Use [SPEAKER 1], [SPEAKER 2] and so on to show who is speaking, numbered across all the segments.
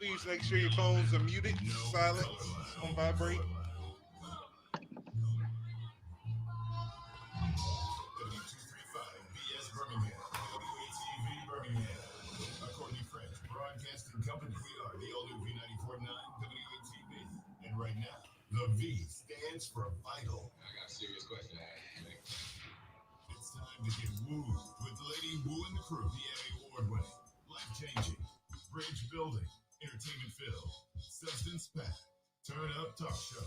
[SPEAKER 1] Please make sure your phones are muted, silent, on vibrate.
[SPEAKER 2] W235 BS Birmingham, WATV Birmingham, a Courtney French Broadcasting Company. We are the only V94.9 WATV. And right now, the V stands for vital. I got a serious question to ask you, Nick. It's time to get wooed with Lady Woo and the crew. The Emmy Award winning, life changing, bridge building, entertainment filled, substance packed, turn up talk show.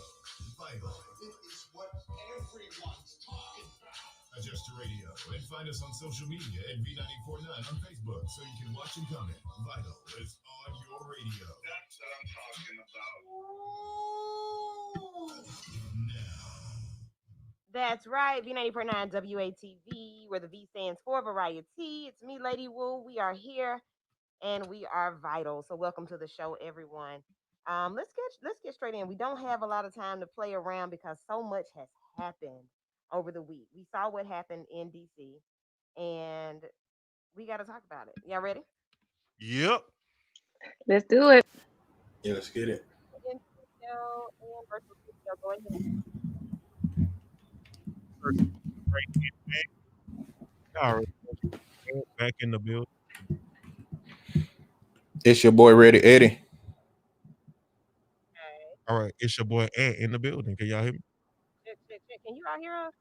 [SPEAKER 2] Vital. This is what everyone's talking about. Adjust your radio and find us on social media at V949 on Facebook so you can watch and comment. Vital is on your radio. That's what I'm talking about. Now.
[SPEAKER 3] That's right, V94.9 WATV, where the V stands for variety. It's me, Lady Woo. We are here, and we are vital. So, welcome to the show, everyone. Let's get straight in. We don't have a lot of time to play around because so much has happened over the week. We saw what happened in DC, and we got to talk about it. Y'all ready?
[SPEAKER 1] Yep.
[SPEAKER 4] Let's do it.
[SPEAKER 5] Yeah, let's get it.
[SPEAKER 3] In studio and virtual studio, go ahead.
[SPEAKER 6] All right, back in the building.
[SPEAKER 5] It's your boy Ready Eddie.
[SPEAKER 3] Okay.
[SPEAKER 6] All right, it's your boy Ant in the building. Can y'all hear me?
[SPEAKER 3] Check. Can you all hear us?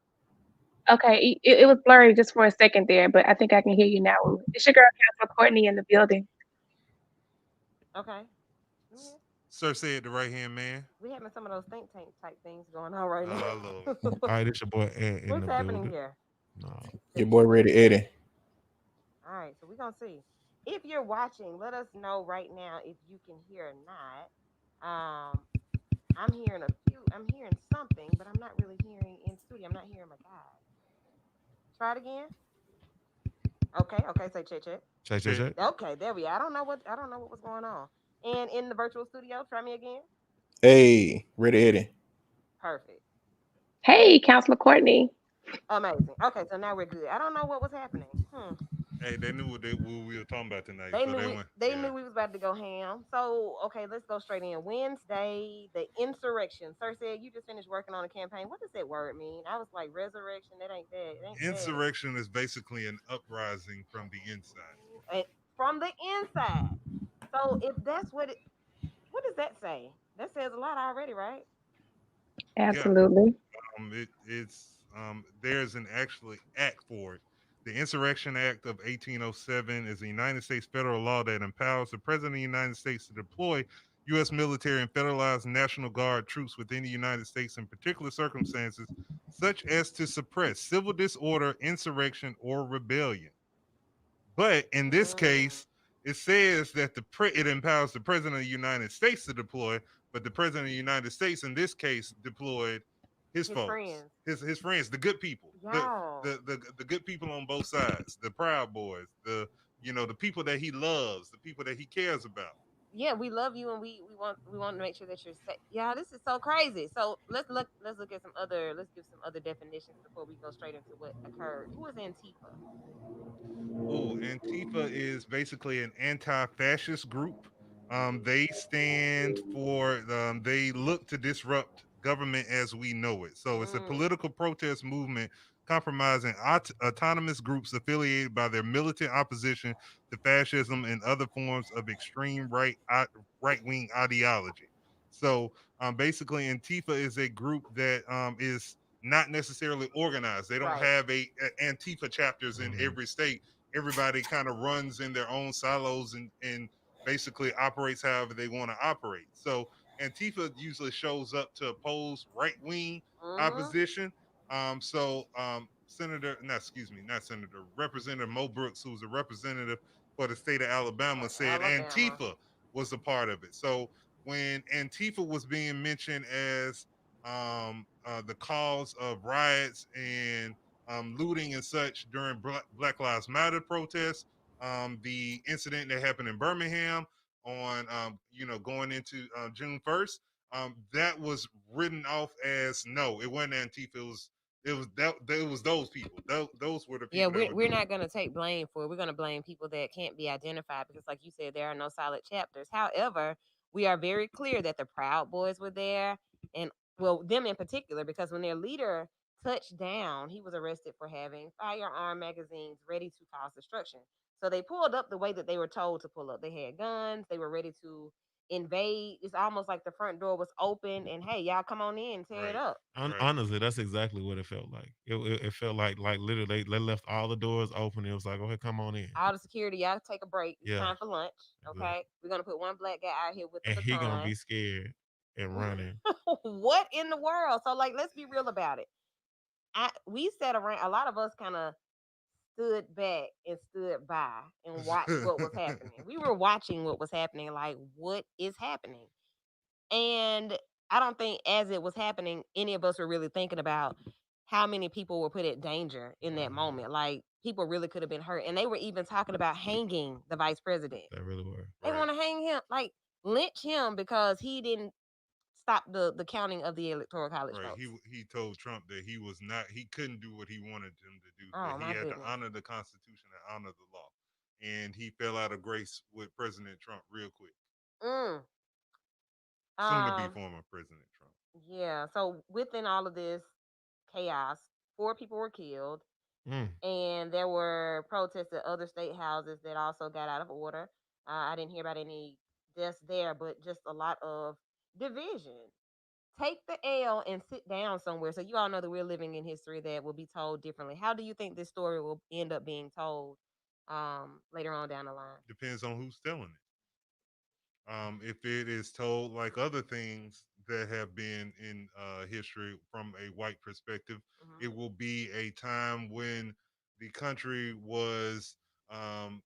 [SPEAKER 4] Okay, it was blurry just for a second there, but I think I can hear you now. It's your girl, Castle Courtney, in the building.
[SPEAKER 3] Okay.
[SPEAKER 1] Sir said the right hand man.
[SPEAKER 3] We having some of those think tank type things going on right now.
[SPEAKER 1] I love it.
[SPEAKER 6] All right, it's your boy Ant in
[SPEAKER 3] What's
[SPEAKER 6] the
[SPEAKER 3] happening
[SPEAKER 6] building.
[SPEAKER 3] here?
[SPEAKER 6] No.
[SPEAKER 5] Your boy Ready Eddie.
[SPEAKER 3] All right, so we're gonna see. If you're watching, let us know right now if you can hear or not. I'm hearing I'm hearing something, but I'm not really hearing in studio. I'm not hearing my guy. Try it again. Okay, say check.
[SPEAKER 6] Check.
[SPEAKER 3] Okay, there we are. I don't know what was going on. And in the virtual studio, try me again.
[SPEAKER 5] Hey, Ready Eddie.
[SPEAKER 3] Perfect.
[SPEAKER 4] Hey, Counselor Courtney.
[SPEAKER 3] Amazing. Okay, so now we're good. I don't know what was happening.
[SPEAKER 1] Hey, they knew what we were talking about tonight.
[SPEAKER 3] They
[SPEAKER 1] so
[SPEAKER 3] knew
[SPEAKER 1] they
[SPEAKER 3] we
[SPEAKER 1] went.
[SPEAKER 3] they
[SPEAKER 1] Yeah.
[SPEAKER 3] knew we was about to go ham. So okay, let's go straight in. Wednesday, the insurrection. Sir said you just finished working on a campaign. What does that word mean? I was like resurrection. That ain't that. It ain't that.
[SPEAKER 1] Insurrection is basically an uprising from the inside.
[SPEAKER 3] From the inside. So if that's what does that say? That says a lot already, right?
[SPEAKER 1] Yeah.
[SPEAKER 4] Absolutely.
[SPEAKER 1] It's there's an actually act for it. The Insurrection Act of 1807 is a United States federal law that empowers the President of the United States to deploy U.S. military and federalized National Guard troops within the United States in particular circumstances, such as to suppress civil disorder, insurrection, or rebellion. But in this case, it says that it empowers the President of the United States to deploy, but the President of the United States in this case deployed his folks,
[SPEAKER 3] friends.
[SPEAKER 1] his friends, the good people, the good people on both sides, the Proud Boys, the people that he loves, the people that he cares about.
[SPEAKER 3] Yeah, we love you, and we want to make sure that you're safe. Yeah, this is so crazy. So let's look at let's give some other definitions before we go straight into what occurred. Who is Antifa?
[SPEAKER 1] Oh, Antifa is basically an anti-fascist group. They stand for they look to disrupt government as we know it. So it's a political protest movement compromising autonomous groups affiliated by their militant opposition to fascism and other forms of extreme right wing ideology. So basically, Antifa is a group that is not necessarily organized. They don't have a Antifa chapters in every state. Everybody kind of runs in their own silos and basically operates however they want to operate. So Antifa usually shows up to oppose right wing opposition. Representative Mo Brooks, who's a representative for the state of Alabama, said Antifa was a part of it. So when Antifa was being mentioned as the cause of riots and looting and such during Black Lives Matter protests. The incident that happened in Birmingham on, going into June 1st, that was written off as no, it wasn't Antifa. It was those people. Those were the
[SPEAKER 3] Yeah,
[SPEAKER 1] people that were
[SPEAKER 3] we're
[SPEAKER 1] doing
[SPEAKER 3] not going to take blame for it. We're going to blame people that can't be identified because, like you said, there are no solid chapters. However, we are very clear that the Proud Boys were there, and well, them in particular, because when their leader touched down, he was arrested for having firearm magazines ready to cause destruction. So they pulled up the way that they were told to pull up. They had guns. They were ready to invade. It's almost like the front door was open, and hey, y'all come on in, tear it
[SPEAKER 1] right,
[SPEAKER 3] up.
[SPEAKER 1] right.
[SPEAKER 6] Honestly, that's exactly what it felt like. It felt like literally they left all the doors open. It was like, okay, come on in.
[SPEAKER 3] All the security, y'all take a break. It's
[SPEAKER 6] Yeah,
[SPEAKER 3] time for lunch.
[SPEAKER 6] exactly.
[SPEAKER 3] Okay. We're gonna put one black guy out here with a
[SPEAKER 6] And he gonna
[SPEAKER 3] baton.
[SPEAKER 6] be scared and running.
[SPEAKER 3] What in the world? So like let's be real about it. We sat around, a lot of us kind of stood back and stood by and watched what was happening. We were watching what was happening, like what is happening. And I don't think as it was happening, any of us were really thinking about how many people were put at danger in that moment. Like people really could have been hurt. And they were even talking about hanging the vice president.
[SPEAKER 6] They really were.
[SPEAKER 3] They
[SPEAKER 1] Right.
[SPEAKER 3] want to hang him, like lynch him because he didn't stop the counting of the electoral college
[SPEAKER 1] Right.
[SPEAKER 3] votes.
[SPEAKER 1] He told Trump that he was not he couldn't do what he wanted him to do, that
[SPEAKER 3] Oh
[SPEAKER 1] he
[SPEAKER 3] my
[SPEAKER 1] had to
[SPEAKER 3] goodness.
[SPEAKER 1] honor the Constitution and honor the law. And he fell out of grace with President Trump real quick.
[SPEAKER 3] Mm.
[SPEAKER 1] Soon to be
[SPEAKER 3] Um.
[SPEAKER 1] former President Trump.
[SPEAKER 3] Yeah. So within all of this chaos, 4 people were killed,
[SPEAKER 6] Mm.
[SPEAKER 3] and there were protests at other state houses that also got out of order. I didn't hear about any deaths there, but just a lot of division. Take the L and sit down somewhere. So you all know that we're living in history that will be told differently. How do you think this story will end up being told later on down the line?
[SPEAKER 1] Depends on who's telling it. If it is told like other things that have been in history from a white perspective,
[SPEAKER 3] Hmm.
[SPEAKER 1] it will be a time when the country was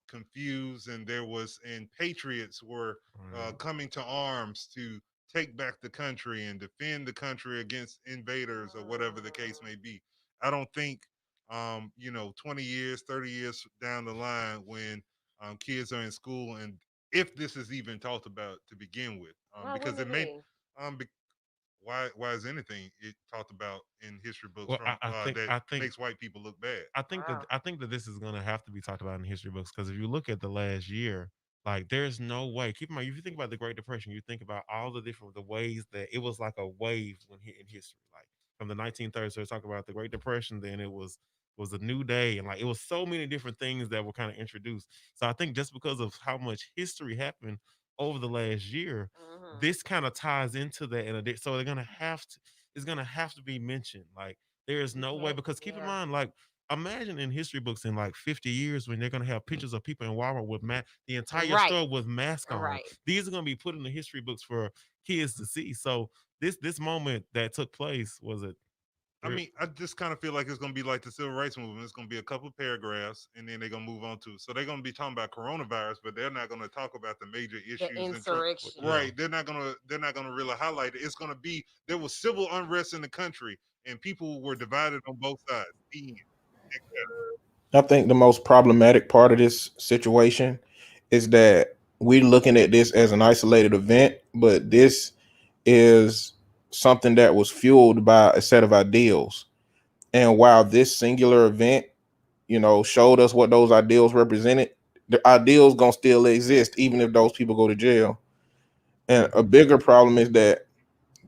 [SPEAKER 1] confused, and patriots were
[SPEAKER 6] Right.
[SPEAKER 1] coming to arms to take back the country and defend the country against invaders or whatever the case may be. I don't think 20 years, 30 years down the line, when kids are in school, and if this is even talked about to begin with,
[SPEAKER 3] Why
[SPEAKER 1] because
[SPEAKER 3] wouldn't
[SPEAKER 1] it
[SPEAKER 3] it
[SPEAKER 1] may,
[SPEAKER 3] be?
[SPEAKER 1] be, why is anything it talked about in history books
[SPEAKER 6] Well,
[SPEAKER 1] from that
[SPEAKER 6] I think
[SPEAKER 1] makes white people look bad?
[SPEAKER 3] Wow.
[SPEAKER 6] I think that this is gonna have to be talked about in history books because if you look at the last year, like there's no way. Keep in mind, if you think about the Great Depression, you think about all the ways that it was like a wave in history, like from the 1930s. So talk about the Great Depression, then it was a new day, and like it was so many different things that were kind of introduced. So I think just because of how much history happened over the last year,
[SPEAKER 3] Hmm.
[SPEAKER 6] this kind of ties into that, and so they're gonna have to. It's gonna have to be mentioned. Like there is
[SPEAKER 3] You
[SPEAKER 6] no way
[SPEAKER 3] can't.
[SPEAKER 6] because keep in
[SPEAKER 3] Yeah.
[SPEAKER 6] mind, like imagine in history books in like 50 years when they're gonna have pictures of people in Walmart with the entire
[SPEAKER 3] Right.
[SPEAKER 6] store with mask on.
[SPEAKER 3] Right.
[SPEAKER 6] These are gonna be put in the history books for kids to see. So this moment that took place was it
[SPEAKER 1] I
[SPEAKER 6] three.
[SPEAKER 1] mean, I just kind of feel like it's going to be like the civil rights movement. It's going to be a couple paragraphs, and then they're going to move on to. So they're going to be talking about coronavirus, but they're not going to talk about the major
[SPEAKER 3] The
[SPEAKER 1] issues in Trump.
[SPEAKER 3] insurrection.
[SPEAKER 6] Yeah.
[SPEAKER 1] Right? They're not going to really highlight it. It's going to be there was civil unrest in the country, and people were divided on both sides. The end.
[SPEAKER 5] I think the most problematic part of this situation is that we're looking at this as an isolated event, but this is something that was fueled by a set of ideals. And while this singular event, showed us what those ideals represented, the ideals gonna still exist even if those people go to jail. And a bigger problem is that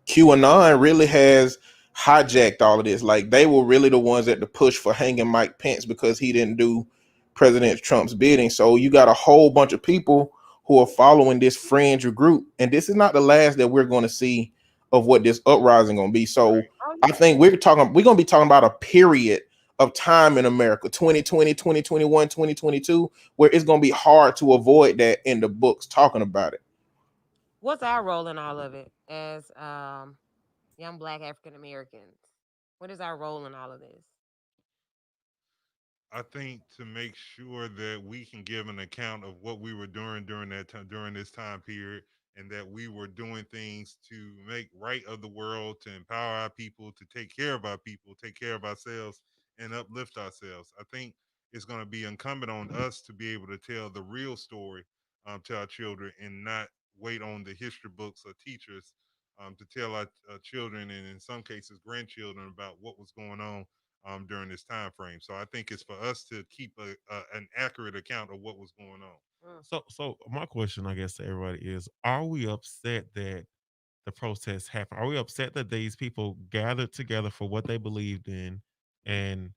[SPEAKER 5] QAnon really has hijacked all of this. Like they were really the ones at the push for hanging Mike Pence because he didn't do President Trump's bidding. So you got a whole bunch of people who are following this fringe group, and this is not the last that we're going to see of what this uprising going to be. So
[SPEAKER 1] Right.
[SPEAKER 3] Oh
[SPEAKER 5] I
[SPEAKER 3] yeah.
[SPEAKER 5] think we're going to be talking about a period of time in America, 2020, 2021, 2022, where it's going to be hard to avoid that in the books talking about it.
[SPEAKER 3] What's our role in all of it as young Black African Americans? What is our role in all of this?
[SPEAKER 1] I think to make sure that we can give an account of what we were doing during that time, during this time period, and that we were doing things to make right of the world, to empower our people, to take care of our people, take care of ourselves, and uplift ourselves. I think it's going to be incumbent on us to be able to tell the real story to our children, and not wait on the history books or teachers to tell our children, and in some cases grandchildren, about what was going on during this time frame. So I think it's for us to keep an accurate account of what was going on.
[SPEAKER 3] Mm.
[SPEAKER 6] So my question, I guess, to everybody is: are we upset that the protests happened? Are we upset that these people gathered together for what they believed in and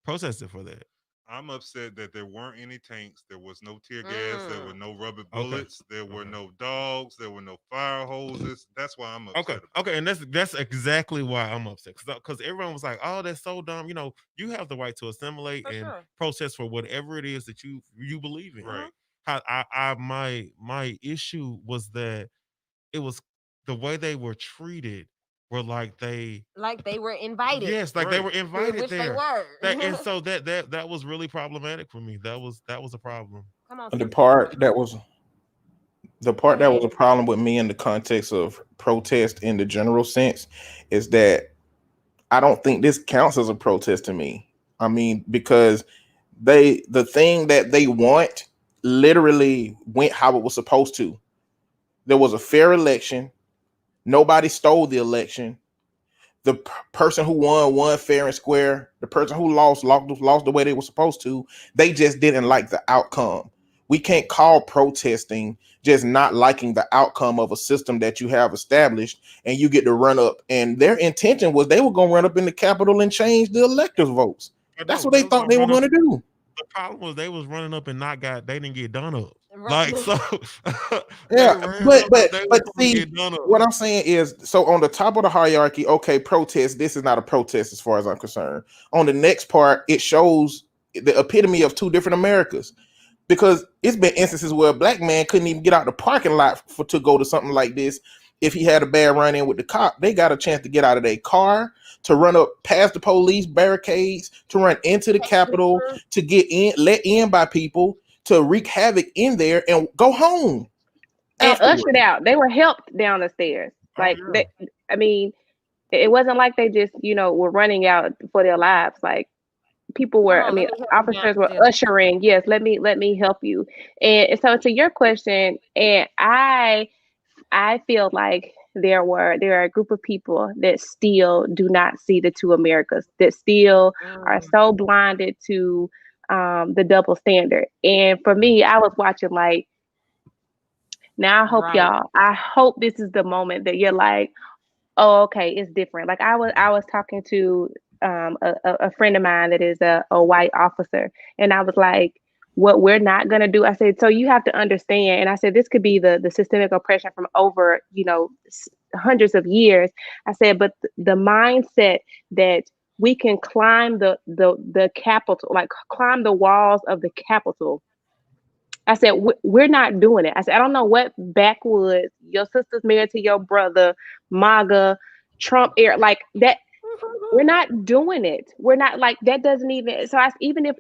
[SPEAKER 6] protested for that?
[SPEAKER 1] I'm upset that there weren't any tanks. There was no tear gas. There were
[SPEAKER 3] Mm.
[SPEAKER 1] no rubber
[SPEAKER 6] Okay.
[SPEAKER 1] bullets. There were
[SPEAKER 6] Okay.
[SPEAKER 1] no dogs. There were no fire hoses. That's why I'm
[SPEAKER 6] Okay,
[SPEAKER 1] upset about
[SPEAKER 6] okay, and that's exactly why I'm upset because everyone was like, "Oh, that's so dumb." You know, you have the right to assimilate
[SPEAKER 3] For
[SPEAKER 6] and
[SPEAKER 3] sure.
[SPEAKER 6] protest for whatever it is that you believe
[SPEAKER 1] it.
[SPEAKER 6] in.
[SPEAKER 3] Hmm.
[SPEAKER 1] Right.
[SPEAKER 6] How my issue was that it was the way they were treated were like they
[SPEAKER 3] Like they were invited,
[SPEAKER 6] yes, like they
[SPEAKER 1] Right.
[SPEAKER 6] were invited
[SPEAKER 3] which they
[SPEAKER 6] there. That and
[SPEAKER 3] were.
[SPEAKER 6] so that was really problematic for me. That was a problem.
[SPEAKER 3] Come on,
[SPEAKER 5] The
[SPEAKER 3] sis.
[SPEAKER 5] part that was the
[SPEAKER 3] Go
[SPEAKER 5] part that
[SPEAKER 3] ahead.
[SPEAKER 5] was a problem with me in the context of protest in the general sense is that I don't think this counts as a protest to me. I mean, because the thing that they want literally went how it was supposed to. There was a fair election. Nobody stole the election. The person who won fair and square. The person who lost the way they were supposed to. They just didn't like the outcome. We can't call protesting just not liking the outcome of a system that you have established, and you get to run up. And their intention was they were going to run up in the Capitol and change the electors' votes.
[SPEAKER 6] I
[SPEAKER 5] That's
[SPEAKER 6] know
[SPEAKER 5] what
[SPEAKER 6] they
[SPEAKER 5] they
[SPEAKER 6] was
[SPEAKER 5] thought
[SPEAKER 6] gonna
[SPEAKER 5] they were
[SPEAKER 6] run up.
[SPEAKER 5] going to do.
[SPEAKER 6] The problem was they was running up and not got they didn't get done up.
[SPEAKER 3] Right.
[SPEAKER 6] Like so, they
[SPEAKER 5] Yeah,
[SPEAKER 6] ran
[SPEAKER 5] but
[SPEAKER 6] up and
[SPEAKER 5] but
[SPEAKER 6] they was
[SPEAKER 5] but
[SPEAKER 6] gonna
[SPEAKER 5] see,
[SPEAKER 6] get done up.
[SPEAKER 5] what I'm saying is, so on the top of the hierarchy, okay, protest. This is not a protest as far as I'm concerned. On the next part, it shows the epitome of two different Americas, because it's been instances where a black man couldn't even get out the parking lot for to go to something like this. If he had a bad run in with the cop, they got a chance to get out of their car, to run up past the police barricades, to run into the
[SPEAKER 3] Take
[SPEAKER 5] Capitol,
[SPEAKER 3] pictures.
[SPEAKER 5] to get in, let in by people, to wreak havoc in there and go home
[SPEAKER 4] And
[SPEAKER 5] afterward.
[SPEAKER 4] ushered out. They were helped down the stairs.
[SPEAKER 6] Oh
[SPEAKER 4] Like
[SPEAKER 6] yeah.
[SPEAKER 4] they, I mean, it wasn't like they just, were running out for their lives. Like people
[SPEAKER 3] Come
[SPEAKER 4] were, I
[SPEAKER 3] on, let
[SPEAKER 4] mean,
[SPEAKER 3] me help you down
[SPEAKER 4] officers
[SPEAKER 3] the
[SPEAKER 4] were
[SPEAKER 3] steps.
[SPEAKER 4] ushering. Yes, let me help you. And so to your question, and I feel like there are a group of people that still do not see the two Americas, that still are
[SPEAKER 3] Mm.
[SPEAKER 4] so blinded to the double standard. And for me, I was watching like, now
[SPEAKER 3] Right.
[SPEAKER 4] I hope this is the moment that you're like, oh, okay, it's different. Like I was talking to a friend of mine that is a white officer, and I was like, what we're not gonna do. I said, so you have to understand, and I said this could be the systemic oppression from over hundreds of years. I said, but the mindset that we can climb the capital, like climb the walls of the capital. I said, we're not doing it. I said, I don't know what backwoods your sister's married to your brother, MAGA, Trump era, like that. We're not doing it. We're not like that. Doesn't even so. Even if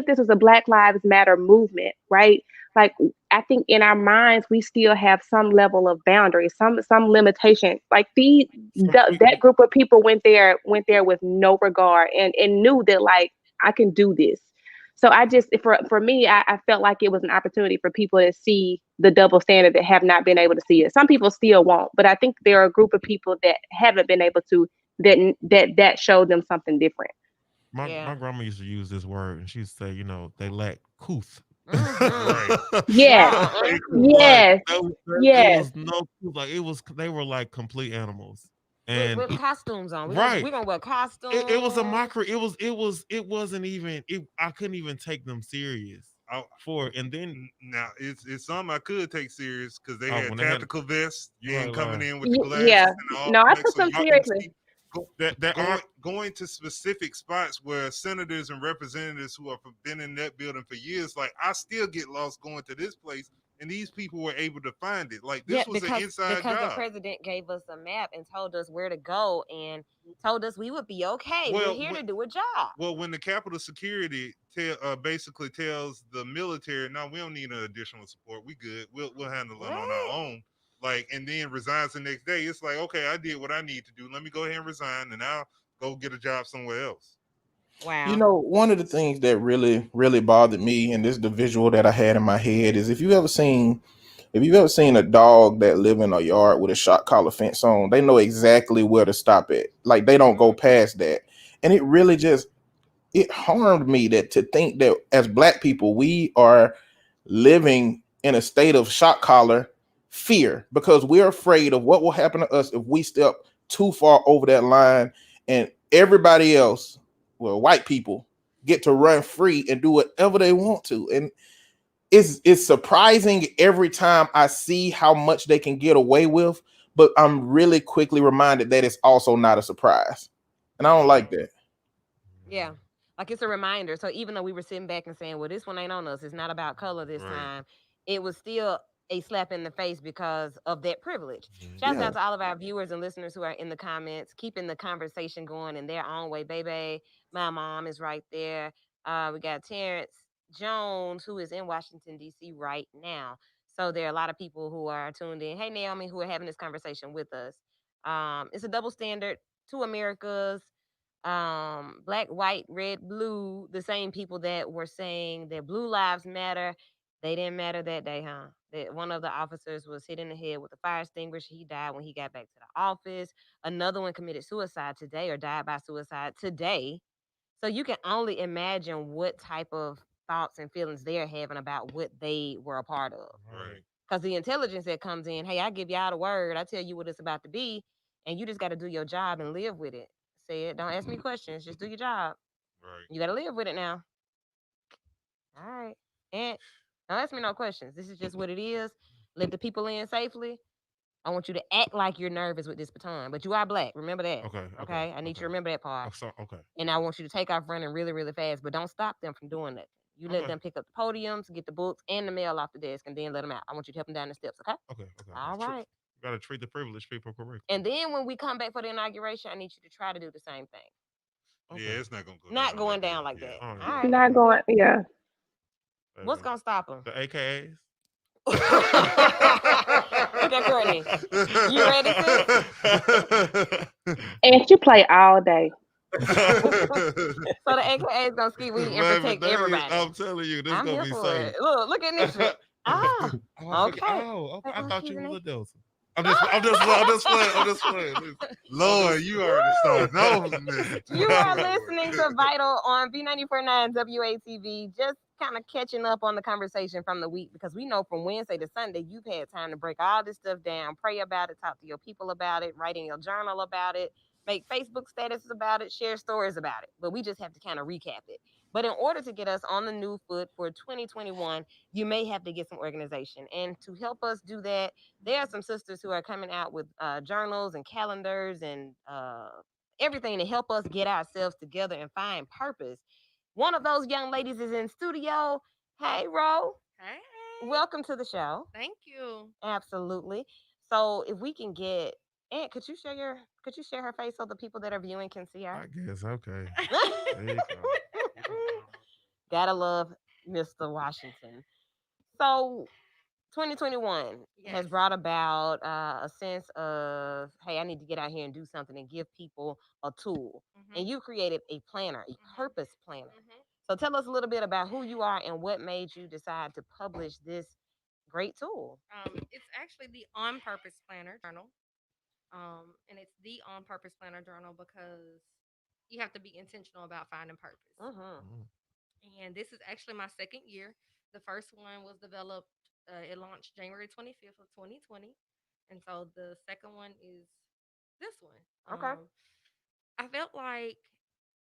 [SPEAKER 4] this was a Black Lives Matter movement, right? Like I think in our minds we still have some level of boundary, some limitation. Like
[SPEAKER 6] Some
[SPEAKER 4] that
[SPEAKER 6] people
[SPEAKER 4] group of people went there with no regard and knew that like I can do this. So I just for me, I felt like it was an opportunity for people to see the double standard that have not been able to see it. Some people still won't, but I think there are a group of people that haven't been able to that showed them something different.
[SPEAKER 3] Yeah.
[SPEAKER 6] my grandma used to use this word and she used to say, they lack couth.
[SPEAKER 3] Mm-hmm.
[SPEAKER 1] Right.
[SPEAKER 4] Yes,
[SPEAKER 3] Wow.
[SPEAKER 1] They could.
[SPEAKER 6] Like
[SPEAKER 4] yes,
[SPEAKER 6] it
[SPEAKER 4] yes.
[SPEAKER 6] was no couth. Like they were like complete animals.
[SPEAKER 3] With
[SPEAKER 6] And
[SPEAKER 3] with costumes on. We're gonna
[SPEAKER 6] right.
[SPEAKER 3] we're gonna wear
[SPEAKER 6] It was a
[SPEAKER 3] costumes.
[SPEAKER 6] mockery. It wasn't even I couldn't even take them serious
[SPEAKER 1] I,
[SPEAKER 6] for it. And then
[SPEAKER 1] now it's some I could take serious because they had
[SPEAKER 6] when they had
[SPEAKER 1] tactical vests. You
[SPEAKER 6] right
[SPEAKER 1] ain't coming
[SPEAKER 6] like
[SPEAKER 1] in with the
[SPEAKER 4] Yeah.
[SPEAKER 1] glasses and the
[SPEAKER 4] No, I
[SPEAKER 1] automatic,
[SPEAKER 4] took
[SPEAKER 1] so
[SPEAKER 4] them
[SPEAKER 1] you
[SPEAKER 6] I,
[SPEAKER 1] couldn't
[SPEAKER 4] seriously.
[SPEAKER 1] see. Go,
[SPEAKER 6] that
[SPEAKER 1] going
[SPEAKER 6] aren't
[SPEAKER 1] going to specific spots where senators and representatives who have been in that building for years, like I still get lost going to this place, and these people were able to find it. Like
[SPEAKER 3] Yeah,
[SPEAKER 1] this was an
[SPEAKER 3] because
[SPEAKER 1] inside
[SPEAKER 3] because the
[SPEAKER 1] job.
[SPEAKER 3] president gave us a map and told us where to go and told us we would be okay. We're
[SPEAKER 1] Well,
[SPEAKER 3] here to do a job.
[SPEAKER 1] well, when the Capitol Security basically tells the military, "No, we don't need an additional support. We good. We'll handle it on our
[SPEAKER 3] What?
[SPEAKER 1] own." Like, and then resigns the next day. It's like, okay, I did what I need to do. Let me go ahead and resign, and I'll go get a job somewhere else.
[SPEAKER 5] You
[SPEAKER 3] Wow.
[SPEAKER 5] know, one of the things that really bothered me, and this is the visual that I had in my head, is if you've ever seen a dog that live in a yard with a shot collar fence on, they know exactly where to stop at. Like they don't go
[SPEAKER 3] Mm.
[SPEAKER 5] past that. And it really just, it harmed me that to think that as black people we are living in a state of shock collar fear because we're afraid of what will happen to us if we step too far over that line, and everybody else, well, white people, get to run free and do whatever they want to. And it's surprising every time I see how much they can get away with, but I'm really quickly reminded that it's also not a surprise, and I don't like that.
[SPEAKER 3] Yeah. Like it's a reminder. So even though we were sitting back and saying, well, this one ain't on us, it's not about color this
[SPEAKER 6] Right.
[SPEAKER 3] time, it was still a slap in the face because of that privilege.
[SPEAKER 6] Mhm.
[SPEAKER 3] Shouts
[SPEAKER 5] Yeah.
[SPEAKER 3] out to all of our viewers and listeners who are in the comments, keeping the conversation going in their own way. Baby, my mom is right there. We got Terrence Jones, who is in Washington, D.C. right now. So there are a lot of people who are tuned in. Hey, Naomi, who are having this conversation with us. It's a double standard, two Americas, black, white, red, blue, the same people that were saying that blue lives matter, they didn't matter that day, huh? That one of the officers was hit in the head with a fire extinguisher. He died when he got back to the office. Another one committed suicide today or died by suicide today. So you can only imagine what type of thoughts and feelings they're having about what they were a part of.
[SPEAKER 6] Right.
[SPEAKER 3] Because the intelligence that comes in, hey, I give y'all the word, I tell you what it's about to be, and you just got to do your job and live with it. Say it. Don't ask me questions. Just do your job.
[SPEAKER 6] Right.
[SPEAKER 3] You got to live with it now. All right. And don't ask me no questions. This is just what it is. Let the people in safely. I want you to act like you're nervous with this baton, but you are black. Remember that.
[SPEAKER 6] Okay. Okay.
[SPEAKER 3] Okay. I need you
[SPEAKER 6] Okay.
[SPEAKER 3] to remember that part.
[SPEAKER 6] Oh, so okay.
[SPEAKER 3] And I want you to take off running really, really fast, but don't stop them from doing nothing. You let
[SPEAKER 6] Okay.
[SPEAKER 3] them pick up the podiums, get the books and the mail off the desk, and then let them out. I want you to help them down the steps. Okay.
[SPEAKER 6] Okay. Okay.
[SPEAKER 3] All right.
[SPEAKER 6] Gotta treat the privileged people correctly.
[SPEAKER 3] And then when we come back for the inauguration, I need you to try to do the same thing.
[SPEAKER 6] Okay.
[SPEAKER 1] Yeah, it's not gonna go
[SPEAKER 3] Not
[SPEAKER 1] down
[SPEAKER 3] going
[SPEAKER 1] like that.
[SPEAKER 3] down like
[SPEAKER 1] Yeah.
[SPEAKER 3] that.
[SPEAKER 6] Oh
[SPEAKER 3] All
[SPEAKER 6] yeah.
[SPEAKER 3] right.
[SPEAKER 4] Not going, yeah.
[SPEAKER 3] What's
[SPEAKER 6] Baby.
[SPEAKER 3] gonna stop them?
[SPEAKER 6] The AKAs.
[SPEAKER 3] Look at Courtney. You ready, sis?
[SPEAKER 4] And you play all day.
[SPEAKER 3] So the AKA is gonna ski weed and
[SPEAKER 6] Baby,
[SPEAKER 3] protect everybody.
[SPEAKER 6] I'm telling you, this
[SPEAKER 3] I'm
[SPEAKER 6] gonna
[SPEAKER 3] here
[SPEAKER 6] be
[SPEAKER 3] for
[SPEAKER 6] safe.
[SPEAKER 3] it. Look at Nisha. Ah,
[SPEAKER 6] Oh, I forget.
[SPEAKER 3] okay.
[SPEAKER 6] Oh,
[SPEAKER 3] Wait,
[SPEAKER 6] I thought you
[SPEAKER 3] excuse
[SPEAKER 6] was
[SPEAKER 3] me.
[SPEAKER 6] a Delta. I'm just playing. Listen,
[SPEAKER 1] Lord, you already started. No, listen.
[SPEAKER 3] You are listening to Vital on B94.9 WATV. Just kind of catching up on the conversation from the week because we know from Wednesday to Sunday you've had time to break all this stuff down, pray about it, talk to your people about it, write in your journal about it, make Facebook statuses about it, share stories about it. But we just have to kind of recap it. But in order to get us on the new foot for 2021, you may have to get some organization. And to help us do that, there are some sisters who are coming out with journals and calendars and everything to help us get ourselves together and find purpose. One of those young ladies is in studio. Hey, Ro.
[SPEAKER 7] Hey,
[SPEAKER 3] Welcome to the show.
[SPEAKER 7] thank you.
[SPEAKER 3] Absolutely. So if we can get Aunt, could you share her face so the people that are viewing can see her?
[SPEAKER 6] I guess okay. There you go.
[SPEAKER 3] Gotta love Mr. Washington. So 2021 has
[SPEAKER 7] Yes.
[SPEAKER 3] brought about a sense of, hey, I need to get out here and do something and give people a tool. And
[SPEAKER 7] Mhm.
[SPEAKER 3] you created a planner, a
[SPEAKER 7] Mhm.
[SPEAKER 3] purpose planner.
[SPEAKER 7] Mhm.
[SPEAKER 3] So tell us a little bit about who you are and what made you decide to publish this great tool.
[SPEAKER 7] It's actually the On Purpose Planner Journal. And it's the On Purpose Planner Journal because you have to be intentional about finding purpose.
[SPEAKER 3] Mm-hmm.
[SPEAKER 6] Mm.
[SPEAKER 7] And this is actually my second year. The first one was developed. It launched January 25th of 2020, and so the second one is this one.
[SPEAKER 3] Okay.
[SPEAKER 7] I felt like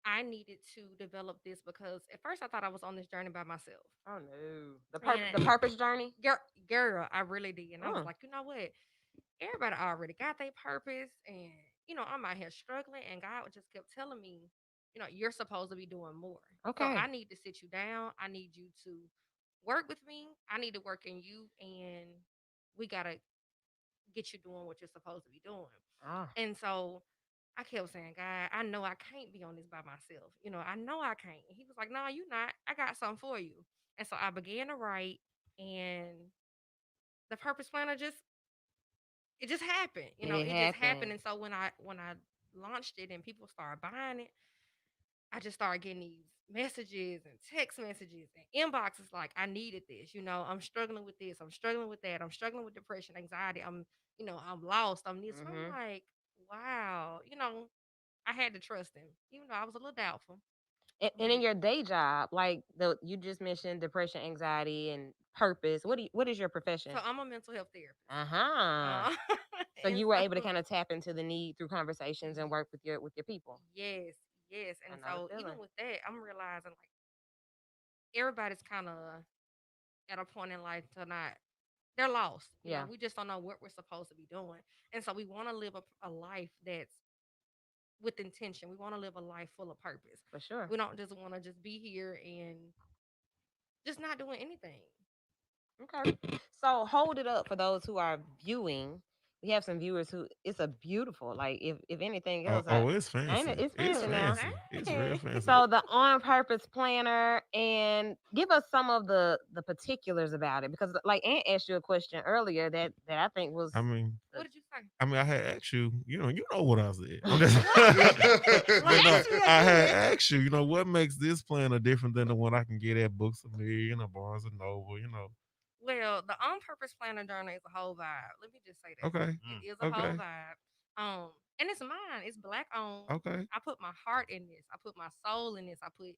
[SPEAKER 7] I needed to develop this because at first I thought I was on this journey by myself.
[SPEAKER 3] Oh no.
[SPEAKER 7] And
[SPEAKER 3] The purpose journey.
[SPEAKER 7] girl, girl, I really did. And I was
[SPEAKER 3] Mm.
[SPEAKER 7] like, you know what? Everybody already got their purpose. And, I'm out here struggling. And God just kept telling me, you're supposed to be doing more. So
[SPEAKER 3] Okay.
[SPEAKER 7] I need to sit you down. I need you to work with me. I need to work in you. And we got to get you doing what you're supposed to be doing.
[SPEAKER 3] Ah.
[SPEAKER 7] And so I kept saying, God, I know I can't be on this by myself. I know I can't. And he was like, no, you not. I got something for you. And so I began to write, and the purpose planner just it just happened.
[SPEAKER 3] It
[SPEAKER 7] It just happened.
[SPEAKER 3] happened.
[SPEAKER 7] And so when I launched it and people started buying it, I just started getting these messages and text messages and inboxes like I needed this. I'm struggling with this. I'm struggling with that. I'm struggling with depression, anxiety. I'm lost. I'm this. So
[SPEAKER 3] Mm-hmm.
[SPEAKER 7] I'm like, wow. I had to trust him, even though I was a little doubtful.
[SPEAKER 3] And in
[SPEAKER 7] But
[SPEAKER 3] your day job, like the you just mentioned depression, anxiety, and purpose. What is your profession?
[SPEAKER 7] so I'm a mental health therapist.
[SPEAKER 3] Uh-huh.
[SPEAKER 7] Uh,
[SPEAKER 3] So
[SPEAKER 7] and
[SPEAKER 3] you were able to
[SPEAKER 7] so
[SPEAKER 3] kind of tap into the need through conversations and work with your people.
[SPEAKER 7] yes, yes.
[SPEAKER 3] I
[SPEAKER 7] And
[SPEAKER 3] know the
[SPEAKER 7] so even
[SPEAKER 3] feeling.
[SPEAKER 7] with that, I'm realizing like everybody's kind of at a point in life to not they're lost.
[SPEAKER 3] Yeah,
[SPEAKER 7] We just don't know what we're supposed to be doing. And so we want to live a life that's with intention. We want to live a life full of purpose.
[SPEAKER 3] for sure.
[SPEAKER 7] We don't just want to just be here and just not doing anything.
[SPEAKER 3] Okay. So hold it up for those who are viewing. We have some viewers who it's a beautiful, like if anything
[SPEAKER 6] Oh,
[SPEAKER 3] else,
[SPEAKER 6] oh, it's
[SPEAKER 3] ain't it?
[SPEAKER 6] fancy.
[SPEAKER 3] It's
[SPEAKER 6] It's
[SPEAKER 3] fancy now.
[SPEAKER 6] fancy. It's real
[SPEAKER 7] Hey.
[SPEAKER 6] fancy.
[SPEAKER 3] So the on purpose planner, and give us some of the particulars about it, because like Aunt asked you a question earlier that I think was
[SPEAKER 6] I mean,
[SPEAKER 7] What did you say?
[SPEAKER 6] I had asked you. You know what I said. I'm just,
[SPEAKER 7] What? Like,
[SPEAKER 6] but no,
[SPEAKER 7] ask me
[SPEAKER 6] I had
[SPEAKER 7] again.
[SPEAKER 6] asked you. What makes this planner different than the one I can get at Books a Million or Barnes and Noble?
[SPEAKER 7] Well, the on purpose planner journal is a whole vibe. Let me just say that.
[SPEAKER 6] Okay,
[SPEAKER 7] It
[SPEAKER 1] Mm.
[SPEAKER 7] is a whole
[SPEAKER 6] okay,
[SPEAKER 7] vibe. And it's mine. It's black owned.
[SPEAKER 6] okay,
[SPEAKER 7] I put my heart in this. I put my soul in this. I put,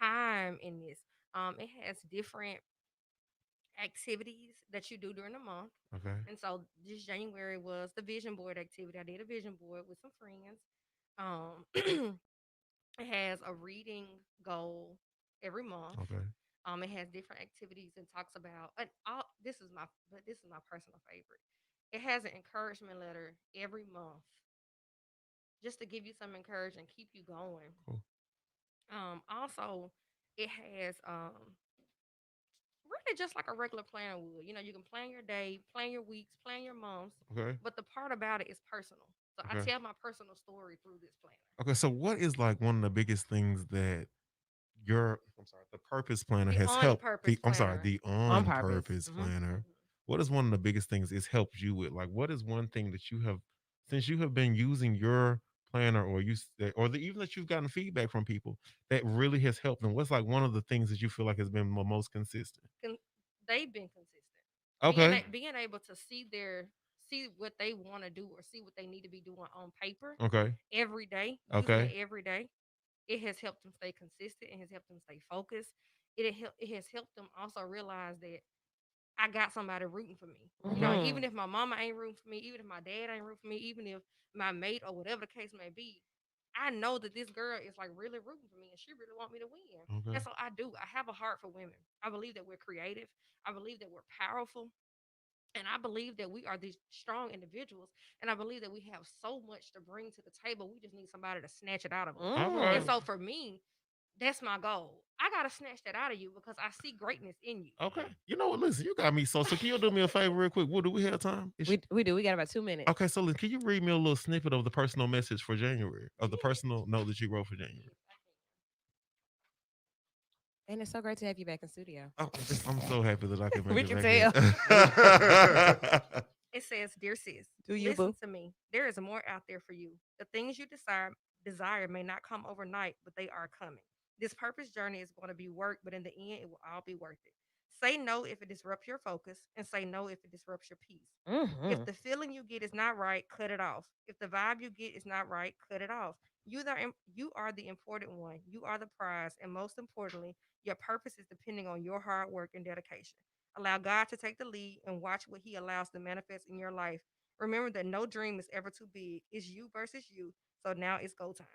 [SPEAKER 7] time in this. It has different activities that you do during the month.
[SPEAKER 6] okay,
[SPEAKER 7] And so this January was the vision board activity. I did a vision board with some friends. It has a reading goal every month.
[SPEAKER 6] okay,
[SPEAKER 7] It has different activities and talks about and all this is my personal favorite. It has an encouragement letter every month just to give you some encouragement, keep you going.
[SPEAKER 6] cool,
[SPEAKER 7] Also it has really just like a regular planner would. You can plan your day, plan your weeks, plan your months,
[SPEAKER 6] okay,
[SPEAKER 7] but the part about it is personal. So I
[SPEAKER 6] okay,
[SPEAKER 7] tell my personal story through this planner.
[SPEAKER 6] okay. So, what is like one of the biggest things that I'm sorry, the Purpose Planner
[SPEAKER 7] The
[SPEAKER 6] has
[SPEAKER 7] on
[SPEAKER 6] helped
[SPEAKER 7] purpose planner.
[SPEAKER 6] the
[SPEAKER 3] on
[SPEAKER 6] On
[SPEAKER 3] purpose.
[SPEAKER 6] Purpose
[SPEAKER 3] Hmm.
[SPEAKER 6] Planner?
[SPEAKER 7] Mhm.
[SPEAKER 6] What is one of the biggest things it's helped you with? Like, what is one thing that you have, since you have been using your planner, or even that you've gotten feedback from people that really has helped them? What's like one of the things that you feel like has been the most consistent?
[SPEAKER 7] con- they've been consistent.
[SPEAKER 6] Okay,
[SPEAKER 7] Being able to see what they want to do or see what they need to be doing on paper
[SPEAKER 6] okay,
[SPEAKER 7] every day, using it
[SPEAKER 6] okay,
[SPEAKER 7] every day, it has helped them stay consistent. It has helped them stay focused. It has helped them also realize that I got somebody rooting for me.
[SPEAKER 6] okay,
[SPEAKER 3] Hmm.
[SPEAKER 7] Even if my mama ain't rooting for me, even if my dad ain't rooting for me, even if my mate or whatever the case may be, I know that this girl is like really rooting for me and she really want me to win.
[SPEAKER 6] okay.
[SPEAKER 7] And so I do. I have a heart for women. I believe that we're creative. I believe that we're powerful. And I believe that we are these strong individuals. And I believe that we have so much to bring to the table. We just need somebody to snatch it out of us.
[SPEAKER 6] All
[SPEAKER 7] And
[SPEAKER 6] right.
[SPEAKER 3] Mm.
[SPEAKER 7] so for me, that's my goal. I got to snatch that out of you because I see greatness in you.
[SPEAKER 6] Okay. You know what? Listen, you got me. So can you do me a favor real quick? What do we have time?
[SPEAKER 3] We do. We got about 2 minutes.
[SPEAKER 6] Okay, so can you read me a little snippet of the personal message for January, of the
[SPEAKER 7] Yes.
[SPEAKER 6] personal note that you wrote for January?
[SPEAKER 7] Yes, I
[SPEAKER 3] And it's so great to have you back in studio.
[SPEAKER 6] Oh, I'm so happy that I can make
[SPEAKER 3] We
[SPEAKER 6] it
[SPEAKER 3] can
[SPEAKER 6] back
[SPEAKER 3] tell.
[SPEAKER 6] in.
[SPEAKER 7] It says, "Dear sis,
[SPEAKER 3] Do you,
[SPEAKER 7] listen
[SPEAKER 3] boo?
[SPEAKER 7] to me. There is more out there for you. The things you desire may not come overnight, but they are coming. This purpose journey is going to be work, but in the end, it will all be worth it. Say no if it disrupts your focus, and say no if it disrupts your peace. If
[SPEAKER 3] Hmm.
[SPEAKER 7] the feeling you get is not right, cut it off. If the vibe you get is not right, cut it off. You are the important one. You are the prize, and most importantly, your purpose is depending on your hard work and dedication. Allow God to take the lead and watch what He allows to manifest in your life. Remember that no dream is ever too big. It's you versus you. So now it's go time."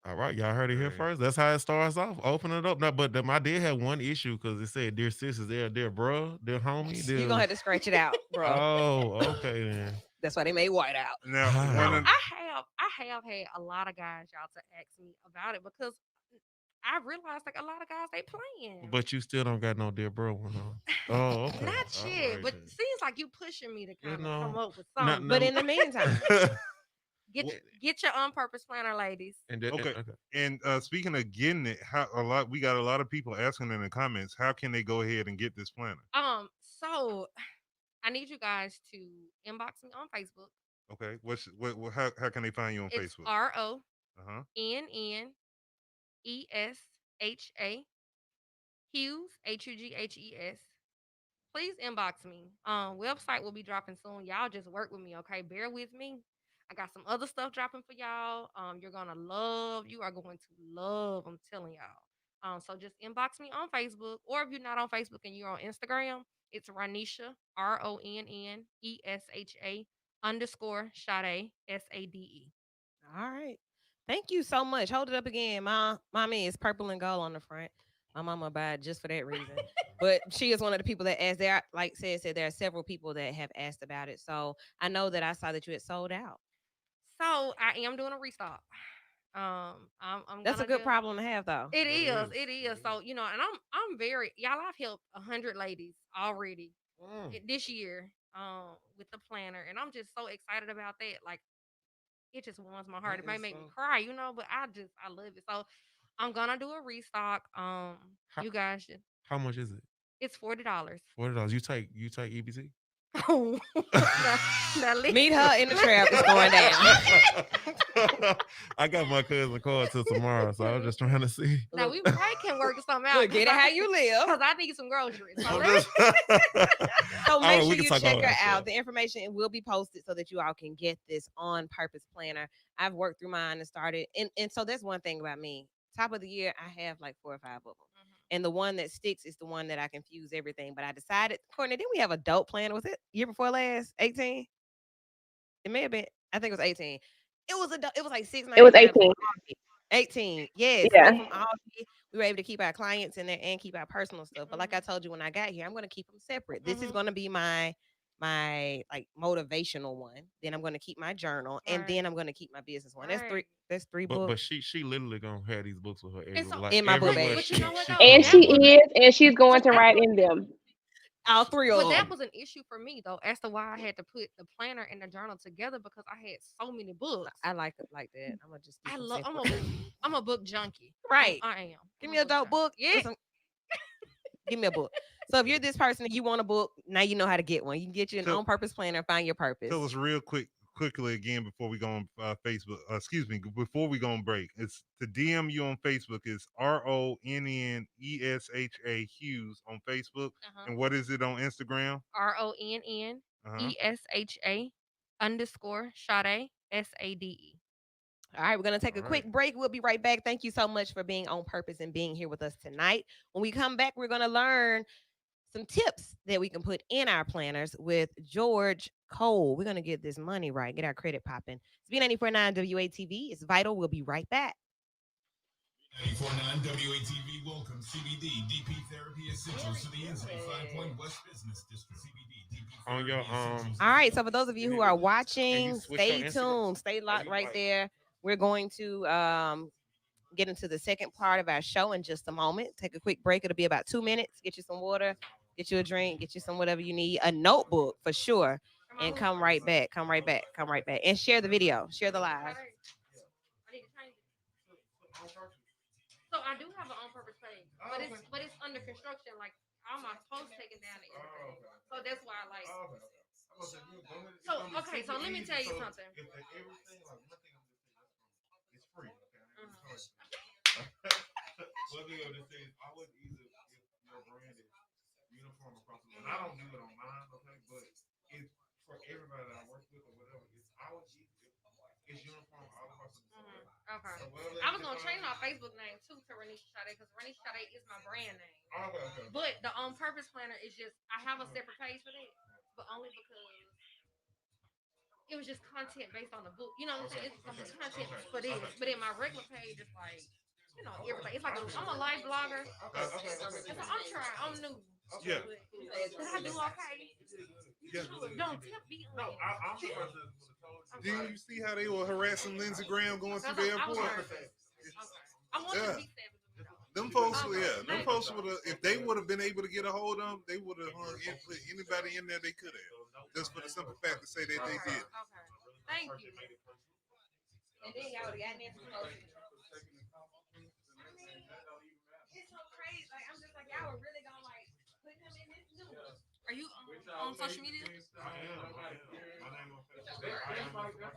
[SPEAKER 6] All right, y'all heard it here
[SPEAKER 1] Great.
[SPEAKER 6] first. That's how it starts off. Open it up. Now, but I did have one issue because it said, "Dear sisters, dear bruh, dear homie,
[SPEAKER 3] You're gonna
[SPEAKER 6] dear."
[SPEAKER 3] have to scratch it out, bro.
[SPEAKER 6] Oh, okay then.
[SPEAKER 3] That's why they made white out.
[SPEAKER 1] Now,
[SPEAKER 7] So
[SPEAKER 1] one
[SPEAKER 6] Ah,
[SPEAKER 1] of
[SPEAKER 7] I have had a lot of guys y'all to ask me about it because I realized like a lot of guys they playing.
[SPEAKER 6] but you still don't got no dear bro one, huh? Oh, okay.
[SPEAKER 7] Not
[SPEAKER 6] All
[SPEAKER 7] yet,
[SPEAKER 6] right
[SPEAKER 7] but
[SPEAKER 6] then.
[SPEAKER 7] seems like you pushing me to
[SPEAKER 6] You
[SPEAKER 7] kind of come
[SPEAKER 6] know,
[SPEAKER 7] up with
[SPEAKER 6] not
[SPEAKER 7] something.
[SPEAKER 3] But
[SPEAKER 6] no.
[SPEAKER 3] in the meantime,
[SPEAKER 7] Get get your on purpose planner, ladies.
[SPEAKER 1] okay.
[SPEAKER 6] Okay.
[SPEAKER 1] And speaking of getting it, how a lot we got a lot of people asking in the comments, how can they go ahead and get this planner?
[SPEAKER 7] So I need you guys to inbox me on Facebook.
[SPEAKER 1] Okay, how can they find you on
[SPEAKER 7] It's
[SPEAKER 1] Facebook?
[SPEAKER 7] RONNESHA.
[SPEAKER 1] Uh-huh.
[SPEAKER 7] Hughes, HUGHES. Please inbox me. Website will be dropping soon. Y'all just work with me, okay? Bear with me. I got some other stuff dropping for y'all. You're gonna love. You are going to love. I'm telling y'all. So just inbox me on Facebook, or if you're not on Facebook and you're on Instagram, it's Ronisha RONNESHA underscore Sade SADE.
[SPEAKER 3] All right. Thank you so much. Hold it up again. Mommy is purple and gold on the front. My mama buy it just for that reason. But she is one of the people that asked. There, like said, there are several people that have asked about it. So I know that I saw that you had sold out.
[SPEAKER 7] So I am doing a restock. I'm
[SPEAKER 3] That's a
[SPEAKER 7] gonna
[SPEAKER 3] good
[SPEAKER 7] do.
[SPEAKER 3] problem to have, though.
[SPEAKER 7] It
[SPEAKER 6] That
[SPEAKER 7] is.
[SPEAKER 6] is.
[SPEAKER 7] It is.
[SPEAKER 6] That
[SPEAKER 7] So
[SPEAKER 6] is.
[SPEAKER 7] and I'm very y'all. I've helped 100 ladies already
[SPEAKER 6] Mm.
[SPEAKER 7] this year. With the planner, and I'm just so excited about that. Like it just warms my heart.
[SPEAKER 6] That
[SPEAKER 7] It may
[SPEAKER 6] is
[SPEAKER 7] make me
[SPEAKER 6] so.
[SPEAKER 7] cry, but I love it. So I'm gonna do a restock.
[SPEAKER 6] How,
[SPEAKER 7] You guys should.
[SPEAKER 6] how much is it?
[SPEAKER 7] It's $40.
[SPEAKER 6] $40. You take EBT?
[SPEAKER 7] Oh, now, now
[SPEAKER 3] Meet
[SPEAKER 7] listen.
[SPEAKER 3] her in the trap. It's going down.
[SPEAKER 6] I got my cousin card till tomorrow, so I was just trying to see.
[SPEAKER 7] Now
[SPEAKER 3] Look,
[SPEAKER 7] we probably can work something out
[SPEAKER 3] look, get it how you live.
[SPEAKER 7] because I need some groceries. So
[SPEAKER 6] I'm
[SPEAKER 7] let me.
[SPEAKER 6] just.
[SPEAKER 3] So
[SPEAKER 6] All
[SPEAKER 3] make
[SPEAKER 6] right,
[SPEAKER 3] sure
[SPEAKER 6] we can
[SPEAKER 3] you
[SPEAKER 6] talk
[SPEAKER 3] check
[SPEAKER 6] about
[SPEAKER 3] her
[SPEAKER 6] that
[SPEAKER 3] out.
[SPEAKER 6] stuff.
[SPEAKER 3] The information will be posted so that you all can get this on purpose planner. I've worked through mine and started, and so that's one thing about me. Top of the year, I have like 4 or 5 of them. And the one that sticks is the one that I can fuse everything. But I decided, Courtney, didn't we have a dope planner? Was it year before last? 18? It may have been. I think it was 18. It was like six
[SPEAKER 4] It
[SPEAKER 3] ninety
[SPEAKER 4] was
[SPEAKER 3] nine from
[SPEAKER 4] 18.
[SPEAKER 3] Aldi. 18. Yes, went
[SPEAKER 4] Yeah.
[SPEAKER 3] from Aldi. We were able to keep our clients in there and keep our personal stuff. But like I
[SPEAKER 7] Mhm.
[SPEAKER 3] told you when I got here, I'm going to keep them separate. This is
[SPEAKER 7] Mhm.
[SPEAKER 3] going to be my like motivational one. Then I'm going to keep my journal, and then
[SPEAKER 7] Right.
[SPEAKER 3] I'm going to keep my business one. That's three.
[SPEAKER 7] Right.
[SPEAKER 3] That's three
[SPEAKER 6] But
[SPEAKER 3] books
[SPEAKER 6] she literally gonna have these books with her
[SPEAKER 7] And so,
[SPEAKER 3] in my book
[SPEAKER 6] everywhere
[SPEAKER 3] bag.
[SPEAKER 7] but you know what
[SPEAKER 6] she
[SPEAKER 7] though?
[SPEAKER 4] And
[SPEAKER 6] come.
[SPEAKER 7] That was
[SPEAKER 4] she is, and she's going
[SPEAKER 7] so
[SPEAKER 4] to
[SPEAKER 7] that
[SPEAKER 4] write
[SPEAKER 7] was
[SPEAKER 4] in them.
[SPEAKER 3] All three
[SPEAKER 7] but
[SPEAKER 3] of
[SPEAKER 7] that
[SPEAKER 3] them.
[SPEAKER 7] was an issue for me though, as to why I had to put the planner and the journal together because I had so many books.
[SPEAKER 3] I like it like that. I'm gonna just keep
[SPEAKER 7] I
[SPEAKER 3] them
[SPEAKER 7] love.
[SPEAKER 3] separate.
[SPEAKER 7] I'm a book junkie.
[SPEAKER 3] Right.
[SPEAKER 7] I am.
[SPEAKER 3] Give
[SPEAKER 7] I'm
[SPEAKER 3] me
[SPEAKER 7] a
[SPEAKER 3] a
[SPEAKER 7] book
[SPEAKER 3] dope
[SPEAKER 7] junkie.
[SPEAKER 3] book.
[SPEAKER 7] Yeah.
[SPEAKER 3] Listen, give me a book. So if you're this person and you want a book, now you know how to get one. You can get you an
[SPEAKER 1] Tell
[SPEAKER 3] on purpose planner and find your purpose.
[SPEAKER 1] tell us real quickly again before we go on Facebook. Excuse me, before we go on break. It's the DM you on Facebook is RONNESHA Hughes on Facebook,
[SPEAKER 7] Uh-huh.
[SPEAKER 1] and what is it on Instagram? Uh huh.
[SPEAKER 7] RONNESHA underscore Sade SADE.
[SPEAKER 3] All right, we're going to take
[SPEAKER 6] All
[SPEAKER 3] a
[SPEAKER 6] right.
[SPEAKER 3] quick break. We'll be right back. Thank you so much for being on purpose and being here with us tonight. When we come back, we're going to learn some tips that we can put in our planners with George Cole. We're going to get this money right, get our credit popping. It's B94.9 WATV. It's vital. We'll be right back.
[SPEAKER 2] 94.9 WATV welcome CBD DP Therapy Essentials to the Inslee 5 Point West Business District. CBD DP
[SPEAKER 6] On your
[SPEAKER 2] Therapy Essentials.
[SPEAKER 3] All right. So for those of you who are
[SPEAKER 6] have you
[SPEAKER 3] watching,
[SPEAKER 6] switched your
[SPEAKER 3] stay
[SPEAKER 6] Instagram?
[SPEAKER 3] tuned. Stay
[SPEAKER 6] Are
[SPEAKER 3] locked
[SPEAKER 6] you
[SPEAKER 3] right
[SPEAKER 6] like
[SPEAKER 3] there. We're going to get into the second part of our show in just a moment. Take a quick break. It'll be about 2 minutes. Get you some water, get you a drink, get you some whatever you need, a notebook for sure, and come right back. Come right back. Come right back. And share the video, share the live.
[SPEAKER 7] I need to change it. So I do have an on purpose page, but it's under construction. Like all my posts taken down and everything. So that's why I like. So okay, so let me tell you something.
[SPEAKER 6] it's free.
[SPEAKER 7] Mhm.
[SPEAKER 6] One thing I would say is I would either if your brand is uniform across the board. And I don't do it on mine, okay, but it's for everybody that I work with or whatever. It's uniform all across the board.
[SPEAKER 7] Okay.
[SPEAKER 6] So whatever
[SPEAKER 7] I
[SPEAKER 6] they
[SPEAKER 7] was gonna
[SPEAKER 6] define.
[SPEAKER 7] change my Facebook name too to Renisha Sade because Renisha Sade is my brand name.
[SPEAKER 6] Okay.
[SPEAKER 7] But the on purpose planner is just I have a separate page for that, but only because it was just content based on the book. You know what I'm saying? It's some content for this, but in my regular page, it's like everything. It's like I'm a life blogger, and so I'm trying. I'm new.
[SPEAKER 1] Yeah.
[SPEAKER 7] But did I do okay?
[SPEAKER 1] Yeah.
[SPEAKER 7] Don't tip me on
[SPEAKER 6] No,
[SPEAKER 7] it.
[SPEAKER 6] I'm the person that would have told you.
[SPEAKER 1] Didn't you see how they were harassing Lindsey Graham going through the
[SPEAKER 7] I was
[SPEAKER 1] airport?
[SPEAKER 7] nervous. Okay. I want you to
[SPEAKER 1] Yeah.
[SPEAKER 7] be savage with me though.
[SPEAKER 1] Them folks,
[SPEAKER 7] Okay.
[SPEAKER 1] yeah, them
[SPEAKER 7] Thank you.
[SPEAKER 1] folks would have, if they would have been able to get a hold of them, they would have put anybody in there they could have. Just for the simple fact to say that they
[SPEAKER 7] Okay.
[SPEAKER 1] did.
[SPEAKER 7] Okay. Thank you.
[SPEAKER 3] And then y'all would have got Nancy posted. I mean, it's so crazy. Like I'm just like y'all were really gonna like put him in this news.
[SPEAKER 7] Are you on social media?
[SPEAKER 6] I am. My name on Facebook. I am Mr. Marketing.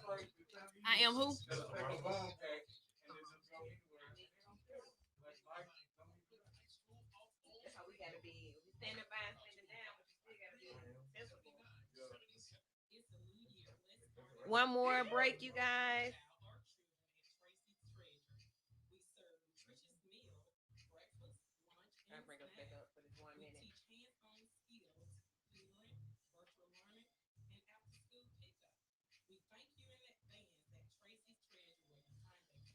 [SPEAKER 7] I am who?
[SPEAKER 6] Mr. Marketing.
[SPEAKER 3] That's how we gotta be. We standing by and standing down, but you still gotta be sensible. One more break, you guys. I'll bring us back up for this 1 minute.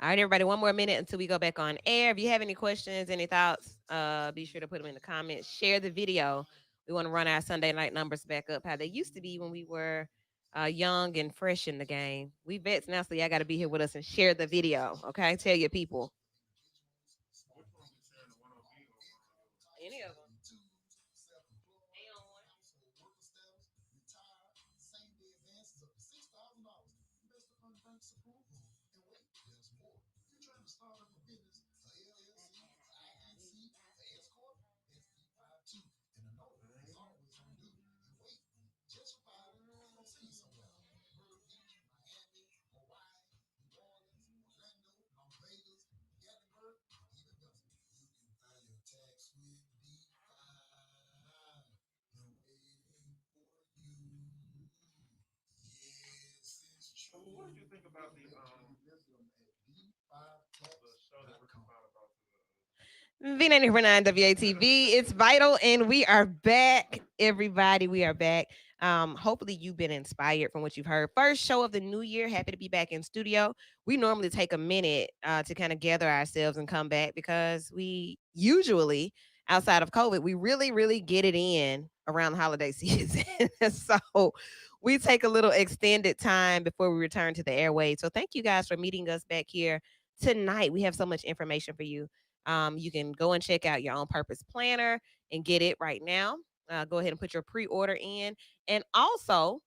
[SPEAKER 3] All right, everybody, one more minute until we go back on air. If you have any questions, any thoughts, be sure to put them in the comments. Share the video. We want to run our Sunday night numbers back up how they used to be when we were young and fresh in the game. We vets now, so y'all got to be here with us and share the video. Okay, tell your people. Any of them.
[SPEAKER 1] What did you think about the show that Ricky found about
[SPEAKER 3] V94.9 WATV. It's vital, and we are back, everybody. We are back. Hopefully, you've been inspired from what you've heard. First show of the new year. Happy to be back in studio. We normally take a minute to kind of gather ourselves and come back because we usually, outside of COVID, we really, really get it in around the holiday season. So we take a little extended time before we return to the airways. So thank you guys for meeting us back here tonight. We have so much information for you. You can go and check out your own purpose planner and get it right now. Go ahead and put your pre-order in, and also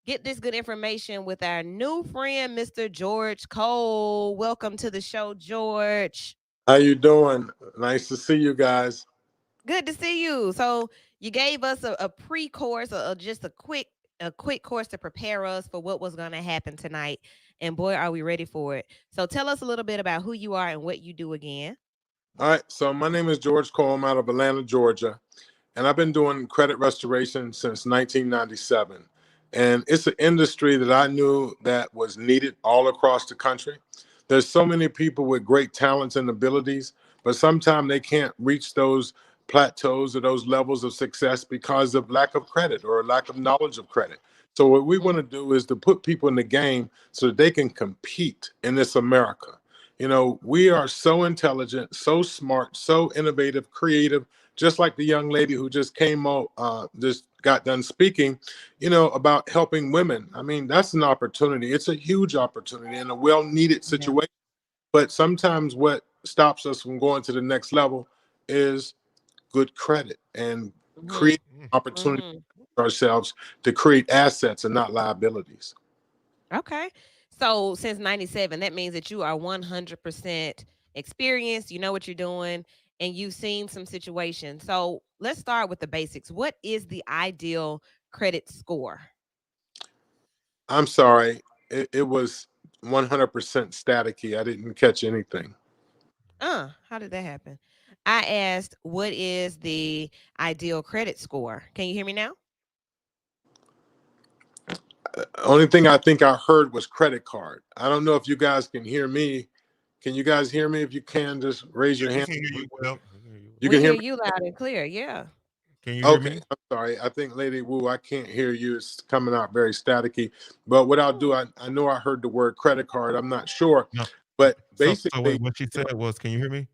[SPEAKER 3] get this good information with our new friend, Mr. George Cole. Welcome to the show, George.
[SPEAKER 8] How you doing? Nice to see you guys.
[SPEAKER 3] Good to see you. So you gave us a pre-course, just a quick course to prepare us for what was going to happen tonight. And boy, are we ready for it. So tell us a little bit about who you are and what you do again.
[SPEAKER 8] All right, so my name is George Cole. I'm out of Atlanta, Georgia, and I've been doing credit restoration since 1997. And it's an industry that I knew that was needed all across the country. There's so many people with great talents and abilities, but sometimes they can't reach those plateaus or those levels of success because of lack of credit or lack of knowledge of credit. So what we want to do is to put people in the game so that they can compete in this America. You know, we are so intelligent, so smart, so innovative, creative, just like the young lady who just came out, just got done speaking, about helping women. I mean, that's an opportunity. It's a huge opportunity and a well needed
[SPEAKER 3] Yeah.
[SPEAKER 8] situation. But sometimes what stops us from going to the next level is good credit and
[SPEAKER 3] Hmm.
[SPEAKER 8] create opportunity
[SPEAKER 3] Hmm.
[SPEAKER 8] for ourselves to create assets and not liabilities.
[SPEAKER 3] Okay. So since 97, that means that you are 100% experienced, you know what you're doing, and you've seen some situations. So let's start with the basics. What is the ideal credit score?
[SPEAKER 8] I'm sorry, it was 100% staticky. I didn't catch anything.
[SPEAKER 3] How did that happen? I asked, what is the ideal credit score? Can you hear me now?
[SPEAKER 8] Only thing I think I heard was credit card. I don't know if you guys can hear me. Can you guys hear me? If you can, just raise
[SPEAKER 1] Yeah,
[SPEAKER 8] your
[SPEAKER 1] we
[SPEAKER 8] hand.
[SPEAKER 1] can hear you well.
[SPEAKER 8] You
[SPEAKER 3] We
[SPEAKER 8] can hear
[SPEAKER 3] hear
[SPEAKER 8] me?
[SPEAKER 3] you loud and clear. Yeah.
[SPEAKER 6] Can you hear
[SPEAKER 8] Okay,
[SPEAKER 6] me?
[SPEAKER 8] I'm sorry. I think Lady Wu, I can't hear you. It's coming out very staticky. But what I'll do, I know I heard the word credit card. I'm not sure.
[SPEAKER 6] No.
[SPEAKER 8] But
[SPEAKER 6] So
[SPEAKER 8] basically,
[SPEAKER 6] wait, what she said was, can you hear me?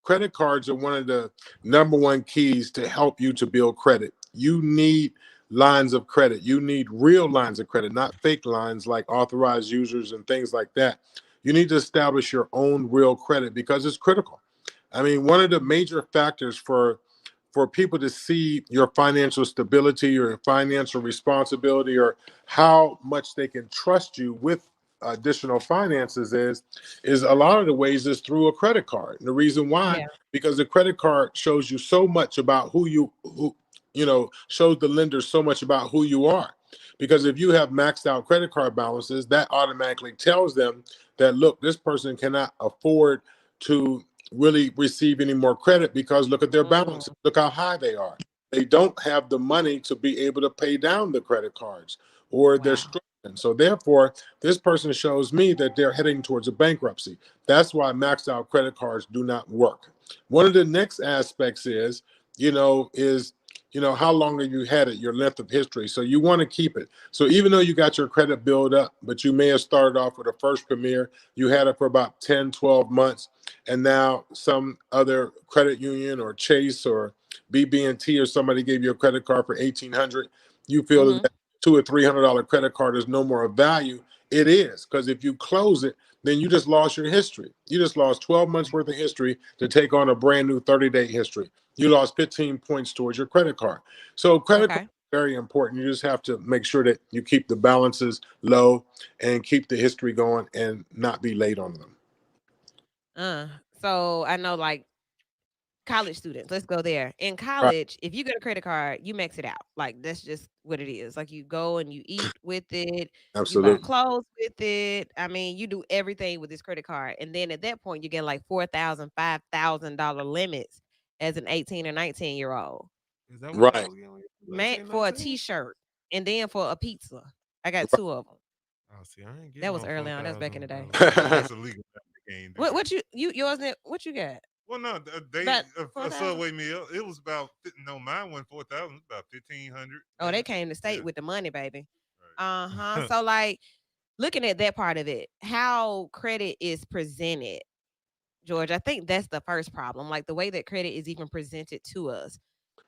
[SPEAKER 8] credit cards are one of the number one keys to help you to build credit. You need lines of credit. You need real lines of credit, not fake lines like authorized users and things like that. You need to establish your own real credit because it's critical. I mean, one of the major factors for people to see your financial stability or your financial responsibility or how much they can trust you with additional finances is a lot of the ways is through a credit card. And the reason why,
[SPEAKER 3] Yeah.
[SPEAKER 8] because the credit card shows you so much about who shows the lender so much about who you are. Because if you have maxed out credit card balances, that automatically tells them that, look, this person cannot afford to really receive any more credit because look at their
[SPEAKER 3] Mm,
[SPEAKER 8] balances, look how high they are. They don't have the money to be able to pay down the credit cards, or they're
[SPEAKER 3] wow.
[SPEAKER 8] struggling. So therefore, this person shows me that they're heading towards a bankruptcy. That's why maxed out credit cards do not work. One of the next aspects is, how long have you had it, your length of history. So you want to keep it. So even though you got your credit build up, but you may have started off with a first premier, you had it for about 10, 12 months, and now some other credit union or Chase or BB&T or somebody gave you a credit card for 1,800. You feel
[SPEAKER 3] Mm-hmm.
[SPEAKER 8] that $200 or $300 credit card is no more of value. It is, because if you close it, then you just lost your history. You just lost 12 months worth of history to take on a brand new 30-day history. You lost 15 points towards your credit card. So credit card
[SPEAKER 3] Okay.
[SPEAKER 8] is very important. You just have to make sure that you keep the balances low and keep the history going and not be late on them.
[SPEAKER 3] Uh, so I know like college students. Let's go there. In
[SPEAKER 8] Right.
[SPEAKER 3] college, if you get a credit card, you max it out. Like that's just what it is. Like you go and you eat with it, you buy
[SPEAKER 8] Absolutely.
[SPEAKER 3] clothes with it. I mean, you do everything with this credit card. And then at that point, you get like $4,000, $5,000 limits as an 18 or 19-year old.
[SPEAKER 6] Is that what
[SPEAKER 8] Right.
[SPEAKER 6] y'all was getting when you was
[SPEAKER 3] Man,
[SPEAKER 6] 18,
[SPEAKER 3] for a
[SPEAKER 6] 19?
[SPEAKER 3] t-shirt and then for a pizza. I got
[SPEAKER 8] Right.
[SPEAKER 3] two of them.
[SPEAKER 6] Oh, see, I ain't
[SPEAKER 3] That
[SPEAKER 6] getting
[SPEAKER 3] was
[SPEAKER 6] no
[SPEAKER 3] early on. That was back in the day.
[SPEAKER 1] Yeah,
[SPEAKER 6] $4,000.
[SPEAKER 1] that's illegal game
[SPEAKER 3] What
[SPEAKER 1] there.
[SPEAKER 3] what you yours? What you got?
[SPEAKER 1] Well, no, they
[SPEAKER 3] About
[SPEAKER 1] a
[SPEAKER 3] 4,000?
[SPEAKER 1] Subway meal. It was about no, mine went 4,000. About 1,500
[SPEAKER 3] Oh, they
[SPEAKER 1] maybe.
[SPEAKER 3] came to
[SPEAKER 1] Yeah,
[SPEAKER 3] state with the money, baby.
[SPEAKER 1] right.
[SPEAKER 3] Uh-huh. So like looking at that part of it, how credit is presented, George, I think that's the first problem. Like the way that credit is even presented to us.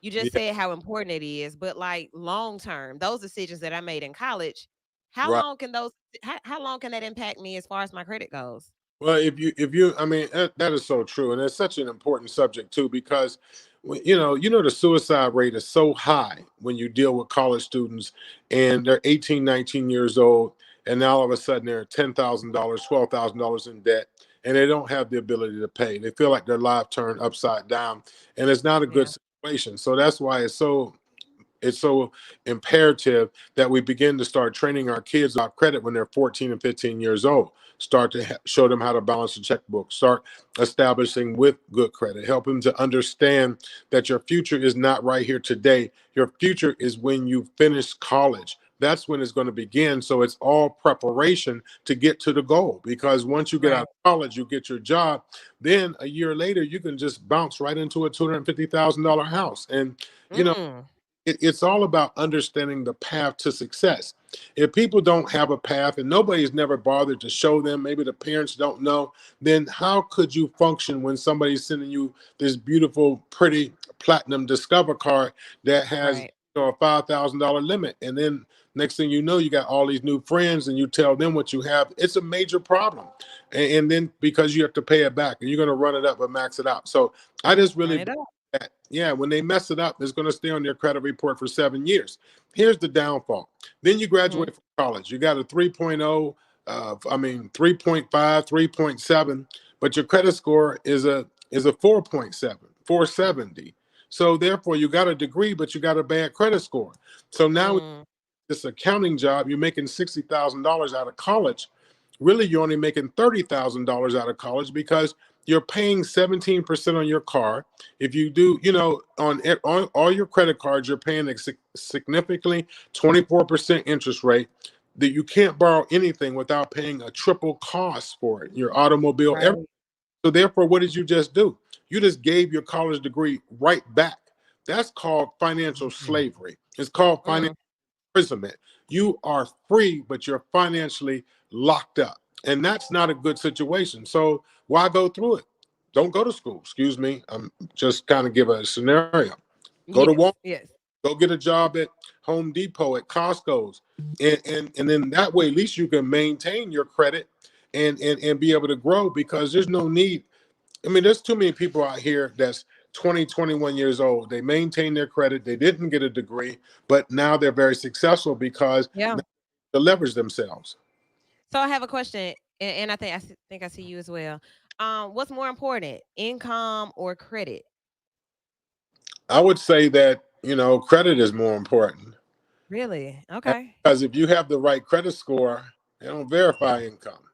[SPEAKER 3] You just
[SPEAKER 8] Yeah.
[SPEAKER 3] said how important it is, but like long term, those decisions that I made in college, how
[SPEAKER 8] Right.
[SPEAKER 3] long can those how long can that impact me as far as my credit goes?
[SPEAKER 8] Well, I mean, that is so true, and it's such an important subject too, because the suicide rate is so high when you deal with college students, and they're 18, 19 years old, and now all of a sudden they're $10,000, $12,000 in debt, and they don't have the ability to pay. They feel like their life turned upside down, and it's not a good
[SPEAKER 3] Yeah.
[SPEAKER 8] situation. So that's why it's so imperative that we begin to start training our kids about credit when they're 14 and 15 years old. Start to show them how to balance a checkbook. Start establishing with good credit. Help them to understand that your future is not right here today. Your future is when you finish college. That's when it's going to begin. So it's all preparation to get to the goal. Because once you get out
[SPEAKER 3] Right.
[SPEAKER 8] of college, you get your job. Then a year later, you can just bounce right into a $250,000 house. And you know
[SPEAKER 3] Mm.
[SPEAKER 8] it's all about understanding the path to success. If people don't have a path and nobody's never bothered to show them, maybe the parents don't know, then how could you function when somebody's sending you this beautiful, pretty platinum Discover card that has
[SPEAKER 3] Right.
[SPEAKER 8] a $5,000 limit? And then next thing you know, you got all these new friends and you tell them what you have. It's a major problem. And then because you have to pay it back and you're going to run it up and max it out. So I just
[SPEAKER 3] Run
[SPEAKER 8] really
[SPEAKER 3] it up.
[SPEAKER 8] that, yeah, when they mess it up, it's going to stay on their credit report for 7 years. Here's the downfall. Then you
[SPEAKER 3] Hmm.
[SPEAKER 8] graduate from college. You got a 3.0, 3.5, 3.7, but your credit score is a 4.7, 470. So therefore, you got a degree, but you got a bad credit score. So now
[SPEAKER 3] Mm.
[SPEAKER 8] this accounting job, you're making $60,000 out of college. Really, you're only making $30,000 out of college because you're paying 17% on your car. If you do, on all your credit cards, you're paying a significantly 24% interest rate. That you can't borrow anything without paying a triple cost for it. Your automobile, everything.
[SPEAKER 3] Right.
[SPEAKER 8] So therefore, what did you just do? You just gave your college degree right back. That's called financial
[SPEAKER 6] Mm-mm.
[SPEAKER 8] slavery. It's called financial
[SPEAKER 3] Mm.
[SPEAKER 8] imprisonment. You are free, but you're financially locked up. And that's not a good situation. So why go through it? Don't go to school. Excuse me. I'm just kind of give a scenario. Go to Walmart,
[SPEAKER 3] Yes. Yes.
[SPEAKER 8] go get a job at Home Depot, at Costco's. And then that way, at least you can maintain your credit and be able to grow, because there's no need. I mean, there's too many people out here that's 20, 21 years old. They maintain their credit. They didn't get a degree, but now they're very successful because
[SPEAKER 3] Yeah.
[SPEAKER 8] they leverage themselves.
[SPEAKER 3] So I have a question, and I think think I see you as well. What's more important, income or credit?
[SPEAKER 8] I would say that, credit is more important.
[SPEAKER 3] Really?
[SPEAKER 8] And
[SPEAKER 3] Okay.
[SPEAKER 8] because if you have the right credit score, they don't verify income.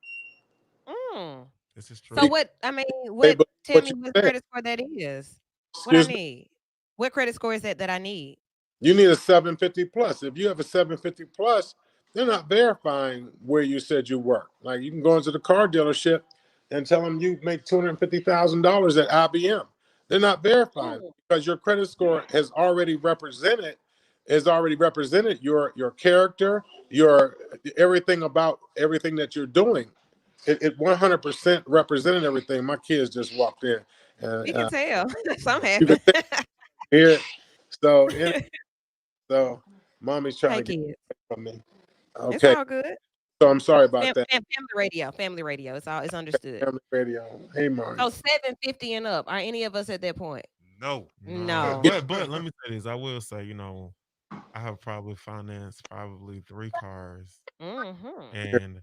[SPEAKER 3] Mm.
[SPEAKER 6] This is
[SPEAKER 3] So
[SPEAKER 6] true.
[SPEAKER 8] Because
[SPEAKER 3] what? I mean,
[SPEAKER 8] they
[SPEAKER 3] what?
[SPEAKER 8] believe
[SPEAKER 3] Tell
[SPEAKER 8] what
[SPEAKER 3] me
[SPEAKER 8] you
[SPEAKER 3] what
[SPEAKER 8] said.
[SPEAKER 3] credit score that is. What I
[SPEAKER 8] Excuse me.
[SPEAKER 3] need? What credit score is that I need?
[SPEAKER 8] You need a 750 plus. If you have a 750 plus, they're not verifying where you said you work. Like you can go into the car dealership and tell them you make $250,000 at IBM. They're not verifying
[SPEAKER 3] Mm.
[SPEAKER 8] because your credit score has already represented your character, your everything about everything that you're doing. It 100% represented everything. My kids just walked in.
[SPEAKER 3] We can tell. Something
[SPEAKER 8] You can
[SPEAKER 3] happened.
[SPEAKER 8] hear it. So, so mommy's trying
[SPEAKER 3] Hey,
[SPEAKER 8] to get
[SPEAKER 3] kids.
[SPEAKER 8] from me.
[SPEAKER 3] It's
[SPEAKER 8] Okay.
[SPEAKER 3] all good.
[SPEAKER 8] So I'm sorry about that.
[SPEAKER 3] Family radio. Family radio. It's understood.
[SPEAKER 8] Family radio. Hey, Mari.
[SPEAKER 3] So 750 and up. Are any of us at that point?
[SPEAKER 1] No.
[SPEAKER 6] No,
[SPEAKER 3] No.
[SPEAKER 8] Yeah.
[SPEAKER 6] but let me say this. I will say, I have probably financed probably 3 cars,
[SPEAKER 3] Mm-hmm.
[SPEAKER 6] and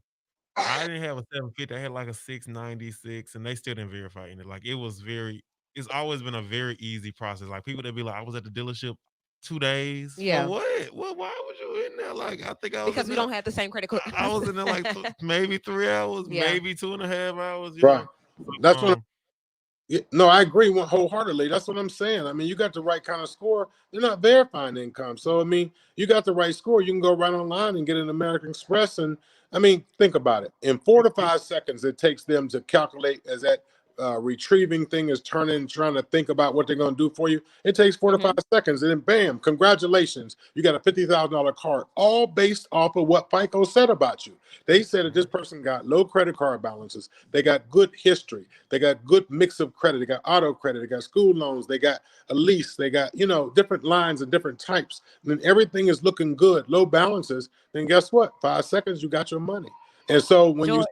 [SPEAKER 6] I didn't have a 750. I had like a 696, and they still didn't verify any. Like it was very. It's always been a very easy process. Like people that be like, I was at the dealership 2 days for
[SPEAKER 3] Yeah.
[SPEAKER 6] what? What? Why was you in there? Like I think I was
[SPEAKER 3] Because
[SPEAKER 6] in
[SPEAKER 3] we
[SPEAKER 6] there.
[SPEAKER 3] don't have the same credit card.
[SPEAKER 6] I was in there like maybe 3 hours,
[SPEAKER 3] Yeah.
[SPEAKER 6] maybe 2.5 hours.
[SPEAKER 8] Right. That's what
[SPEAKER 6] Um,
[SPEAKER 8] no, I agree wholeheartedly. That's what I'm saying. I mean, you got the right kind of score. They're not verifying income. So, I mean, you got the right score. You can go right online and get an American Express. And I mean, think about it. In 4 to 5 seconds, it takes them to calculate as that retrieving thing is turning, trying to think about what they're going to do for you. It takes 4 to 5 seconds. And then, bam, congratulations. You got a $50,000 card, all based off of what FICO said about you. They said that this person got low credit card balances. They got good history. They got good mix of credit. They got auto credit. They got school loans. They got a lease. They got, different lines and different types. And then everything is looking good, low balances. Then guess what? 5 seconds, you got your money. And so when you
[SPEAKER 3] George,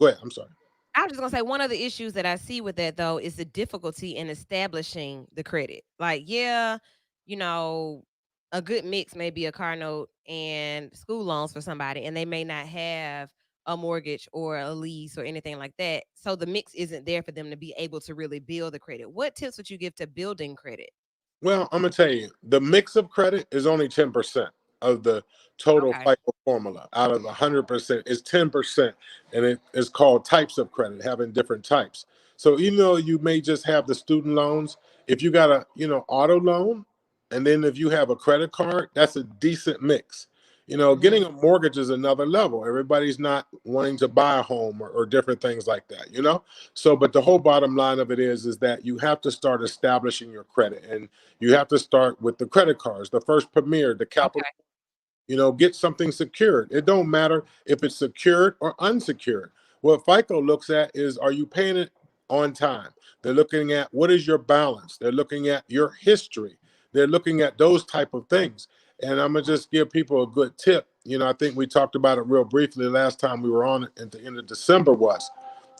[SPEAKER 8] go ahead, I'm sorry.
[SPEAKER 3] I was just gonna say one of the issues that I see with that though is the difficulty in establishing the credit. Like, yeah, you know, a good mix may be a car note and school loans for somebody, and they may not have a mortgage or a lease or anything like that. So the mix isn't there for them to be able to really build the credit. What tips would you give to building credit?
[SPEAKER 8] Well, I'm gonna tell you, the mix of credit is only 10% of the total
[SPEAKER 3] Okay.
[SPEAKER 8] FICO formula. Out of 100%, it's 10%, and it is called types of credit, having different types. So even though you may just have the student loans, if you got a auto loan, and then if you have a credit card, that's a decent mix.
[SPEAKER 3] Hmm.
[SPEAKER 8] Getting a mortgage is another level. Everybody's not wanting to buy a home or different things like that. So, but the whole bottom line of it is that you have to start establishing your credit, and you have to start with the credit cards, the First Premier, the Capital.
[SPEAKER 3] Okay.
[SPEAKER 8] Get something secured. It don't matter if it's secured or unsecured. What FICO looks at is, are you paying it on time? They're looking at what is your balance. They're looking at your history. They're looking at those type of things. And I'm gonna just give people a good tip. I think we talked about it real briefly last time we were on at the end of December. Was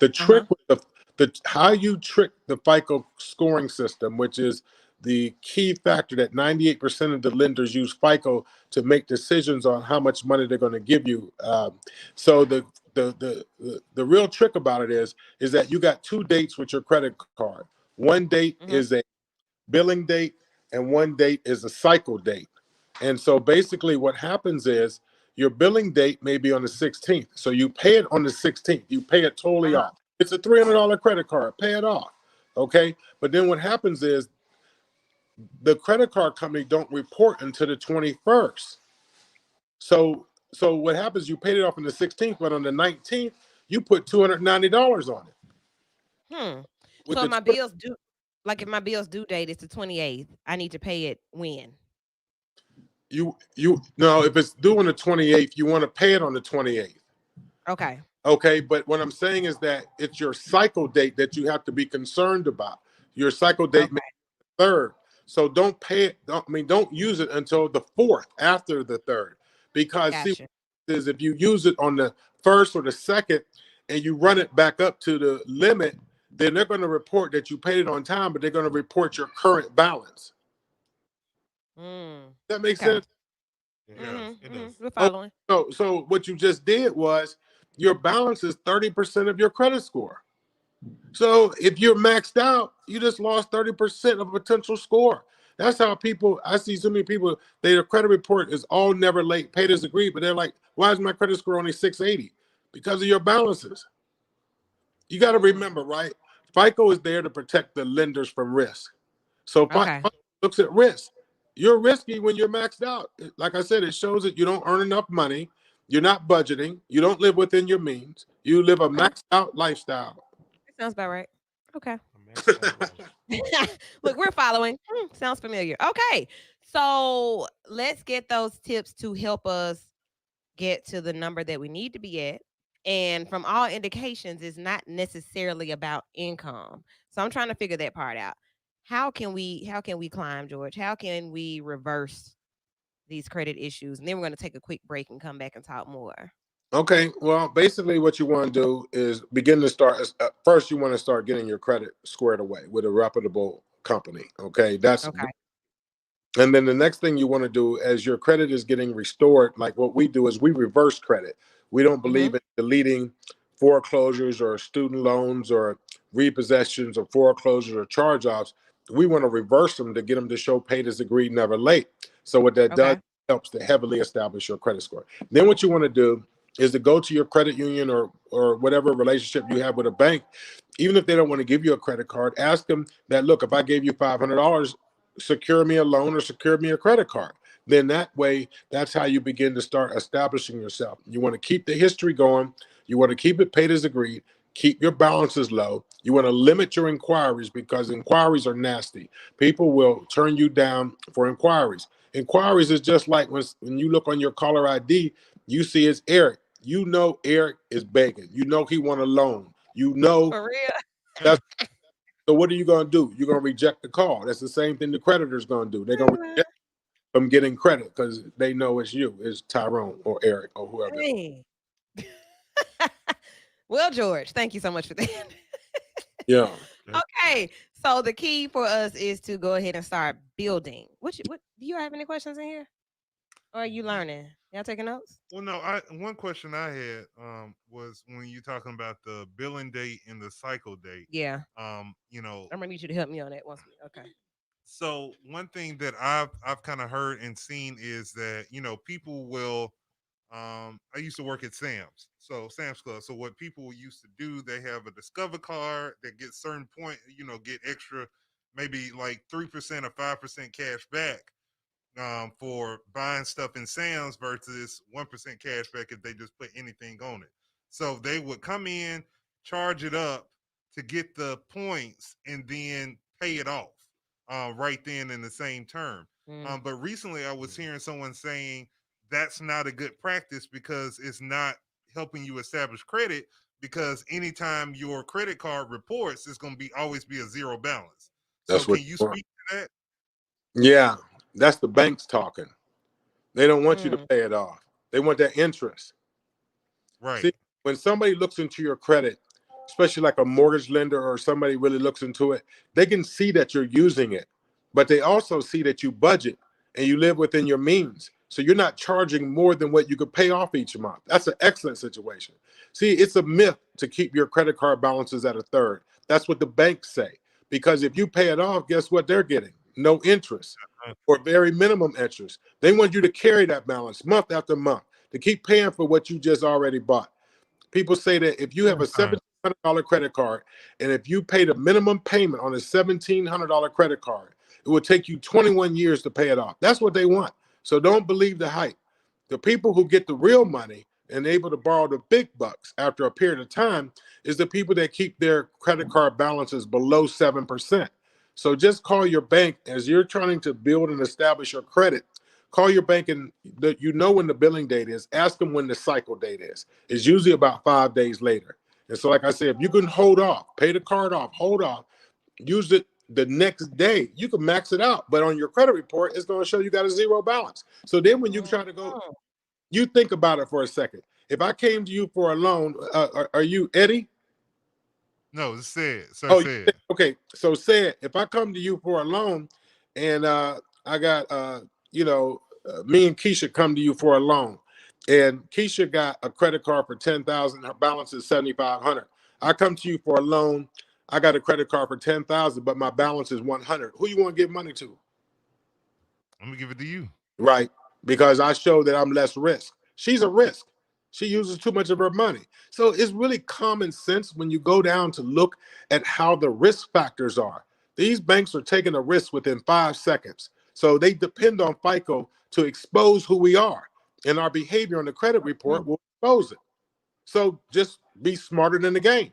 [SPEAKER 8] the trick
[SPEAKER 3] Uh-huh.
[SPEAKER 8] with the how you trick the FICO scoring system, which is the key factor that 98% of the lenders use FICO to make decisions on how much money they're going to give you. So the real trick about it is that you got 2 dates with your credit card. One date
[SPEAKER 3] Hmm.
[SPEAKER 8] is a billing date, and one date is a cycle date. And so basically, what happens is your billing date may be on the 16th. So you pay it on the 16th. You pay it totally
[SPEAKER 3] Uh-huh.
[SPEAKER 8] off. It's a $300 credit card. Pay it off. Okay. But then what happens is the credit card company don't report until the 21st. So what happens? You paid it off on the 16th, but on the 19th, you put $290 on it.
[SPEAKER 3] Hmm.
[SPEAKER 8] With
[SPEAKER 3] So if
[SPEAKER 8] the
[SPEAKER 3] my bills due, like if my bills due date is the 28th, I need to pay it when?
[SPEAKER 8] you no, if it's due on the 28th, you want to pay it on the 28th.
[SPEAKER 3] Okay.
[SPEAKER 8] Okay, but what I'm saying is that it's your cycle date that you have to be concerned about. Your cycle date may
[SPEAKER 3] Okay.
[SPEAKER 8] be the third. So don't pay it. Don't use it until the fourth after the third. Because see,
[SPEAKER 3] Gotcha.
[SPEAKER 8] is if you use it on the first or the second and you run it back up to the limit, then they're going to report that you paid it on time, but they're going to report your current balance.
[SPEAKER 3] Mm.
[SPEAKER 8] That makes
[SPEAKER 3] Okay.
[SPEAKER 8] sense.
[SPEAKER 6] it does.
[SPEAKER 3] Mm-hmm.
[SPEAKER 6] It
[SPEAKER 3] Mm-hmm.
[SPEAKER 6] does.
[SPEAKER 3] We're
[SPEAKER 8] Oh,
[SPEAKER 3] following.
[SPEAKER 8] so what you just did was your balance is 30% of your credit score. So if you're maxed out, you just lost 30% of a potential score. That's how I see so many people, their credit report is all never late, paid as agreed, but they're like, why is my credit score only 680? Because of your balances. You got to
[SPEAKER 3] Mm.
[SPEAKER 8] remember, right? FICO is there to protect the lenders from risk. So
[SPEAKER 3] Okay.
[SPEAKER 8] FICO looks at risk. You're risky when you're maxed out. Like I said, it shows that you don't earn enough money. You're not budgeting. You don't live within your means. You live a
[SPEAKER 3] Okay.
[SPEAKER 8] maxed out lifestyle.
[SPEAKER 3] That sounds about right. Okay.
[SPEAKER 6] A maxed out life.
[SPEAKER 3] Look, we're following. Sounds familiar. Okay. So let's get those tips to help us get to the number that we need to be at. And from all indications, it's not necessarily about income. So I'm trying to figure that part out. How can we climb, George? How can we reverse these credit issues? And then we're going to take a quick break and come back and talk more.
[SPEAKER 8] Okay, well, basically, what you want to do is begin to start. First, you want to start getting your credit squared away with a reputable company. Okay,
[SPEAKER 3] Okay.
[SPEAKER 8] and then the next thing you want to do as your credit is getting restored, like what we do is we reverse credit. We don't
[SPEAKER 3] Mm-hmm.
[SPEAKER 8] believe in deleting foreclosures or student loans or repossessions or foreclosures or charge offs. We want to reverse them to get them to show paid as agreed, never late. So what that does
[SPEAKER 3] Okay.
[SPEAKER 8] helps to heavily establish your credit score. Then what you want to do is to go to your credit union or whatever relationship you have with a bank. Even if they don't want to give you a credit card, ask them that, look, if I gave you $500, secure me a loan or secure me a credit card. Then that way, that's how you begin to start establishing yourself. You want to keep the history going. You want to keep it paid as agreed. Keep your balances low. You want to limit your inquiries because inquiries are nasty. People will turn you down for inquiries. Inquiries is just like when you look on your caller ID, you see it's Eric. You know Eric is begging. You know he want a loan. You know
[SPEAKER 3] For real.
[SPEAKER 8] that's so. What are you going to do? You're going to reject the call. That's the same thing the creditor's going to do. They're going to reject from getting credit because they know it's you, it's Tyrone or Eric or whoever.
[SPEAKER 3] Hey. Well, George, thank you so much for that.
[SPEAKER 8] Yeah.
[SPEAKER 6] Yep.
[SPEAKER 3] Okay, so the key for us is to go ahead and start building. What do you have any questions in here? Or are you learning? Y'all taking notes?
[SPEAKER 1] Well, no. I One question I had was when you talking about the billing date and the cycle date.
[SPEAKER 3] Yeah,
[SPEAKER 1] You know,
[SPEAKER 3] I'm gonna need you to help me on that once. Okay.
[SPEAKER 1] so one thing that I've kind of heard and seen is that people will. I used to work at Sam's Club. So what people used to do, they have a Discover card that gets certain point, get extra, maybe like 3% or 5% cash back for buying stuff in Sam's versus 1% cash back if they just put anything on it. So they would come in, charge it up to get the points, and then pay it off right then in the same term.
[SPEAKER 3] Mm.
[SPEAKER 1] But recently, I was hearing someone saying that's not a good practice because it's not helping you establish credit. Because anytime your credit card reports, it's going to be always be a zero balance. So
[SPEAKER 8] That's what
[SPEAKER 1] can you
[SPEAKER 8] you want.
[SPEAKER 1] speak to that?
[SPEAKER 8] Yeah. That's the banks talking. They don't want you to
[SPEAKER 3] Mm.
[SPEAKER 8] pay it off. They want that interest.
[SPEAKER 1] Right.
[SPEAKER 8] See, when somebody looks into your credit, especially like a mortgage lender or somebody really looks into it, they can see that you're using it, but they also see that you budget and you live within your means. So you're not charging more than what you could pay off each month. That's an excellent situation. See, it's a myth to keep your credit card balances at a third. That's what the banks say. Because if you pay it off, guess what they're getting? No interest or very minimum interest. They want you to carry that balance month after month to keep paying for what you just already bought. People say that if you have a $1,700 credit card and if you pay the minimum payment on a $1,700 credit card, it will take you 21 years to pay it off. That's what they want. So don't believe the hype. The people who get the real money and able to borrow the big bucks after a period of time is the people that keep their credit card balances below 7%. So just call your bank as you're trying to build and establish your credit. Call your bank and when the billing date is. Ask them when the cycle date is. It's usually about 5 days later. And so, like I said, if you can hold off, pay the card off, hold off, use it the next day, you can max it out. But on your credit report, it's going to show you got a zero balance. So then when you try to go,
[SPEAKER 3] Mhm.
[SPEAKER 8] you think about it for a second. If I came to you for a loan, are you Eddie?
[SPEAKER 1] No, it's said. Sir
[SPEAKER 8] Oh,
[SPEAKER 1] said.
[SPEAKER 8] okay. So say it. If I come to you for a loan, and I got me and Keisha come to you for a loan, and Keisha got a credit card for 10,000. Her balance is 7,500. I come to you for a loan. I got a credit card for 10,000, but my balance is 100. Who you want to give money to?
[SPEAKER 1] I'm gonna give it to you.
[SPEAKER 8] Right? Because I show that I'm less risk. She's a risk. She uses too much of her money. So it's really common sense when you go down to look at how the risk factors are. These banks are taking a risk within 5 seconds. So they depend on FICO to expose who we are. and our behavior on the credit
[SPEAKER 3] Mm.
[SPEAKER 8] report will expose it. So just be smarter than the game.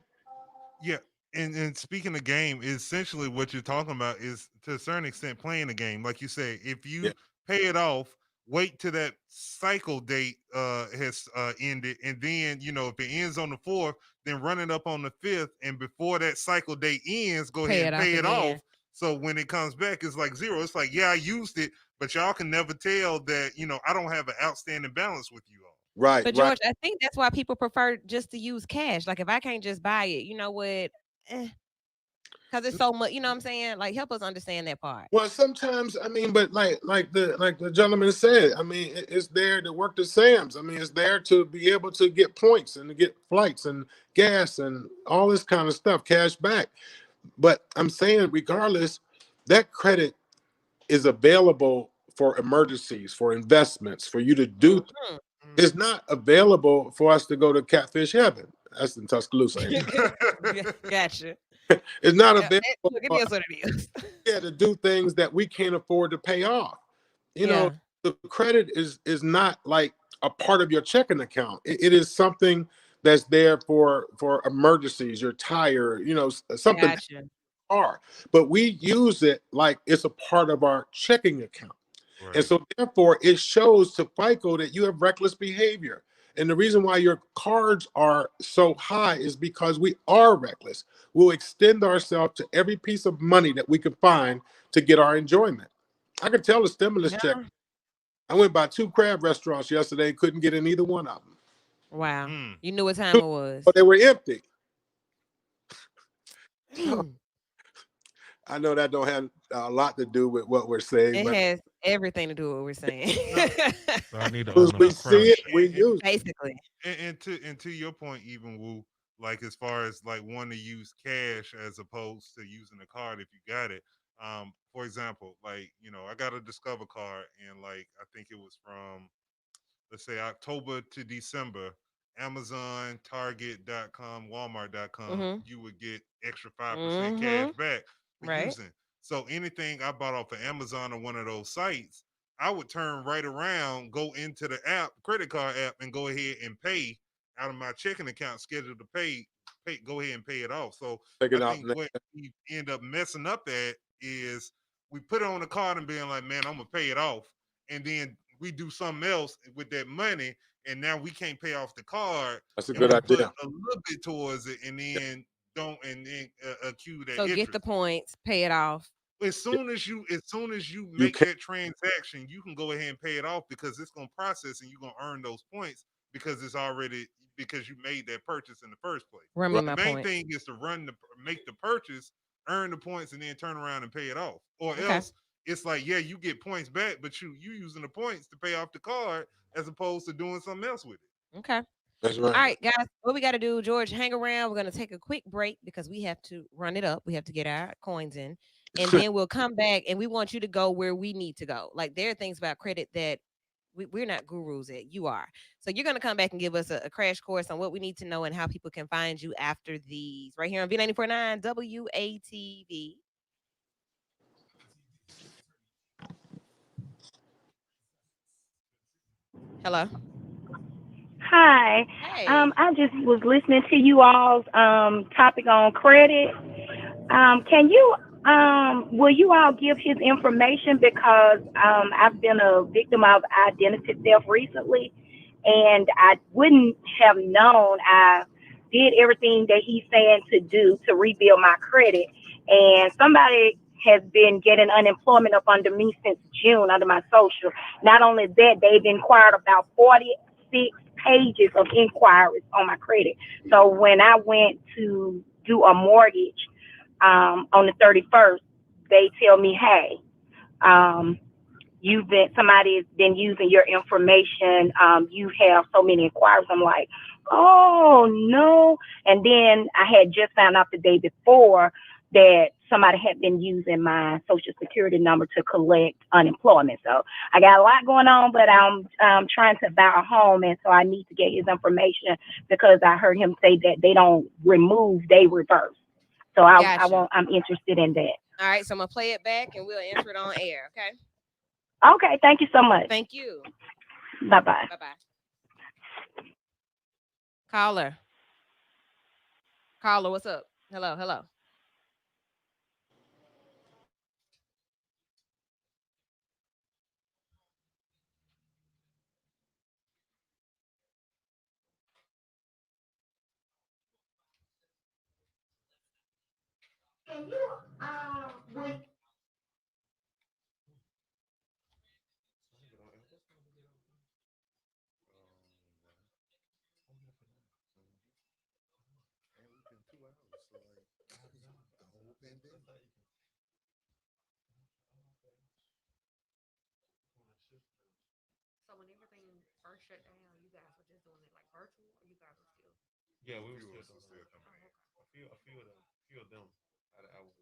[SPEAKER 1] Yeah, and speaking of game, essentially what you're talking about is to a certain extent playing the game. Like you say, if
[SPEAKER 8] Yeah.
[SPEAKER 1] you pay it off, wait till that cycle date has ended, and then if it ends on the 4th, then run it up on the 5th, and before that cycle date ends, go
[SPEAKER 3] Pay
[SPEAKER 1] ahead
[SPEAKER 3] it
[SPEAKER 1] and
[SPEAKER 3] off
[SPEAKER 1] pay it off.
[SPEAKER 3] again.
[SPEAKER 1] So when it comes back, it's like zero. It's like, yeah, I used it, but y'all can never tell that I don't have an outstanding balance with you all.
[SPEAKER 8] Right,
[SPEAKER 3] But
[SPEAKER 8] right.
[SPEAKER 3] George, I think that's why people prefer just to use cash. Like if I can't just buy it, you know what? Because it's so much. You know what I'm saying? Like help us understand that part.
[SPEAKER 8] Well, sometimes I mean, but like the gentleman said, I mean, it's there to work the Sam's. I mean, it's there to be able to get points and to get flights and gas and all this kind of stuff, cash back. But I'm saying, regardless, that credit is available for emergencies, for investments, for you to do.
[SPEAKER 3] Hmm.
[SPEAKER 8] It's not available for us to go to catfish heaven. That's in Tuscaloosa. Ain't it?
[SPEAKER 3] Gotcha.
[SPEAKER 8] It's not
[SPEAKER 3] Yeah,
[SPEAKER 8] available
[SPEAKER 3] look, it
[SPEAKER 8] for
[SPEAKER 3] is what it is.
[SPEAKER 8] yeah, to do things that we can't afford to pay off. You know,
[SPEAKER 3] Yeah.
[SPEAKER 8] the credit is not like a part of your checking account. It is something that's there for emergencies. Your tire, something
[SPEAKER 3] Gotcha.
[SPEAKER 8] are, but we use it like it's a part of our checking account. And
[SPEAKER 1] Right.
[SPEAKER 8] so, therefore, it shows to FICO that you have reckless behavior. And the reason why your cards are so high is because we are reckless. We'll extend ourselves to every piece of money that we could find to get our enjoyment. I could tell the stimulus check.
[SPEAKER 3] Yeah.
[SPEAKER 8] I went by 2 crab restaurants yesterday and couldn't get in either one of them.
[SPEAKER 3] Wow.
[SPEAKER 1] Mm.
[SPEAKER 3] You knew what time it was.
[SPEAKER 8] But they were empty. So
[SPEAKER 3] it
[SPEAKER 8] I know that don't have a lot to do with what we're saying, but
[SPEAKER 3] has everything to do with what we're saying.
[SPEAKER 1] No,
[SPEAKER 6] So I need to
[SPEAKER 8] as
[SPEAKER 6] open up
[SPEAKER 8] we
[SPEAKER 6] a
[SPEAKER 8] see
[SPEAKER 6] credit.
[SPEAKER 8] it, we use it.
[SPEAKER 3] Basically.
[SPEAKER 1] and to your point, even Woo, like as far as like wanting to use cash as opposed to using a card if you got it. For example, like I got a Discover card, and like I think it was from, let's say, October to December, Amazon, Target.com, Walmart.com,
[SPEAKER 3] Mm-hmm.
[SPEAKER 1] you would get extra 5% cash
[SPEAKER 3] Mm-hmm.
[SPEAKER 1] back for
[SPEAKER 3] Right.
[SPEAKER 1] using. So anything I bought off of Amazon or one of those sites, I would turn right around, go into the app, credit card app, and go ahead and pay out of my checking account, scheduled to go ahead and pay it off. So
[SPEAKER 8] Take
[SPEAKER 1] I
[SPEAKER 8] it out.
[SPEAKER 1] think what we end up messing up at is we put it on the card and being like, man, I'm gonna pay it off, and then we do something else with that money, and now we can't pay off the card,
[SPEAKER 8] That's a
[SPEAKER 1] and
[SPEAKER 8] good
[SPEAKER 1] we put
[SPEAKER 8] idea.
[SPEAKER 1] a little bit towards it, and then don't, and then accrue that
[SPEAKER 3] So get the
[SPEAKER 1] interest.
[SPEAKER 3] points, pay it off.
[SPEAKER 1] As soon as you
[SPEAKER 8] You
[SPEAKER 1] make
[SPEAKER 8] can.
[SPEAKER 1] that transaction, you can go ahead and pay it off because it's gonna process and you're gonna earn those points because it's already, because you made that purchase in the first place.
[SPEAKER 3] Run me
[SPEAKER 8] Right.
[SPEAKER 1] The
[SPEAKER 3] my
[SPEAKER 1] main
[SPEAKER 3] points.
[SPEAKER 1] thing is to make the purchase, earn the points, and then turn around and pay it off. Or
[SPEAKER 3] Okay.
[SPEAKER 1] else it's like, yeah, you get points back, but you using the points to pay off the card as opposed to doing something else with it.
[SPEAKER 3] Okay.
[SPEAKER 8] That's
[SPEAKER 3] All
[SPEAKER 8] right.
[SPEAKER 3] right, guys. What we got to do, George, hang around. We're going to take a quick break because we have to run it up. We have to get our coins in. And then we'll come back and we want you to go where we need to go. Like there are things about credit that we're not gurus at. You are. So you're going to come back and give us a crash course on what we need to know and how people can find you after these right here on V949 WATV. Hello.
[SPEAKER 4] Hi.
[SPEAKER 3] Hey.
[SPEAKER 4] I just was listening to you all's topic on credit. Can you will you all give his information because I've been a victim of identity theft recently, and I wouldn't have known. I did everything that he's saying to do to rebuild my credit, and somebody has been getting unemployment up under me since June under my social. Not only that, they've inquired about 46 pages of inquiries on my credit. So when I went to do a mortgage on the 31st, they tell me, hey, um, somebody has been using your information. You have so many inquiries. I'm like, oh no. And then I had just found out the day before that somebody had been using my social security number to collect unemployment. So I got a lot going on, but I'm trying to buy a home, and so I need to get his information because I heard him say that they don't remove, they reverse. So
[SPEAKER 3] Gotcha.
[SPEAKER 4] I'm interested in that.
[SPEAKER 3] All right. So I'm going to play it back and we'll answer it on air. Okay.
[SPEAKER 4] Okay, thank you so much.
[SPEAKER 3] Thank you.
[SPEAKER 4] Bye bye.
[SPEAKER 3] Bye bye. Caller. Caller, what's up? Hello, hello.
[SPEAKER 7] So when everything first shut down, you guys were just doing it like virtual, or you guys were still?
[SPEAKER 6] Yeah, we were still
[SPEAKER 1] Viewers will
[SPEAKER 6] doing
[SPEAKER 1] still
[SPEAKER 6] that.
[SPEAKER 1] come
[SPEAKER 7] Oh,
[SPEAKER 1] in.
[SPEAKER 7] okay.
[SPEAKER 6] A few of them. I was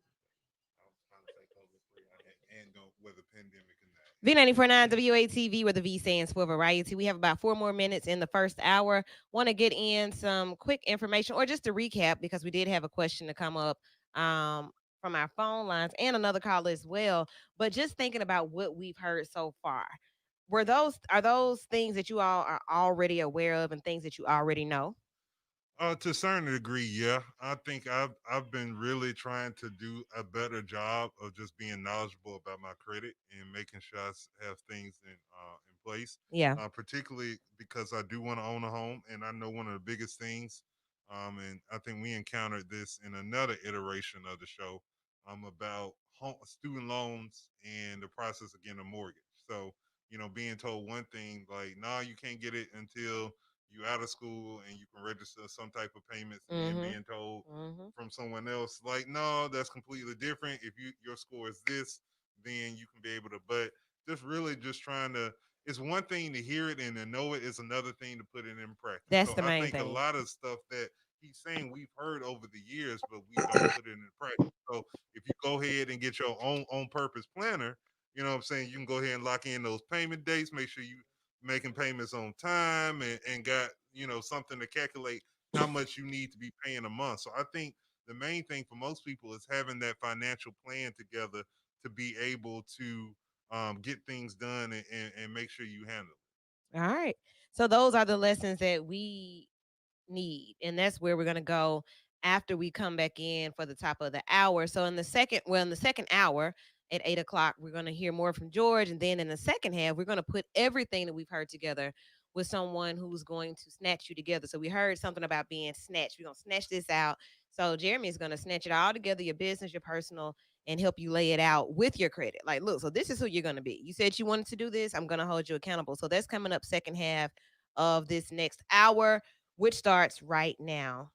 [SPEAKER 6] trying to say COVID free. I had
[SPEAKER 1] And don't whether pandemic or not.
[SPEAKER 3] V949 WATV, where the V stands for variety. We have about 4 more minutes in the first hour. Want to get in some quick information or just to recap because we did have a question to come up from our phone lines and another caller as well. But just thinking about what we've heard so far, are those things that you all are already aware of and things that you already know?
[SPEAKER 1] To a certain degree, yeah. I think I've been really trying to do a better job of just being knowledgeable about my credit and making sure have things in place.
[SPEAKER 3] Yeah.
[SPEAKER 1] Particularly because I do want to own a home, and I know one of the biggest things, and I think we encountered this in another iteration of the show, about student loans and the process of getting a mortgage. So being told one thing like, no, you can't get it until you out of school and you can register some type of payments, and then
[SPEAKER 3] Mm-hmm.
[SPEAKER 1] being told
[SPEAKER 3] Mm-hmm.
[SPEAKER 1] from someone else like, no, that's completely different. If your score is this, then you can be able to. But just really just trying to, it's one thing to hear it and to know it, it's another thing to put it in practice.
[SPEAKER 3] That's
[SPEAKER 1] So
[SPEAKER 3] the
[SPEAKER 1] I
[SPEAKER 3] main
[SPEAKER 1] think a
[SPEAKER 3] thing.
[SPEAKER 1] lot of stuff that he's saying we've heard over the years, but we don't put it in practice. So if you go ahead and get your own purpose planner, you know what I'm saying, you can go ahead and lock in those payment dates, make sure you making payments on time, and got something to calculate how much you need to be paying a month. So I think the main thing for most people is having that financial plan together to be able to get things done, and make sure you handle
[SPEAKER 3] All right. So those are the lessons that we need. And that's where we're going to go after we come back in for the top of the hour. So in the second hour at 8 o'clock, we're going to hear more from George. And then in the second half, we're going to put everything that we've heard together with someone who's going to snatch you together. So we heard something about being snatched. We're going to snatch this out. So Jeremy is going to snatch it all together, your business, your personal, and help you lay it out with your credit. Like, look, so this is who you're going to be. You said you wanted to do this. I'm going to hold you accountable. So that's coming up second half of this next hour, which starts right now.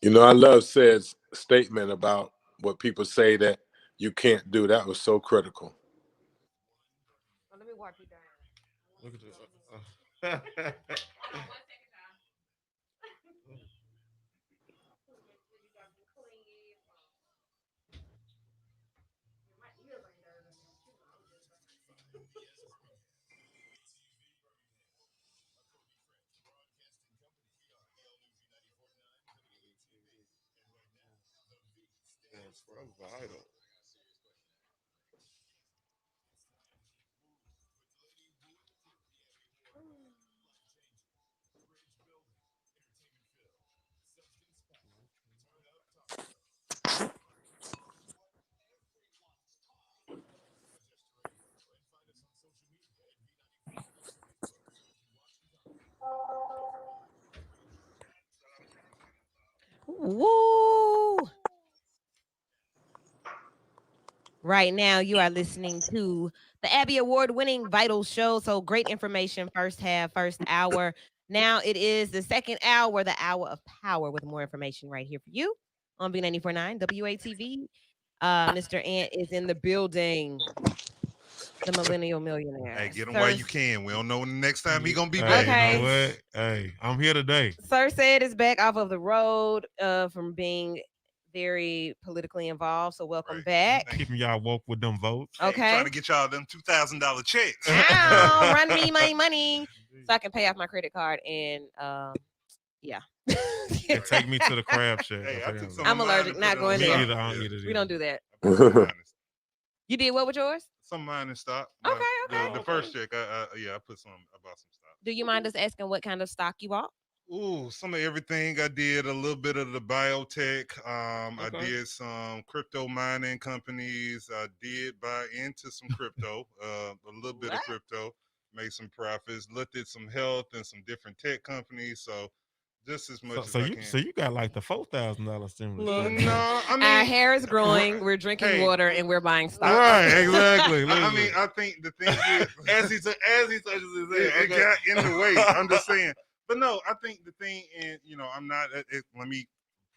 [SPEAKER 8] I love Said's statement about what people say that you can't do. That was so critical.
[SPEAKER 7] Well, let me wipe you down.
[SPEAKER 6] look at
[SPEAKER 7] My ears ain't dirty now. I was just saying.
[SPEAKER 6] vital.
[SPEAKER 3] Woo! Right now, you are listening to the Abby Award winning Vital Show. So great information, first half, first hour. Now it is the second hour, the hour of power, with more information right here for you on B949 WATV. Mr. Ant is in the building, the Millennial
[SPEAKER 1] it. Hey,
[SPEAKER 3] Millionaire.
[SPEAKER 1] get him while
[SPEAKER 3] Sir,
[SPEAKER 1] you can. We don't know when the next time he gonna be
[SPEAKER 6] Hey,
[SPEAKER 1] back.
[SPEAKER 6] you know
[SPEAKER 3] okay.
[SPEAKER 6] what? Hey, I'm here today.
[SPEAKER 3] Sir said is back off of the road from being very politically involved. So welcome
[SPEAKER 1] Right.
[SPEAKER 3] back.
[SPEAKER 1] Thank
[SPEAKER 6] Keeping y'all woke with them votes.
[SPEAKER 1] Hey, trying
[SPEAKER 3] Okay.
[SPEAKER 1] to get y'all them $2,000 checks.
[SPEAKER 3] Ow, run me my money so I can pay off my credit card and yeah.
[SPEAKER 6] And take me to the crab shack.
[SPEAKER 1] Hey,
[SPEAKER 6] I
[SPEAKER 1] I
[SPEAKER 6] forgot
[SPEAKER 1] took
[SPEAKER 6] about
[SPEAKER 1] some of
[SPEAKER 3] I'm
[SPEAKER 1] mine
[SPEAKER 3] allergic,
[SPEAKER 1] and put
[SPEAKER 3] not
[SPEAKER 1] it on
[SPEAKER 3] going
[SPEAKER 6] Me
[SPEAKER 3] there.
[SPEAKER 6] either.
[SPEAKER 1] stock.
[SPEAKER 6] I don't
[SPEAKER 1] Yeah,
[SPEAKER 6] eat it
[SPEAKER 3] We
[SPEAKER 6] either.
[SPEAKER 3] don't do that.
[SPEAKER 1] I put some of mine in stock.
[SPEAKER 3] You did what with yours?
[SPEAKER 1] Some mine in stock. My
[SPEAKER 3] Okay, okay.
[SPEAKER 1] the
[SPEAKER 6] Oh, okay.
[SPEAKER 1] first check, yeah, I put some. I bought some stock.
[SPEAKER 3] Do you mind us asking what kind of stock you bought?
[SPEAKER 1] Ooh, some of everything. I did a little bit of the biotech. I
[SPEAKER 6] Okay.
[SPEAKER 1] did some crypto mining companies. I did buy into some crypto, a little bit of
[SPEAKER 3] What?
[SPEAKER 1] crypto, made some profits. Looked at some health and some different tech companies. So just as
[SPEAKER 6] So
[SPEAKER 1] much as
[SPEAKER 6] so
[SPEAKER 1] I
[SPEAKER 6] you
[SPEAKER 1] can.
[SPEAKER 6] so you got like the $4,000 stimulus
[SPEAKER 3] Look,
[SPEAKER 6] check, huh?
[SPEAKER 1] No, I
[SPEAKER 3] our
[SPEAKER 1] mean,
[SPEAKER 3] hair is growing.
[SPEAKER 1] r-
[SPEAKER 3] We're drinking
[SPEAKER 1] hey,
[SPEAKER 3] water, and we're buying stocks.
[SPEAKER 1] I,
[SPEAKER 6] Right, exactly.
[SPEAKER 1] I mean,
[SPEAKER 6] Listen.
[SPEAKER 1] I think the thing is,
[SPEAKER 6] As he touches his head.
[SPEAKER 1] it
[SPEAKER 6] Okay.
[SPEAKER 1] got in the way. I'm just saying. But no, I think the thing, and I'm not. Let me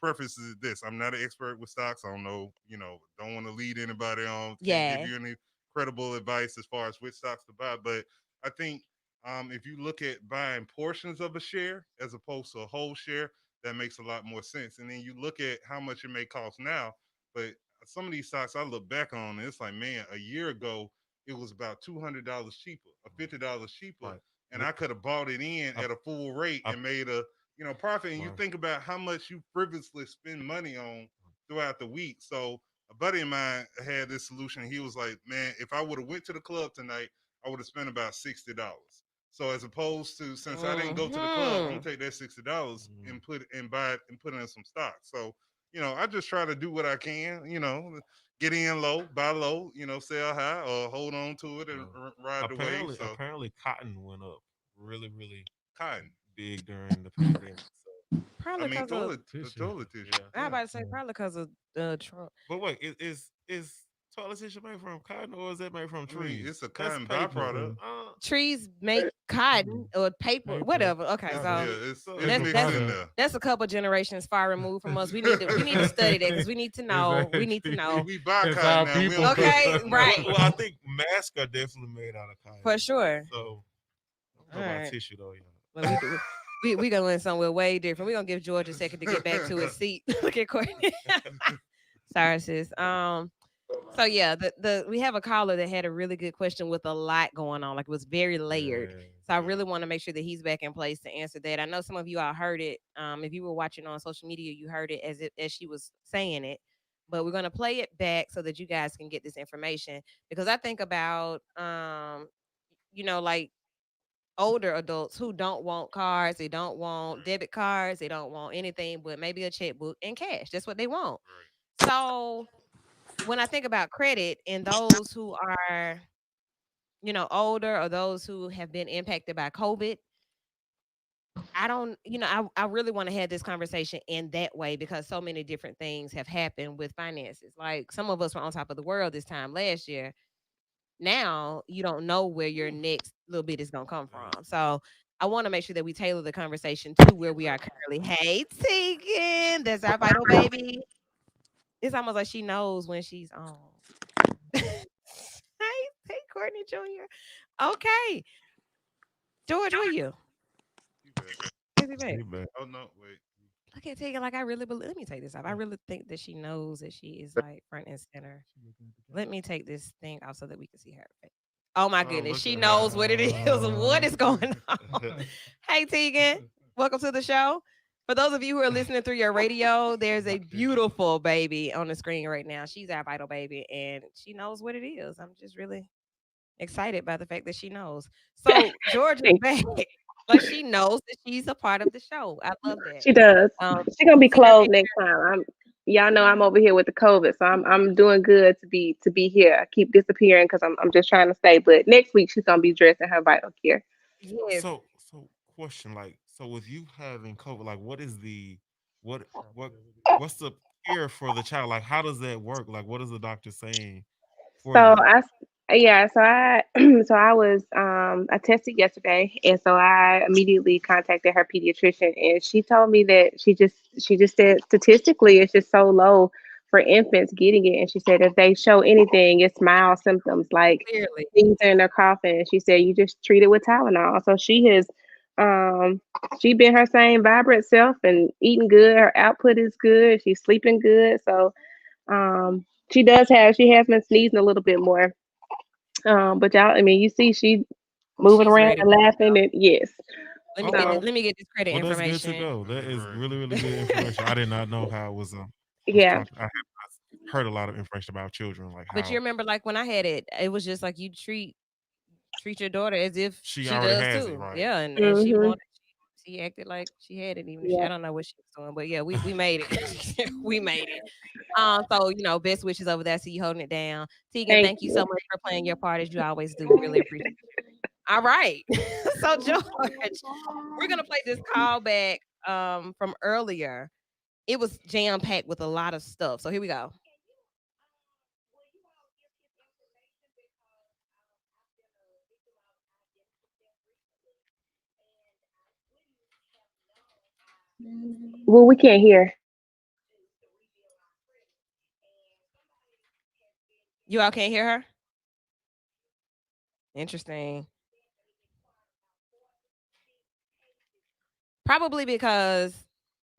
[SPEAKER 1] preface this: I'm not an expert with stocks. I don't know. Don't want to lead anybody on. Can't give
[SPEAKER 3] Yeah.
[SPEAKER 1] you any credible advice as far as which stocks to buy. But I think if you look at buying portions of a share as opposed to a whole share, that makes a lot more sense. And then you look at how much it may cost now. But some of these stocks I look back on, and it's like, man, a year ago it was about $200 cheaper, or $50 cheaper,
[SPEAKER 6] Right.
[SPEAKER 1] and I could have bought it in
[SPEAKER 6] I,
[SPEAKER 1] at a full rate
[SPEAKER 6] I,
[SPEAKER 1] and made a profit. And you
[SPEAKER 6] wow.
[SPEAKER 1] think about how much you frivolously spend money on throughout the week. So a buddy of mine had this solution. He was like, man, if I would have went to the club tonight, I would have spent about $60. So as opposed to, since I didn't go to the club, I'm
[SPEAKER 3] Hmm.
[SPEAKER 1] gonna take that $60
[SPEAKER 6] Mhm.
[SPEAKER 1] and buy it and put in some stock. So I just try to do what I can. Get in low, buy low. Sell high, or hold on to it and
[SPEAKER 6] Well,
[SPEAKER 1] ride the wave.
[SPEAKER 6] apparently,
[SPEAKER 1] So
[SPEAKER 6] apparently, cotton went up really, really
[SPEAKER 1] cotton.
[SPEAKER 6] big during the pandemic. So
[SPEAKER 1] I
[SPEAKER 3] Probably
[SPEAKER 1] mean,
[SPEAKER 3] because of.
[SPEAKER 1] the
[SPEAKER 6] tissue,
[SPEAKER 1] toilet tissue.
[SPEAKER 6] yeah.
[SPEAKER 3] I
[SPEAKER 1] Yeah.
[SPEAKER 3] about to say probably because of Trump.
[SPEAKER 6] But wait, is toilet tissue made from cotton or is it made from
[SPEAKER 1] I mean,
[SPEAKER 6] trees?
[SPEAKER 1] it's a
[SPEAKER 6] That's
[SPEAKER 1] cotton
[SPEAKER 6] paper.
[SPEAKER 1] byproduct.
[SPEAKER 3] Trees make cotton or paper,
[SPEAKER 6] Paper.
[SPEAKER 3] whatever. Okay,
[SPEAKER 1] It's
[SPEAKER 3] so
[SPEAKER 1] it's
[SPEAKER 3] that's
[SPEAKER 6] Paper
[SPEAKER 1] mixed
[SPEAKER 3] that's
[SPEAKER 1] in
[SPEAKER 6] product.
[SPEAKER 1] there.
[SPEAKER 3] that's a couple generations far removed from us. We need to study that because we need to know. We need to
[SPEAKER 6] Exactly.
[SPEAKER 3] know.
[SPEAKER 1] We buy
[SPEAKER 6] It's
[SPEAKER 1] cotton
[SPEAKER 6] our
[SPEAKER 1] now. We
[SPEAKER 6] people.
[SPEAKER 1] don't make
[SPEAKER 3] Okay,
[SPEAKER 1] it.
[SPEAKER 3] right,
[SPEAKER 6] Well, I think masks are definitely made out of
[SPEAKER 3] for
[SPEAKER 6] cotton.
[SPEAKER 3] sure.
[SPEAKER 6] So I don't
[SPEAKER 3] All
[SPEAKER 6] know about
[SPEAKER 3] right,
[SPEAKER 6] tissue though,
[SPEAKER 3] but we do. We gonna win somewhere way different. We gonna give George a second to get back to his seat. Look at Courtney. Sorry, sis. So yeah, the we have a caller that had a really good question with a lot going on. Like it was very layered.
[SPEAKER 6] yeah.
[SPEAKER 3] So I
[SPEAKER 1] Yeah.
[SPEAKER 3] really want to make sure that he's back in place to answer that. I know some of you all heard it. If you were watching on social media, you heard it as she was saying it. But we're gonna play it back so that you guys can get this information because I think about like older adults who don't want cards, they don't want
[SPEAKER 1] Right.
[SPEAKER 3] debit cards, they don't want anything but maybe a checkbook and cash. That's what they want.
[SPEAKER 1] Right.
[SPEAKER 3] So when I think about credit and those who are, older or those who have been impacted by COVID, I don't, I really want to have this conversation in that way because so many different things have happened with finances. Like some of us were on top of the world this time last year. Now you don't know where your next little bit is going to come
[SPEAKER 6] That
[SPEAKER 3] from.
[SPEAKER 6] is true.
[SPEAKER 3] So I want to make sure that we tailor the conversation to where we are currently. Hey, Tegan, that's our vital baby. It's almost like she knows when she's on. Hey, Courtney Jr. Okay, George, where you?
[SPEAKER 1] You bet.
[SPEAKER 3] Is he back?
[SPEAKER 6] You bet.
[SPEAKER 1] Oh no, wait.
[SPEAKER 3] Look at Tegan, like I really believe. Let me take this off. I really think that she knows that she is like front and center. Let me take this thing off so that we can see her face. Oh my
[SPEAKER 6] Oh,
[SPEAKER 3] goodness,
[SPEAKER 6] look
[SPEAKER 3] she
[SPEAKER 6] at
[SPEAKER 3] knows what it is. What is going on?
[SPEAKER 6] her.
[SPEAKER 3] Hey, Tegan, welcome to the show. For those of you who are listening through your radio, there's a beautiful baby on the screen right now. She's our vital baby, and she knows what it is. I'm just really excited by the fact that she knows. So George is back. Like she knows that she's a part of the show. I love that.
[SPEAKER 4] She does.
[SPEAKER 3] Um,
[SPEAKER 4] She gonna be
[SPEAKER 3] Tegan,
[SPEAKER 4] closed next time. Y'all know I'm over here with the COVID, so I'm doing good to be here. I keep disappearing because I'm just trying to stay. But next week she's gonna be dressed in her vital gear.
[SPEAKER 3] yes,
[SPEAKER 6] So question, like, so with you having COVID, like, what what what's the care for the child? Like, how does that work? Like, what is the doctor saying for
[SPEAKER 4] So
[SPEAKER 6] you?
[SPEAKER 4] yeah, so I so I was I tested yesterday, and so I immediately contacted her pediatrician, and she told me that she just said statistically it's just so low for infants getting it, and she said if they show anything, it's mild symptoms like
[SPEAKER 3] clearly.
[SPEAKER 4] things in their coughing. And she said you just treat it with Tylenol. So um she been her same vibrant self and eating good. Her output is good. She's sleeping good. So she has been sneezing a little bit more. But y'all, I mean, you see, she moving
[SPEAKER 3] She's
[SPEAKER 4] around
[SPEAKER 3] ready
[SPEAKER 4] and
[SPEAKER 3] for the
[SPEAKER 4] laughing,
[SPEAKER 3] show.
[SPEAKER 4] and yes.
[SPEAKER 6] Okay,
[SPEAKER 4] So
[SPEAKER 3] Let me get this credit
[SPEAKER 6] well, that's good to
[SPEAKER 3] information.
[SPEAKER 6] go. That is
[SPEAKER 1] Right.
[SPEAKER 6] really really good information. I did not know how it was. Was
[SPEAKER 4] yeah,
[SPEAKER 6] talking. I have not. heard a lot of information about children, like
[SPEAKER 3] But you
[SPEAKER 6] how
[SPEAKER 3] remember, like when I had it, it was just like you treat your daughter as if
[SPEAKER 6] she
[SPEAKER 3] she
[SPEAKER 6] already
[SPEAKER 3] does
[SPEAKER 6] has it,
[SPEAKER 3] too.
[SPEAKER 6] right?
[SPEAKER 3] Yeah, and she
[SPEAKER 4] Mhm.
[SPEAKER 3] wanted she acted like she had it, even if she I
[SPEAKER 4] Yeah.
[SPEAKER 3] don't know what she was doing, but yeah, we made it. We made it. So best wishes over there. See you holding it down. Tegan,
[SPEAKER 4] Thank
[SPEAKER 3] thank you so
[SPEAKER 4] you.
[SPEAKER 3] much for playing your part as you always do. We really appreciate it. All right. So George, we're gonna play this callback from earlier. It was jam packed with a lot of stuff. So here we go.
[SPEAKER 4] Well, we can't hear.
[SPEAKER 3] You all can't hear her? Interesting. Probably because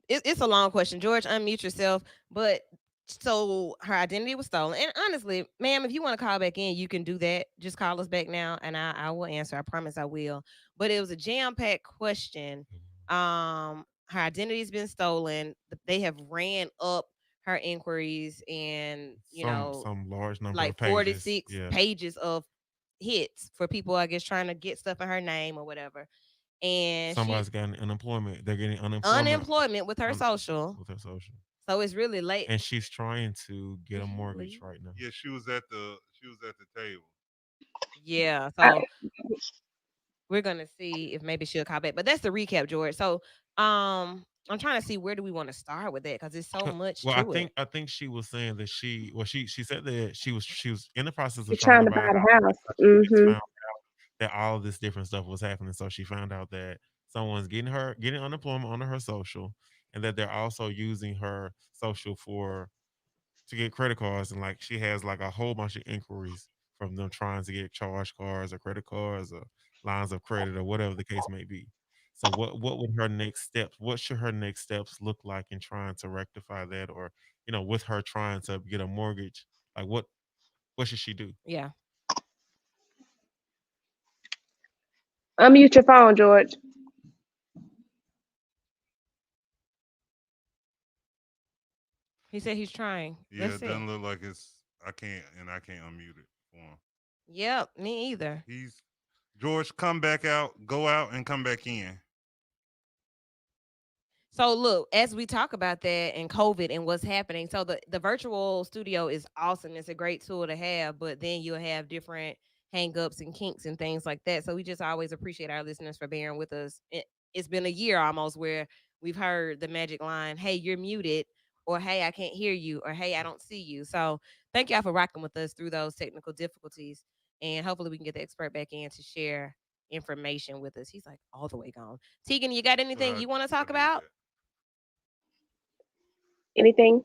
[SPEAKER 3] it's a long question. George, unmute yourself. But so her identity was stolen. And honestly, ma'am, if you want to call back in, you can do that. Just call us back now and I will answer. I promise I will. But it was a jam-packed question. Her identity's been stolen. They have ran up her inquiries and,
[SPEAKER 6] Some large number
[SPEAKER 3] like
[SPEAKER 6] of pages.
[SPEAKER 3] 46
[SPEAKER 6] Yeah.
[SPEAKER 3] pages of hits for people, I guess, trying to get stuff in her name or whatever. And she
[SPEAKER 6] Somebody's getting unemployment. They're getting unemployment
[SPEAKER 3] unemployment with her
[SPEAKER 6] on,
[SPEAKER 3] social.
[SPEAKER 6] with their social.
[SPEAKER 3] So it's really late.
[SPEAKER 6] And she's trying to get
[SPEAKER 3] Did
[SPEAKER 6] a
[SPEAKER 3] he
[SPEAKER 6] mortgage
[SPEAKER 3] leave?
[SPEAKER 6] right now.
[SPEAKER 1] Yeah, she was at the table.
[SPEAKER 3] Yeah.
[SPEAKER 4] I,
[SPEAKER 3] So we're gonna see if maybe she'll call back. But that's the recap, George. So I'm trying to see where do we want to start with that because there's so much
[SPEAKER 6] Well, I
[SPEAKER 3] to it.
[SPEAKER 6] think I think she was saying that she said that she was in the process of
[SPEAKER 4] You're
[SPEAKER 6] trying
[SPEAKER 4] trying
[SPEAKER 6] to
[SPEAKER 4] to
[SPEAKER 6] buy
[SPEAKER 4] buy
[SPEAKER 6] a house.
[SPEAKER 4] the house.
[SPEAKER 6] But she just
[SPEAKER 4] Mhm.
[SPEAKER 6] found that all of this different stuff was happening. So she found out that someone's getting unemployment on her social, and that they're also using her social for to get credit cards. And like she has like a whole bunch of inquiries from them trying to get charge cards or credit cards or lines of credit or whatever the case may be. So what would her next steps? What should her next steps look like in trying to rectify that, or with her trying to get a mortgage? Like what should she do?
[SPEAKER 3] Yeah.
[SPEAKER 4] Unmute your phone, George.
[SPEAKER 3] He said he's trying.
[SPEAKER 1] Yeah,
[SPEAKER 3] Let's
[SPEAKER 1] it
[SPEAKER 3] see.
[SPEAKER 1] doesn't look like it's. I can't unmute it for him.
[SPEAKER 3] Yep, me either.
[SPEAKER 1] He's George. Come back out. Go out and come back in.
[SPEAKER 3] So look, as we talk about that and COVID and what's happening, so the virtual studio is awesome. It's a great tool to have, but then you'll have different hangups and kinks and things like that. So we just always appreciate our listeners for bearing with us. It's been a year almost where we've heard the magic line, "Hey, you're muted," or "Hey, I can't hear you," or "Hey, I don't see you." So thank y'all for rocking with us through those technical difficulties, and hopefully we can get the expert back in to share information with us. He's like all the way gone. Tegan, you got
[SPEAKER 1] So
[SPEAKER 3] anything
[SPEAKER 1] I
[SPEAKER 3] you want to
[SPEAKER 1] I
[SPEAKER 3] talk
[SPEAKER 1] did
[SPEAKER 3] about?
[SPEAKER 1] that.
[SPEAKER 4] Anything?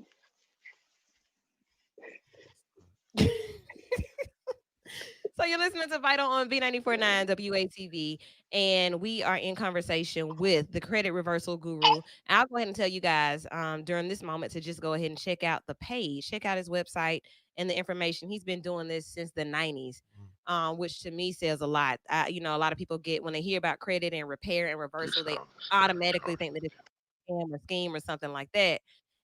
[SPEAKER 3] So you're listening to Vital on B94.9 WATV, and we are in conversation with the credit reversal guru. I'll go ahead and tell you guys during this moment to just go ahead and check out the page, check out his website and the information. He's been doing this since the 90s, which to me says a lot. A lot of people get when they hear about credit and repair and reversal, they automatically think that it's a scam or scheme or something like that.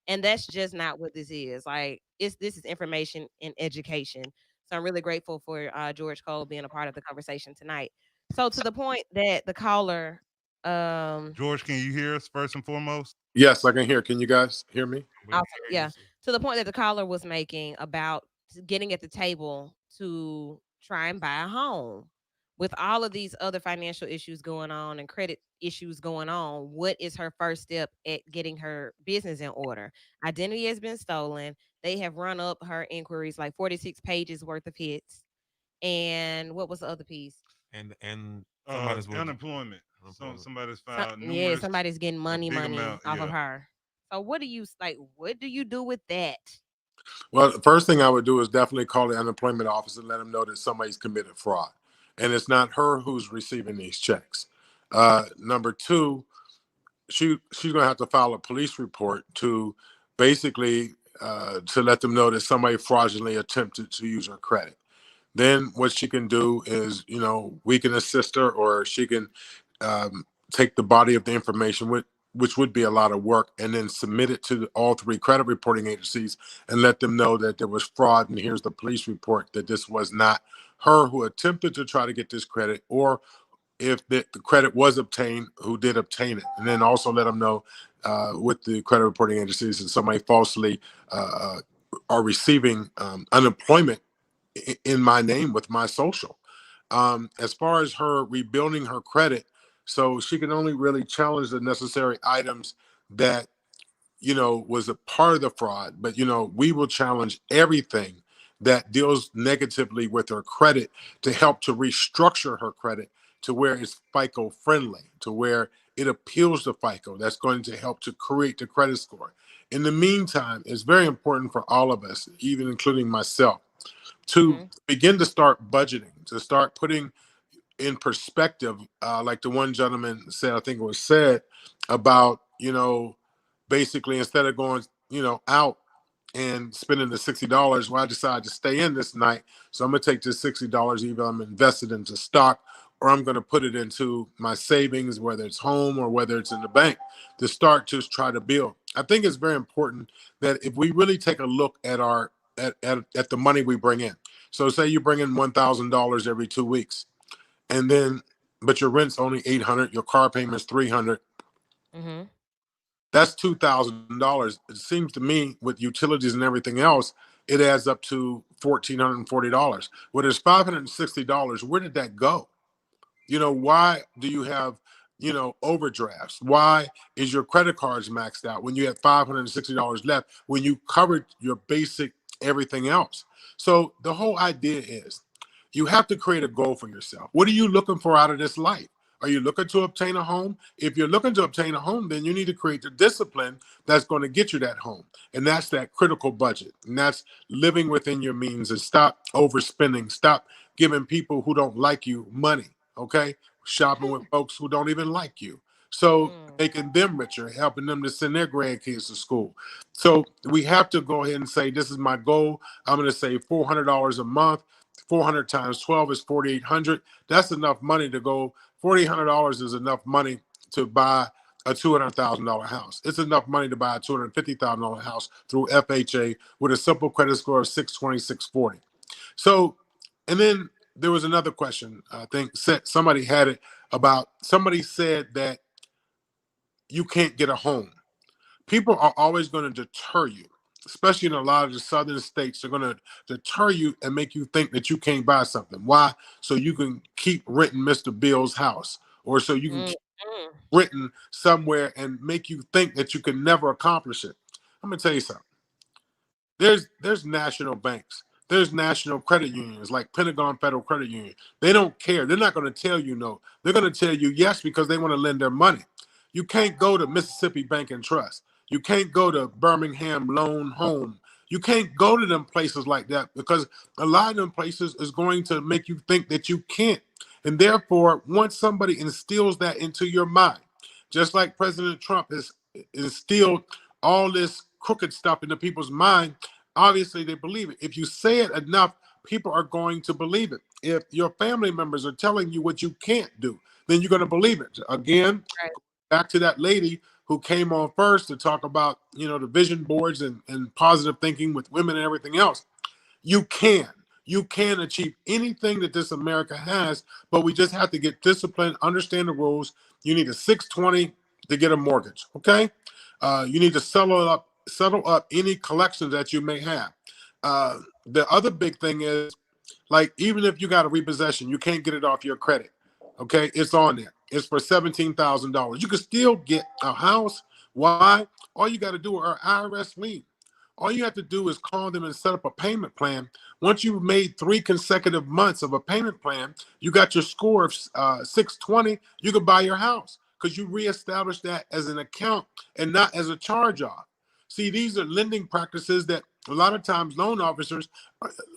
[SPEAKER 3] And that's just not what this is. Like this is information and education. So I'm really grateful for George Cole being a part of the conversation tonight. So to the point that the caller, um,
[SPEAKER 1] George, can you hear us first and foremost?
[SPEAKER 8] Yes, I can hear. Can you guys hear me?
[SPEAKER 6] We can
[SPEAKER 3] awesome,
[SPEAKER 6] hear you.
[SPEAKER 3] yeah, to the point that the caller was making about getting at the table to try and buy a home. With all of these other financial issues going on and credit issues going on, what is her first step at getting her business in order? Identity has been stolen. They have run up her inquiries like 46 pages worth of hits. And what was the other piece?
[SPEAKER 6] And somebody's will get
[SPEAKER 1] Unemployment.
[SPEAKER 6] unemployment.
[SPEAKER 1] Somebody's filed
[SPEAKER 3] Yeah,
[SPEAKER 1] numerous,
[SPEAKER 3] somebody's getting
[SPEAKER 1] a
[SPEAKER 3] money,
[SPEAKER 1] big
[SPEAKER 3] money
[SPEAKER 1] amount.
[SPEAKER 3] off of
[SPEAKER 1] Yeah.
[SPEAKER 3] her. So what do you like? What do you do with that?
[SPEAKER 8] Well, the first thing I would do is definitely call the unemployment office and let them know that somebody's committed fraud. And it's not her who's receiving these checks. Number two, she's going to have to file a police report to basically to let them know that somebody fraudulently attempted to use her credit. Then what she can do is, we can assist her, or she can take the body of the information with which would be a lot of work, and then submit it to all three credit reporting agencies and let them know that there was fraud. And here's the police report that this was not her who attempted to try to get this credit, or if the credit was obtained, who did obtain it. And then also let them know with the credit reporting agencies that somebody falsely are receiving unemployment in my name with my social. As far as her rebuilding her credit, so she can only really challenge the necessary items that was a part of the fraud. But we will challenge everything that deals negatively with her credit to help to restructure her credit to where it's FICO friendly, to where it appeals to FICO. That's going to help to create the credit score. In the meantime, it's very important for all of us, even including myself, to
[SPEAKER 3] Mhm.
[SPEAKER 8] begin to start budgeting, to start putting in perspective, like the one gentleman said, I think it was said about, basically instead of going, out and spending the $60, well, I decided to stay in this night. So I'm gonna take this $60, either I'm invested into stock or I'm gonna put it into my savings, whether it's home or whether it's in the bank, to start to try to build. I think it's very important that if we really take a look at our at the money we bring in. So say you bring in $1,000 every 2 weeks, and then but your rent's only 800, your car payment's 300.
[SPEAKER 3] Mhm.
[SPEAKER 8] That's $2,000. It seems to me with utilities and everything else, it adds up to $1,440. Well, there's $560. Where did that go? Why do you have, overdrafts? Why is your credit cards maxed out when you have $560 left when you covered your basic everything else? So the whole idea is you have to create a goal for yourself. What are you looking for out of this life? Are you looking to obtain a home? If you're looking to obtain a home, then you need to create the discipline that's going to get you that home. And that's that critical budget. And that's living within your means, and stop overspending. Stop giving people who don't like you money. Okay. Shopping with folks who don't even like you. So
[SPEAKER 3] Mm.
[SPEAKER 8] making them richer, helping them to send their grandkids to school. So we have to go ahead and say, this is my goal. I'm going to save $400 a month. 400 times 12 is 4,800. That's enough money to go. $4,800 is enough money to buy a $200,000 house. It's enough money to buy a $250,000 house through FHA with a simple credit score of 620, 640. So, and then there was another question. I think somebody had it about, somebody said that you can't get a home. People are always going to deter you, especially in a lot of the southern states. They're going to deter you and make you think that you can't buy something. Why? So you can keep renting Mr. Bill's house, or so you can
[SPEAKER 3] Mm.
[SPEAKER 8] keep
[SPEAKER 3] Mm.
[SPEAKER 8] renting somewhere and make you think that you can never accomplish it. I'm going to tell you something. There's national banks. There's national credit unions like Pentagon Federal Credit Union. They don't care. They're not going to tell you no. They're going to tell you yes because they want to lend their money. You can't go to Mississippi Bank and Trust. You can't go to Birmingham Loan Home. You can't go to them places like that because a lot of them places is going to make you think that you can't. And therefore, once somebody instills that into your mind, just like President Trump has instilled all this crooked stuff into people's mind, obviously they believe it. If you say it enough, people are going to believe it. If your family members are telling you what you can't do, then you're going to believe it. Again,
[SPEAKER 3] Right.
[SPEAKER 8] back to that lady who came on first to talk about, the vision boards and positive thinking with women and everything else. You can. You can achieve anything that this America has, but we just have to get disciplined, understand the rules. You need a 620 to get a mortgage. Okay. You need to settle up any collections that you may have. The other big thing is, like, even if you got a repossession, you can't get it off your credit. Okay, it's on there. It's for $17,000. You can still get a house. Why? All you got to do are IRS lien. All you have to do is call them and set up a payment plan. Once you've made 3 consecutive months of a payment plan, you got your score of 620. You can buy your house because you reestablished that as an account and not as a charge off. See, these are lending practices that a lot of times loan officers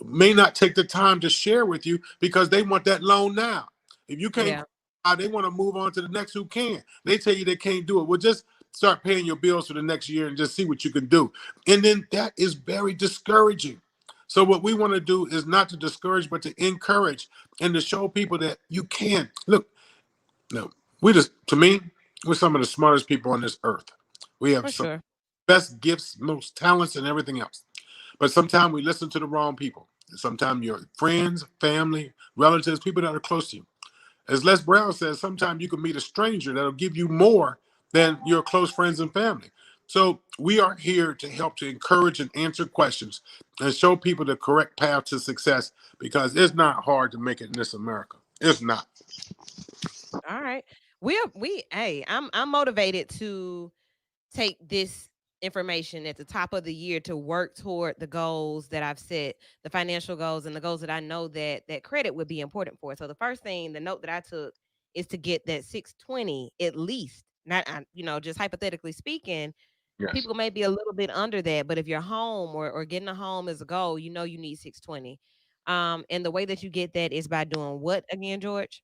[SPEAKER 8] may not take the time to share with you because they want that loan now. If you can't,
[SPEAKER 3] Yeah.
[SPEAKER 8] they want to move on to the next who can. They tell you they can't do it. Well, just start paying your bills for the next year and just see what you can do. And then that is very discouraging. So what we want to do is not to discourage, but to encourage and to show people that you can. Look, no, we just, to me, We're some of the smartest people on this earth. We have
[SPEAKER 3] For
[SPEAKER 8] some
[SPEAKER 3] sure.
[SPEAKER 8] best gifts, most talents, and everything else. But sometimes we listen to the wrong people. Sometimes your friends, family, relatives, people that are close to you. As Les Brown says, sometimes you can meet a stranger that'll give you more than your close friends and family. So we are here to help to encourage and answer questions and show people the correct path to success because it's not hard to make it in this America. It's not.
[SPEAKER 3] All right. Hey, I'm motivated to take this information at the top of the year to work toward the goals that I've set, the financial goals and the goals that I know that credit would be important for. So the first thing, the note that I took is to get that 620 at least. Not just hypothetically speaking,
[SPEAKER 8] Yes.
[SPEAKER 3] people may be a little bit under that, but if you're home or getting a home is a goal, you need 620. And the way that you get that is by doing what again, George?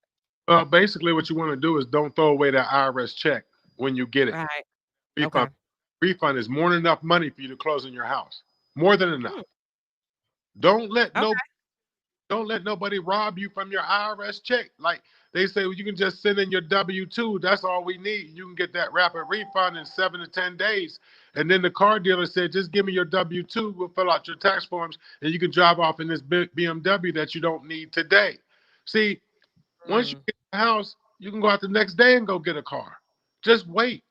[SPEAKER 8] Basically, what you want to do is don't throw away that IRS check when you get it.
[SPEAKER 3] Right.
[SPEAKER 8] Refund.
[SPEAKER 3] Okay.
[SPEAKER 8] Refund is more than enough money for you to close in your house. More than enough.
[SPEAKER 3] Hmm.
[SPEAKER 8] Don't let no
[SPEAKER 3] Okay.
[SPEAKER 8] Don't let nobody rob you from your IRS check. Like they say, well, you can just send in your W-2. That's all we need. You can get that rapid refund in 7 to 10 days. And then the car dealer said, just give me your W-2. We'll fill out your tax forms, and you can drive off in this BMW that you don't need today. See, once you
[SPEAKER 3] Mm,
[SPEAKER 8] get the house, you can go out the next day and go get a car. Just wait.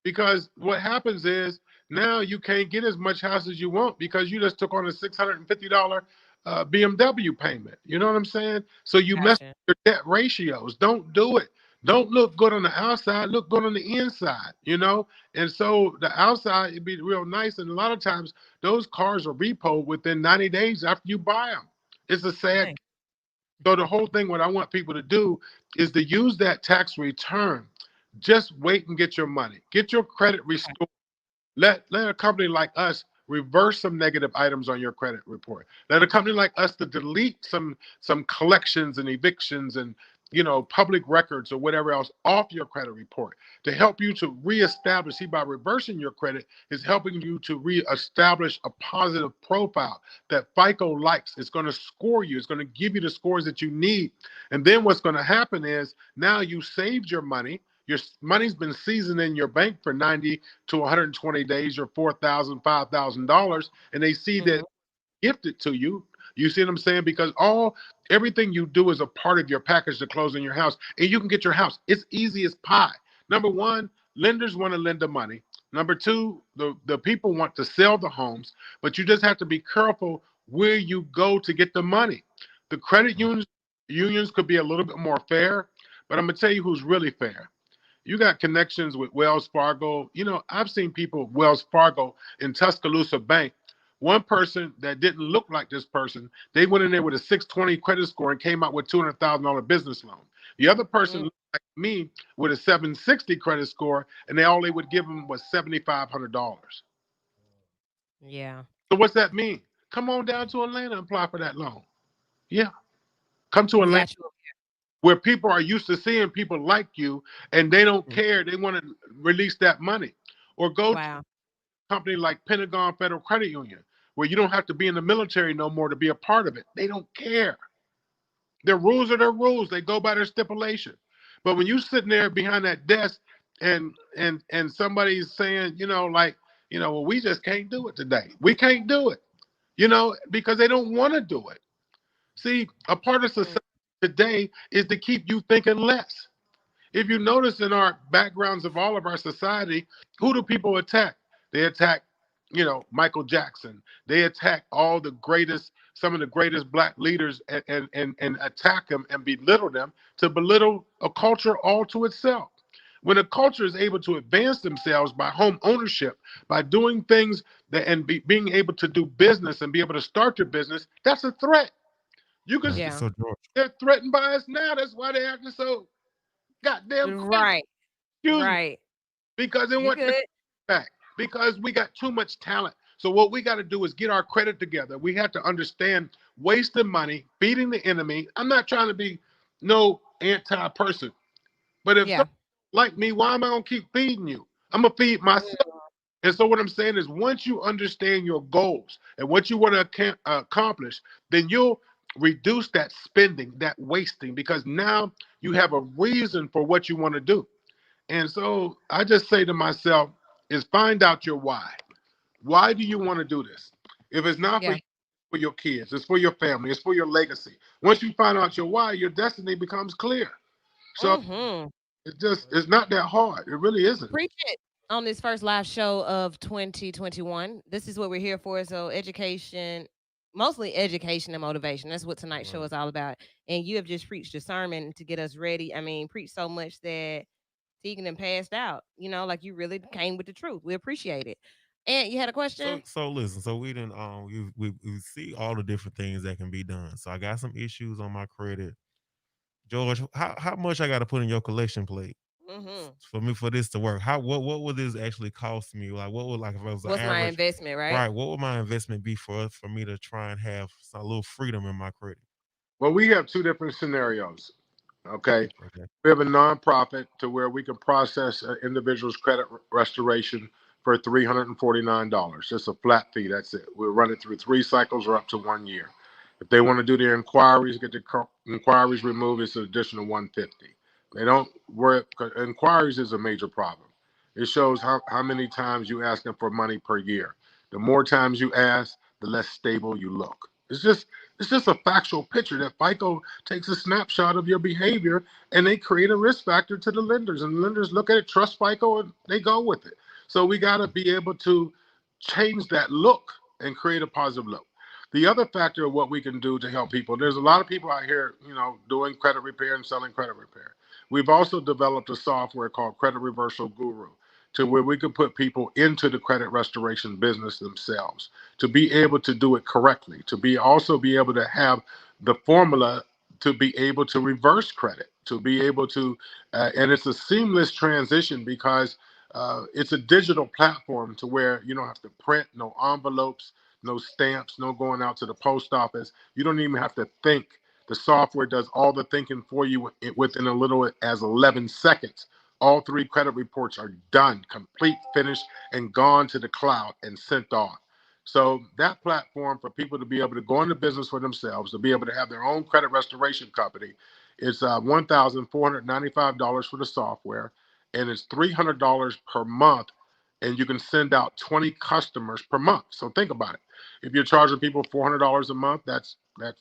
[SPEAKER 8] Because what happens is now you can't get as much house as you want because you just took on a $650 BMW payment. You know what I'm saying? So you mess
[SPEAKER 3] gotcha.
[SPEAKER 8] with your debt ratios. Don't do it. Don't look good on the outside. Look good on the inside. And so the outside it'd be real nice. And a lot of times those cars are repoed within 90 days after you buy them. It's a sad.
[SPEAKER 3] Dang.
[SPEAKER 8] So the whole thing, what I want people to do is to use that tax return. Just wait and get your money. Get your credit
[SPEAKER 3] Okay.
[SPEAKER 8] restored. Let a company like us reverse some negative items on your credit report. Let a company like us to delete some collections and evictions and public records or whatever else off your credit report to help you to reestablish. See, by reversing your credit is helping you to reestablish a positive profile that FICO likes. It's going to score you. It's going to give you the scores that you need. And then what's going to happen is now you saved your money. Your money's been seasoned in your bank for 90 to 120 days or $4,000, $5,000, and they see that
[SPEAKER 3] Mhm.
[SPEAKER 8] gifted to you. You see what I'm saying? Because everything you do is a part of your package to close in your house, and you can get your house. It's easy as pie. Number one, lenders want to lend the money. Number two, the people want to sell the homes, but you just have to be careful where you go to get the money. The credit unions could be a little bit more fair, but I'm gonna tell you who's really fair. You got connections with Wells Fargo. I've seen people with Wells Fargo in Tuscaloosa Bank. One person that didn't look like this person, they went in there with a 620 credit score and came out with $200,000 business loan. The other person
[SPEAKER 3] Mm,
[SPEAKER 8] looked like me with a 760 credit score, and all they would give them was $7,500.
[SPEAKER 3] yeah.
[SPEAKER 8] So what's that mean? Come on down to Atlanta and apply for that loan. Yeah, come to
[SPEAKER 3] We
[SPEAKER 8] Atlanta
[SPEAKER 3] got you.
[SPEAKER 8] where people are used to seeing people like you, and they don't
[SPEAKER 6] Mm.
[SPEAKER 8] care. They want to release that money, or go to
[SPEAKER 3] Wow.
[SPEAKER 8] a company like Pentagon Federal Credit Union, where you don't have to be in the military no more to be a part of it. They don't care. Their rules are their rules. They go by their stipulation. But when you sitting there behind that desk and somebody's saying, well, we just can't do it today. We can't do it, because they don't want to do it. See, a part of
[SPEAKER 3] Mm,
[SPEAKER 8] society today is to keep you thinking less. If you notice in our backgrounds of all of our society, who do people attack? They attack, Michael Jackson. They attack some of the greatest black leaders and attack them and belittle them to belittle a culture all to itself. When a culture is able to advance themselves by home ownership, by doing things being able to do business and be able to start your business, that's a threat. You can see
[SPEAKER 3] yeah.
[SPEAKER 6] So George,
[SPEAKER 8] they're threatened by us now. That's why they're acting so goddamn crazy.
[SPEAKER 3] Right.
[SPEAKER 8] Excuse me,
[SPEAKER 3] Right.
[SPEAKER 8] because they
[SPEAKER 3] You
[SPEAKER 8] want their
[SPEAKER 3] good?
[SPEAKER 8] back. Because we got too much talent. So what we got to do is get our credit together. We have to understand wasting money, feeding the enemy. I'm not trying to be no anti-person, but if
[SPEAKER 3] Yeah.
[SPEAKER 8] someone like me, why am I gonna keep feeding you? I'm gonna feed myself. And so what I'm saying is, once you understand your goals and what you want to accomplish, then you'll reduce that spending, that wasting, because now you have a reason for what you want to do. And so I just say to myself, is find out your why. Why do you want to do this? If it's not for
[SPEAKER 7] Yeah.
[SPEAKER 8] you, for your kids, it's for your family, it's for your legacy. Once you find out your why, your destiny becomes clear. So
[SPEAKER 3] Mm-hmm.
[SPEAKER 8] it's not that hard. It really isn't.
[SPEAKER 3] Preach it on this first live show of 2021. This is what we're here for. So education, mostly education and motivation. That's what tonight's show
[SPEAKER 6] Right.
[SPEAKER 3] is all about. And you have just preached a sermon to get us ready. I mean, preached so much that Tegan and passed out. You know, like you really came with the truth. We appreciate it. And you had a
[SPEAKER 6] So
[SPEAKER 3] question?
[SPEAKER 6] so listen, so we didn't we see all the different things that can be done. So I got some issues on my credit. George, how much I got to put in your collection plate
[SPEAKER 3] Mm-hmm.
[SPEAKER 6] for me for this to work? How what would this actually cost me? Like what would, like, if it was an
[SPEAKER 3] What's my
[SPEAKER 6] average,
[SPEAKER 3] investment, right?
[SPEAKER 6] right? What would my investment be for me to try and have some little freedom in my credit?
[SPEAKER 8] Well, we have two different scenarios. Okay.
[SPEAKER 6] Okay.
[SPEAKER 8] We have a nonprofit to where we can process an individual's credit restoration for $349. Just a flat fee. That's it. We'll run it through 3 cycles or up to 1 year. If they want to do their inquiries, get the inquiries removed, it's an additional 150. They don't worry, because inquiries is a major problem. It shows how many times you asking for money per year. The more times you ask, the less stable you look. It's just a factual picture that FICO takes a snapshot of your behavior and they create a risk factor to the lenders. And the lenders look at it, trust FICO, and they go with it. So we got to be able to change that look and create a positive look. The other factor of what we can do to help people, there's a lot of people out here, doing credit repair and selling credit repair. We've also developed a software called Credit Reversal Guru to where we can put people into the credit restoration business themselves to be able to do it correctly, to be also be able to have the formula to be able to reverse credit, to be able to, and it's a seamless transition because it's a digital platform to where you don't have to print no envelopes, no stamps, no going out to the post office. You don't even have to think. The software does all the thinking for you within a little as 11 seconds. All 3 credit reports are done, complete, finished, and gone to the cloud and sent off. So that platform for people to be able to go into business for themselves, to be able to have their own credit restoration company, it's $1,495 for the software, and it's $300 per month, and you can send out 20 customers per month. So think about it. If you're charging people $400 a month, that's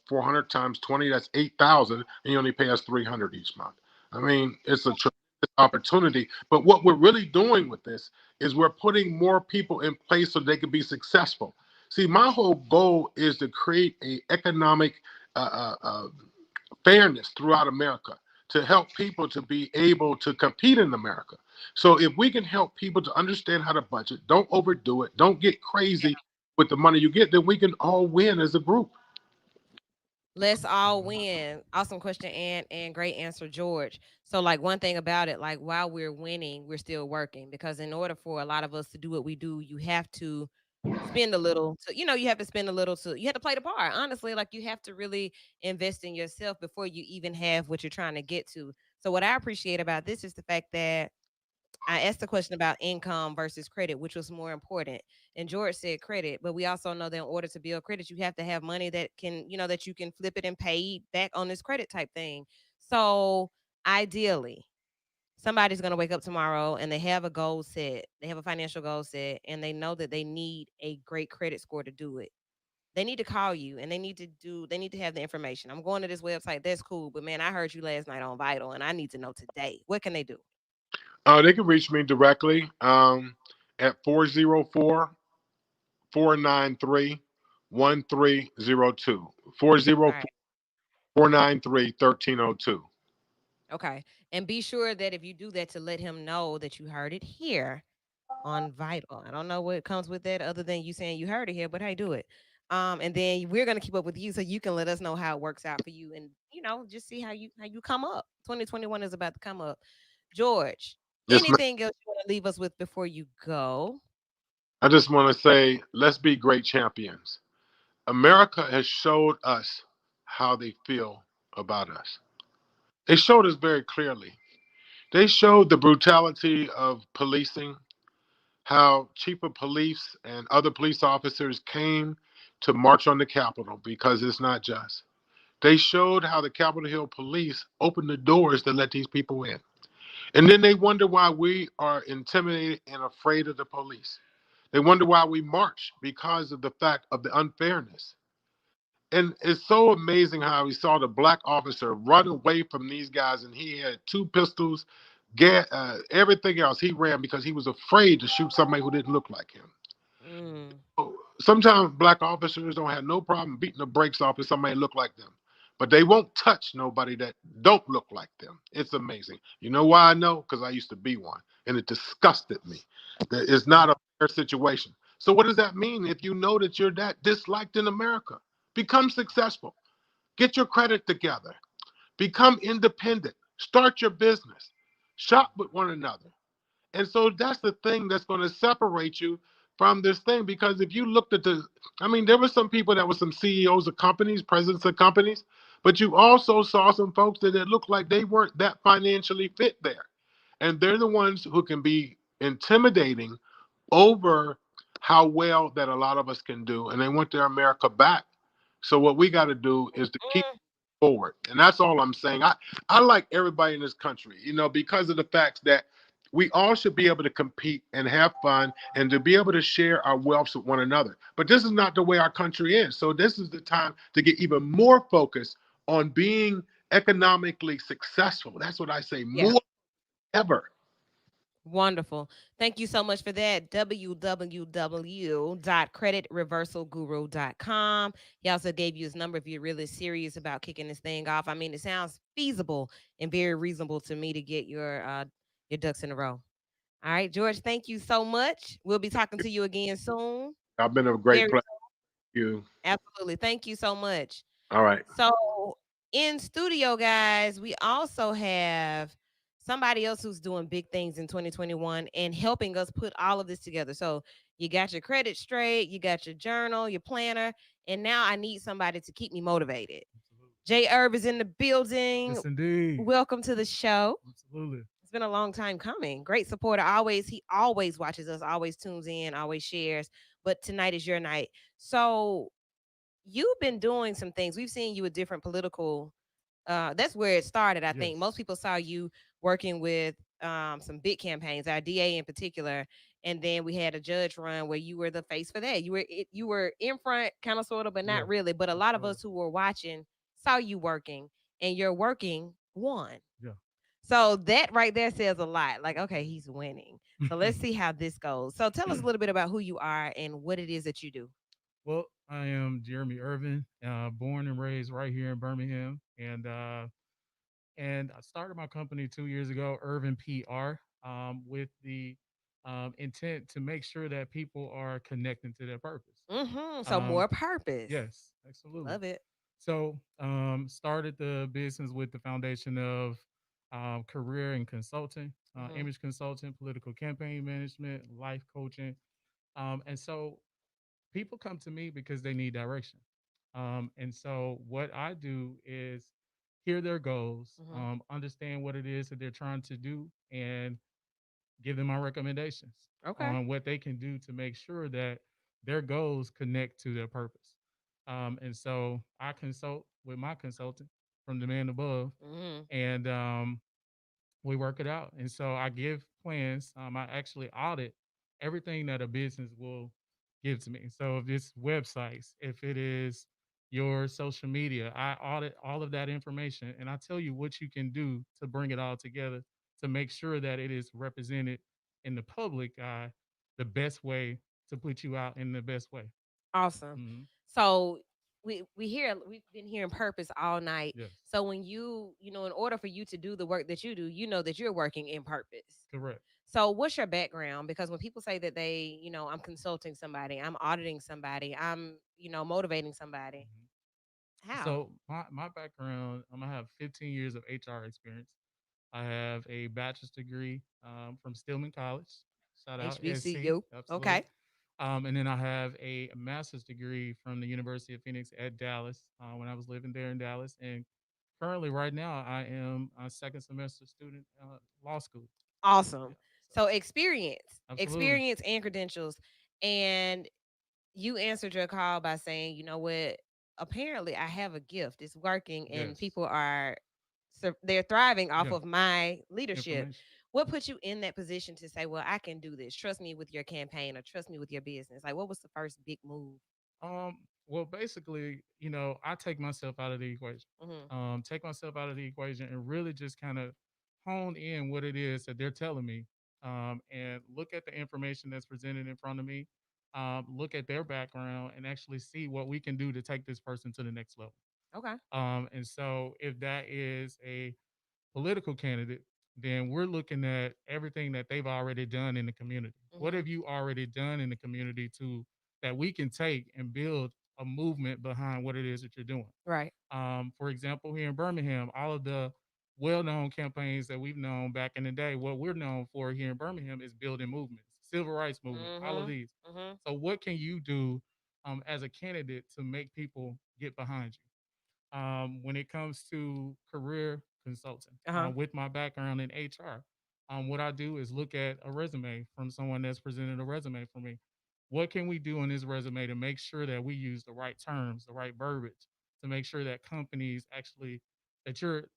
[SPEAKER 8] 400 times 20, that's 8,000, and you only pay us 300 each month. I mean, it's a tremendous opportunity. But what we're really doing with this is we're putting more people in place so they can be successful. See, my whole goal is to create a economic fairness throughout America to help people to be able to compete in America. So if we can help people to understand how to budget, don't overdo it, don't get crazy with the money you get, then we can all win as a group.
[SPEAKER 3] Let's all win. Awesome question and great answer, George. So like one thing about it, like while we're winning, we're still working because in order for a lot of us to do what we do, you have to spend a little to you have to spend a little to you have to play the part. Honestly, like you have to really invest in yourself before you even have what you're trying to get to. So what I appreciate about this is the fact that I asked the question about income versus credit, which was more important. And George said credit, but we also know that in order to build credit, you have to have money that can, that you can flip it and pay back on this credit type thing. So ideally, somebody's going to wake up tomorrow and they have a goal set, they have a financial goal set, and they know that they need a great credit score to do it. They need to call you and they need to have the information. I'm going to this website. That's cool. But man, I heard you last night on Vital and I need to know today. What can they do?
[SPEAKER 8] They can reach me directly at 404-493-1302.
[SPEAKER 3] All
[SPEAKER 8] 404
[SPEAKER 3] right.
[SPEAKER 8] 493-1302.
[SPEAKER 3] Okay. And be sure that if you do that to let him know that you heard it here on Vital. I don't know what comes with that other than you saying you heard it here, but hey, do it. And then we're gonna keep up with you so you can let us know how it works out for you and just see how you come up. 2021 is about to come up. George,
[SPEAKER 8] Yes, ma'am.
[SPEAKER 3] anything else you want to leave us with before you go?
[SPEAKER 8] I just want to say, let's be great champions. America has showed us how they feel about us. They showed us very clearly. They showed the brutality of policing, how chief of police and other police officers came to march on the Capitol because it's not just. They showed how the Capitol Hill police opened the doors to let these people in. And then they wonder why we are intimidated and afraid of the police. They wonder why we march because of the fact of the unfairness. And it's so amazing how he saw the black officer run away from these guys, and he had two pistols, everything else. He ran because he was afraid to shoot somebody who didn't look like him.
[SPEAKER 3] Mm.
[SPEAKER 8] Sometimes black officers don't have no problem beating the brakes off if somebody look like them, but they won't touch nobody that don't look like them. It's amazing. You know why I know? Because I used to be one, and it disgusted me. That it's not a fair situation. So what does that mean? If you know that you're that disliked in America, become successful. Get your credit together. Become independent. Start your business. Shop with one another. And so that's the thing that's going to separate you from this thing. Because if you looked at I mean, there were some people that were some CEOs of companies, presidents of companies, but you also saw some folks that it looked like they weren't that financially fit there. And they're the ones who can be intimidating over how well that a lot of us can do. And they want their America back. So what we got to do is to keep
[SPEAKER 3] Mm.
[SPEAKER 8] forward. And that's all I'm saying. I like everybody in this country, because of the fact that we all should be able to compete and have fun and to be able to share our wealth with one another. But this is not the way our country is. So this is the time to get even more focused on being economically successful. That's what I say,
[SPEAKER 3] Yeah.
[SPEAKER 8] more ever.
[SPEAKER 3] Wonderful. Thank you so much for that. www.creditreversalguru.com. He also gave you his number if you're really serious about kicking this thing off. I mean, it sounds feasible and very reasonable to me to get your ducks in a row. All right, George, thank you so much. We'll be talking to you again soon.
[SPEAKER 8] I've been a great
[SPEAKER 3] Very
[SPEAKER 8] pleasure to you.
[SPEAKER 3] absolutely. Thank you so much.
[SPEAKER 8] All right.
[SPEAKER 3] So in studio, guys, we also have somebody else who's doing big things in 2021 and helping us put all of this together. So you got your credit straight, you got your journal, your planner, and now I need somebody to keep me motivated. Jay Herb is in the building.
[SPEAKER 9] Yes, indeed.
[SPEAKER 3] Welcome to the show.
[SPEAKER 9] Absolutely.
[SPEAKER 3] It's been a long time coming. Great supporter. Always, he always watches us, always tunes in, always shares. But tonight is your night. So you've been doing some things. We've seen you with different political that's where it started. I think most
[SPEAKER 9] Yes.
[SPEAKER 3] people saw you working with some big campaigns, our DA in particular, and then we had a judge run where you were the face for that. You were in front, kind of, sort of, but
[SPEAKER 9] Yeah.
[SPEAKER 3] not really. But a lot of
[SPEAKER 9] Absolutely.
[SPEAKER 3] us who were watching saw you working, and your working won.
[SPEAKER 9] Yeah.
[SPEAKER 3] So that right there says a lot. Like, okay, he's winning. So let's see how this goes. So tell us a little bit about who you are and what it is that you do.
[SPEAKER 9] Well, I am Jeremy Irvin, born and raised right here in Birmingham, and I started my company 2 years ago, Irvin PR, with the intent to make sure that people are connecting to their purpose.
[SPEAKER 3] So
[SPEAKER 9] Um,
[SPEAKER 3] more purpose.
[SPEAKER 9] yes, absolutely.
[SPEAKER 3] Love it.
[SPEAKER 9] So, started the business with the foundation of career and consulting,
[SPEAKER 3] Hmm.
[SPEAKER 9] image consulting, political campaign management, life coaching. And so people come to me because they need direction. And so what I do is hear their goals,
[SPEAKER 3] Hmm.
[SPEAKER 9] understand what it is that they're trying to do, and give them my recommendations
[SPEAKER 3] Okay.
[SPEAKER 9] on what they can do to make sure that their goals connect to their purpose. And so I consult with my consultant from the man above,
[SPEAKER 3] Hmm.
[SPEAKER 9] and we work it out. And so I give plans. I actually audit everything that a business will give to me. So if it's websites, if it is your social media, I audit all of that information and I tell you what you can do to bring it all together to make sure that it is represented in the public eye the best way to put you out in the best way.
[SPEAKER 3] Awesome.
[SPEAKER 9] Hmm.
[SPEAKER 3] So we've been hearing purpose all night.
[SPEAKER 9] Yes,
[SPEAKER 3] So when in order for you to do the work that you do, you know that you're working in purpose.
[SPEAKER 9] correct.
[SPEAKER 3] So what's your background? Because when people say that I'm consulting somebody, I'm auditing somebody, I'm, motivating somebody.
[SPEAKER 9] Mhm.
[SPEAKER 3] How?
[SPEAKER 9] So my background, I'm gonna have 15 years of HR experience. I have a bachelor's degree from Stillman College. Shout out SC,
[SPEAKER 3] HBCU.
[SPEAKER 9] absolutely.
[SPEAKER 3] Okay.
[SPEAKER 9] And then I have a master's degree from the University of Phoenix at Dallas when I was living there in Dallas. And currently, right now, I am a second semester student law school.
[SPEAKER 3] Awesome.
[SPEAKER 9] Yeah, so
[SPEAKER 3] So experience,
[SPEAKER 9] absolutely.
[SPEAKER 3] experience and credentials. And you answered your call by saying, you know what? Apparently, I have a gift. It's working, and
[SPEAKER 9] Yes.
[SPEAKER 3] people are they're thriving off
[SPEAKER 9] Yeah,
[SPEAKER 3] of my leadership.
[SPEAKER 9] information.
[SPEAKER 3] What put you in that position to say, well, I can do this, trust me with your campaign or trust me with your business? Like, what was the first big move?
[SPEAKER 9] Well, basically, I take myself out of the equation.
[SPEAKER 3] Hmm.
[SPEAKER 9] Take myself out of the equation and really just kind of hone in what it is that they're telling me, and look at the information that's presented in front of me. Look at their background and actually see what we can do to take this person to the next level.
[SPEAKER 3] Okay.
[SPEAKER 9] And so, if that is a political candidate, then we're looking at everything that they've already done in the community. What
[SPEAKER 3] Hmm.
[SPEAKER 9] have you already done in the community to that we can take and build a movement behind what it is that you're doing?
[SPEAKER 3] Right.
[SPEAKER 9] For example, here in Birmingham, all of the well-known campaigns that we've known back in the day, what we're known for here in Birmingham is building movements, civil rights movement, all of
[SPEAKER 3] Hmm.
[SPEAKER 9] these.
[SPEAKER 3] Hmm.
[SPEAKER 9] So, what can you do as a candidate to make people get behind you? When it comes to career consulting,
[SPEAKER 3] Uh-huh.
[SPEAKER 9] with my background in HR, what I do is look at a resume from someone that's presented a resume for me. What can we do in this resume to make sure that we use the right terms, the right verbiage, to make sure that companies actually that you're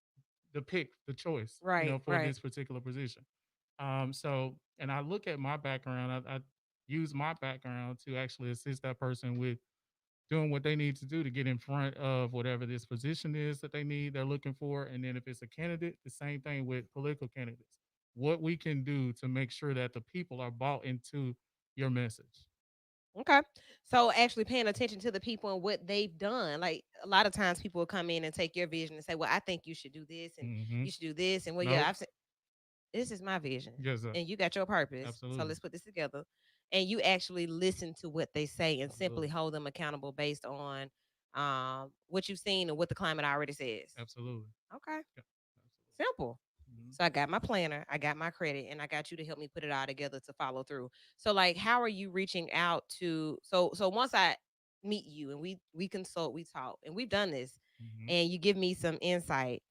[SPEAKER 9] the pick, the choice,
[SPEAKER 3] Right.
[SPEAKER 9] for
[SPEAKER 3] Right.
[SPEAKER 9] this particular position. So, and I look at my background. I use my background to actually assist that person with doing what they need to do to get in front of whatever this position is that they need, they're looking for. And then if it's a candidate, the same thing with political candidates. What we can do to make sure that the people are bought into your message.
[SPEAKER 3] Okay. So actually paying attention to the people and what they've done. Like a lot of times people will come in and take your vision and say, well, I think you should do this and
[SPEAKER 9] Hmm.
[SPEAKER 3] you should do this. And well, yeah,
[SPEAKER 9] Nope.
[SPEAKER 3] I've said, this is my vision
[SPEAKER 9] Yes, sir.
[SPEAKER 3] and you got your purpose. So
[SPEAKER 9] Absolutely.
[SPEAKER 3] let's put this together. And you actually listen to what they say and simply
[SPEAKER 9] Absolutely.
[SPEAKER 3] hold them accountable based on what you've seen and what the climate already says.
[SPEAKER 9] Absolutely.
[SPEAKER 3] Okay.
[SPEAKER 9] Yeah,
[SPEAKER 3] Simple.
[SPEAKER 9] absolutely.
[SPEAKER 3] So I got my planner, I got my credit, and I got you to help me put it all together to follow through. So like how are you reaching out to so once I meet you and we consult, we talk, and we've done this,
[SPEAKER 9] Hmm.
[SPEAKER 3] and you give me some insight,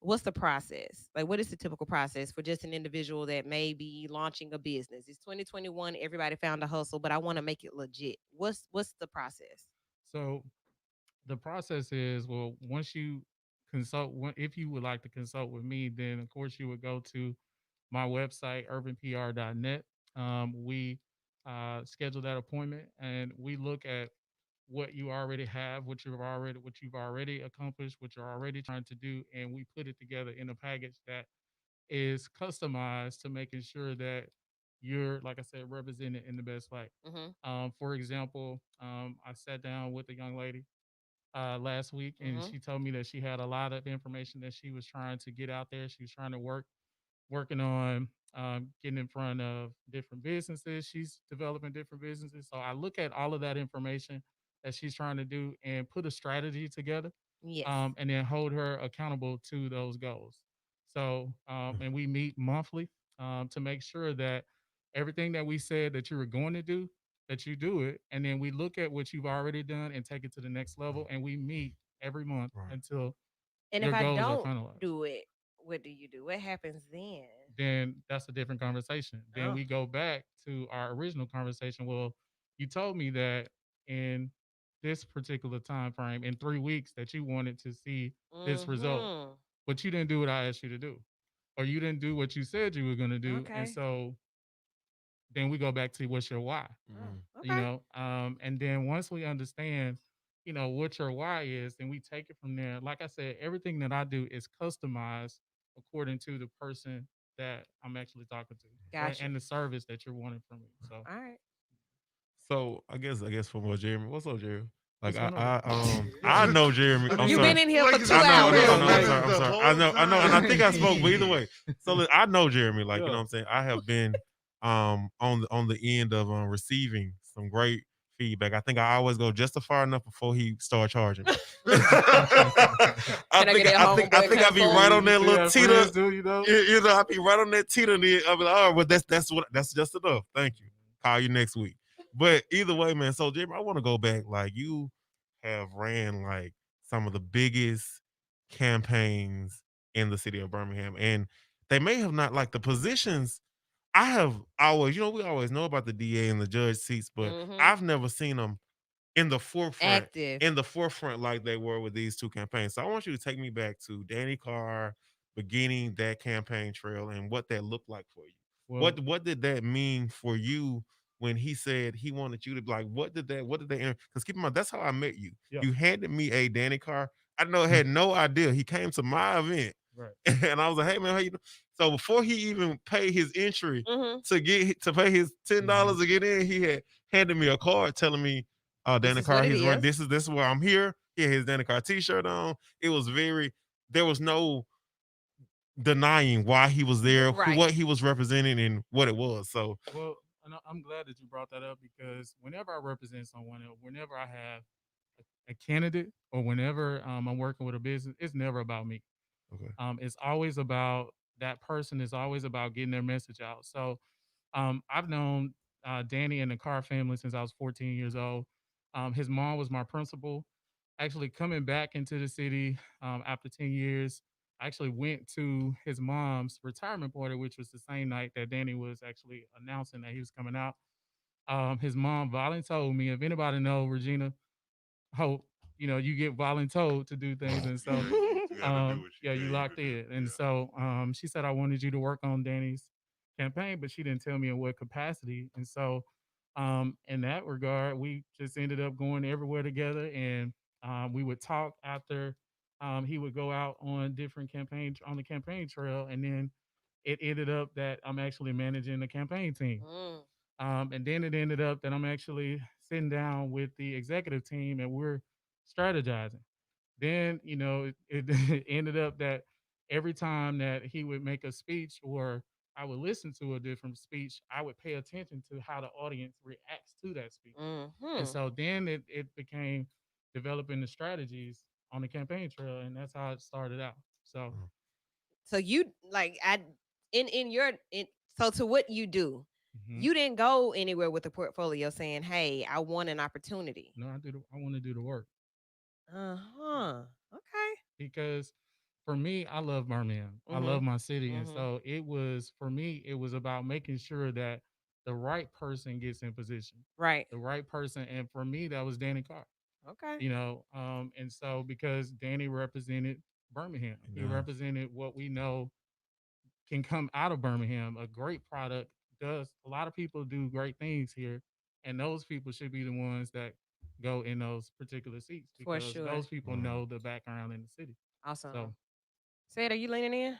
[SPEAKER 3] what's the process? Like what is the typical process for just an individual that may be launching a business? It's 2021, everybody found a hustle, but I want to make it legit. What's the process?
[SPEAKER 9] So the process is, well, once you if you would like to consult with me, then of course you would go to my website, urbanpr.net. We schedule that appointment and we look at what you already have, what you've already accomplished, what you're already trying to do, and we put it together in a package that is customized to making sure that you're, like I said, represented in the best light.
[SPEAKER 3] Mhm.
[SPEAKER 9] For example, I sat down with a young lady last week, and
[SPEAKER 3] Mhm.
[SPEAKER 9] she told me that she had a lot of information that she was trying to get out there. She was trying to working on getting in front of different businesses. She's developing different businesses. So I look at all of that information that she's trying to do and put a strategy together,
[SPEAKER 3] Yes.
[SPEAKER 9] and then hold her accountable to those goals. So, and we meet monthly to make sure that everything that we said that you were going to do, that you do it. And then we look at what you've already done and take it to the next level. And we meet every month
[SPEAKER 6] Right.
[SPEAKER 9] until
[SPEAKER 3] And if
[SPEAKER 9] your
[SPEAKER 3] I
[SPEAKER 9] goals are
[SPEAKER 3] don't
[SPEAKER 9] finalized.
[SPEAKER 3] do it, what do you do? What happens then?
[SPEAKER 9] Then that's a different conversation. Then
[SPEAKER 3] Oh.
[SPEAKER 9] we go back to our original conversation. Well, you told me that in this particular time frame, in 3 weeks, that you wanted to see this result,
[SPEAKER 3] Mhm.
[SPEAKER 9] but you didn't do what I asked you to do, or you didn't do what you said you were going to do. And
[SPEAKER 3] Okay.
[SPEAKER 9] so then we go back to what's your why,
[SPEAKER 6] Mm.
[SPEAKER 3] Okay.
[SPEAKER 9] and then once we understand, what your why is, then we take it from there. Like I said, everything that I do is customized according to the person that I'm actually talking to, right?
[SPEAKER 3] Got you.
[SPEAKER 9] And the service that you're wanting from me. So
[SPEAKER 3] All right.
[SPEAKER 6] So I guess for more Jeremy, what's up, Jeremy? Like
[SPEAKER 9] what's going on?
[SPEAKER 6] I know Jeremy.
[SPEAKER 9] I
[SPEAKER 6] I'm
[SPEAKER 9] mean,
[SPEAKER 3] You've
[SPEAKER 6] sorry.
[SPEAKER 3] been in here
[SPEAKER 1] Like
[SPEAKER 3] for
[SPEAKER 1] you
[SPEAKER 3] two
[SPEAKER 1] said,
[SPEAKER 6] I know,
[SPEAKER 3] hours.
[SPEAKER 6] I know. I'm
[SPEAKER 1] like
[SPEAKER 6] sorry. I'm
[SPEAKER 1] the
[SPEAKER 6] sorry.
[SPEAKER 1] whole
[SPEAKER 6] I know, and I think I spoke. But either
[SPEAKER 1] time.
[SPEAKER 6] way, so look, I know Jeremy. Like you know,
[SPEAKER 9] yeah.
[SPEAKER 6] what I'm saying I have been on the end of receiving some great feedback. I think I always go just far enough before he start charging me. I
[SPEAKER 3] Can I
[SPEAKER 6] think
[SPEAKER 3] get that
[SPEAKER 6] I think I
[SPEAKER 3] homeboy
[SPEAKER 6] think I be
[SPEAKER 3] consult?
[SPEAKER 6] right on
[SPEAKER 9] You
[SPEAKER 6] that
[SPEAKER 9] still
[SPEAKER 6] little
[SPEAKER 9] have
[SPEAKER 6] teeter.
[SPEAKER 9] friends, do you know?
[SPEAKER 6] I be right on that teeter. And then I'll be like, all right, well, that's just enough. Thank you. Call you next week. But either way, man. So Jeremy, I want to go back. Like you have ran like some of the biggest campaigns in the city of Birmingham, and they may have not like the positions. I have always, we always know about the DA and the judge seats, but
[SPEAKER 3] Mm-hmm.
[SPEAKER 6] I've never seen them in the forefront,
[SPEAKER 3] Active.
[SPEAKER 6] like they were with these two campaigns. So I want you to take me back to Danny Carr beginning that campaign trail and what that looked like for you.
[SPEAKER 9] Well,
[SPEAKER 6] What did that mean for you when he said he wanted you to be like, what did they, because keep in mind, that's how I met you.
[SPEAKER 9] yeah,
[SPEAKER 6] You handed me a Danny Carr. I know had no idea. He came to my event
[SPEAKER 9] right.
[SPEAKER 6] and I was like, hey man, how you doing? So before he even paid his entry
[SPEAKER 3] Mm-hmm.
[SPEAKER 6] to pay his $10
[SPEAKER 9] Mhm.
[SPEAKER 6] to get in, he had handed me a card telling me, oh,
[SPEAKER 3] This
[SPEAKER 6] Danny
[SPEAKER 3] is what
[SPEAKER 6] Carr,
[SPEAKER 3] it
[SPEAKER 6] he's running.
[SPEAKER 3] is.
[SPEAKER 6] This is where I'm here. He had his Danny Carr t-shirt on. It was very, there was no denying why he was there, who,
[SPEAKER 3] Right.
[SPEAKER 6] what he was representing, and what it was. So
[SPEAKER 9] Well, and I'm glad that you brought that up because whenever I represent someone, or whenever I have a candidate, or whenever I'm working with a business, it's never about me.
[SPEAKER 6] okay.
[SPEAKER 9] It's always about that person. Is always about getting their message out. So I've known Danny and the Carr family since I was 14 years old. His mom was my principal. Actually, coming back into the city after 10 years, I actually went to his mom's retirement party, which was the same night that Danny was actually announcing that he was coming out. His mom volunteered me. If anybody know Regina Hope, you get volunteered to do things, and
[SPEAKER 1] Yeah,
[SPEAKER 9] so
[SPEAKER 1] you got to do what you
[SPEAKER 9] yeah, you
[SPEAKER 1] got to
[SPEAKER 9] locked
[SPEAKER 1] do.
[SPEAKER 9] in. And
[SPEAKER 1] Yeah.
[SPEAKER 9] so she said, I wanted you to work on Danny's campaign, but she didn't tell me in what capacity. And so in that regard, we just ended up going everywhere together, and we would talk after he would go out on different campaigns on the campaign trail. And then it ended up that I'm actually managing the campaign team.
[SPEAKER 3] Mm.
[SPEAKER 9] And then it ended up that I'm actually sitting down with the executive team and we're strategizing. Then, it ended up that every time that he would make a speech or I would listen to a different speech, I would pay attention to how the audience reacts to that speech. And
[SPEAKER 3] Mm-hmm.
[SPEAKER 9] so then it became developing the strategies on the campaign trail. And that's how it started out. So,
[SPEAKER 3] So you like I in your in so to what you do,
[SPEAKER 9] mhm.
[SPEAKER 3] you didn't go anywhere with the portfolio saying, "Hey, I want an opportunity."
[SPEAKER 9] No, I want to do the work.
[SPEAKER 3] Uh-huh. Okay.
[SPEAKER 9] Because for me, I love Birmingham. I love
[SPEAKER 3] Mhm.
[SPEAKER 9] my city. And
[SPEAKER 3] Mhm.
[SPEAKER 9] so it was, for me, it was about making sure that the right person gets in position,
[SPEAKER 3] Right.
[SPEAKER 9] the right person. And for me, that was Danny Carr,
[SPEAKER 3] Okay.
[SPEAKER 9] and so because Danny represented Birmingham, he
[SPEAKER 6] Yeah.
[SPEAKER 9] represented what we know can come out of Birmingham. A great product does, a lot of people do great things here. And those people should be the ones that go in those particular seats
[SPEAKER 3] For
[SPEAKER 9] because
[SPEAKER 3] sure.
[SPEAKER 9] those people
[SPEAKER 6] Right.
[SPEAKER 9] know the background in the city. So
[SPEAKER 3] Awesome. Said, are you leaning in?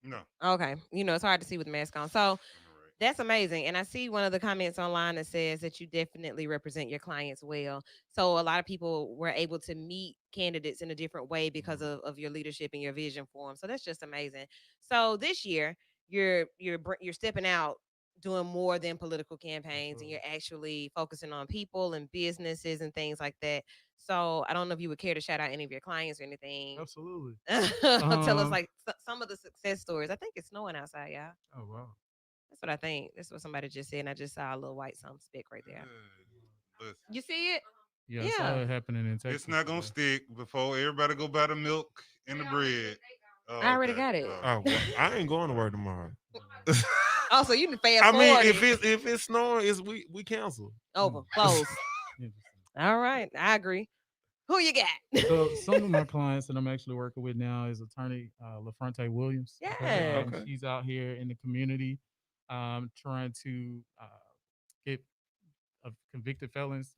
[SPEAKER 1] No,
[SPEAKER 3] Okay. It's hard to see with the mask on. So
[SPEAKER 1] I'm all right.
[SPEAKER 3] that's amazing. And I see one of the comments online that says that you definitely represent your clients well. So a lot of people were able to meet candidates in a different way because
[SPEAKER 6] Right.
[SPEAKER 3] of your leadership and your vision for them. So that's just amazing. So this year, you're stepping out doing more than political campaigns and
[SPEAKER 9] absolutely.
[SPEAKER 3] you're actually focusing on people and businesses and things like that. So I don't know if you would care to shout out any of your clients or anything.
[SPEAKER 9] Absolutely.
[SPEAKER 3] Tell us
[SPEAKER 9] Um.
[SPEAKER 3] like some of the success stories. I think it's snowing outside, y'all.
[SPEAKER 9] Oh wow.
[SPEAKER 3] That's what I think. That's what somebody just said, and I just saw a little white something speck right there.
[SPEAKER 1] Listen,
[SPEAKER 3] You see it?
[SPEAKER 9] Yeah, I saw
[SPEAKER 3] Yeah.
[SPEAKER 9] it happening in
[SPEAKER 1] it's
[SPEAKER 9] Texas
[SPEAKER 1] not gonna
[SPEAKER 9] today.
[SPEAKER 1] stick before everybody go buy the milk and the bread.
[SPEAKER 3] I
[SPEAKER 1] Oh,
[SPEAKER 3] already
[SPEAKER 1] okay.
[SPEAKER 3] got it.
[SPEAKER 1] All
[SPEAKER 6] Oh,
[SPEAKER 1] right.
[SPEAKER 6] well, I ain't going to work tomorrow.
[SPEAKER 3] Oh, so you can fast
[SPEAKER 6] I mean,
[SPEAKER 3] forward
[SPEAKER 6] if
[SPEAKER 3] it.
[SPEAKER 6] it's snowing, it's we cancel.
[SPEAKER 3] Over.
[SPEAKER 9] Mm,
[SPEAKER 3] Close.
[SPEAKER 9] interesting.
[SPEAKER 3] All right. I agree. Who you got?
[SPEAKER 9] So some of my clients that I'm actually working with now is attorney LaFronte Williams.
[SPEAKER 6] Okay,
[SPEAKER 3] Yes.
[SPEAKER 6] okay.
[SPEAKER 9] She's out here in the community, trying to get convicted felons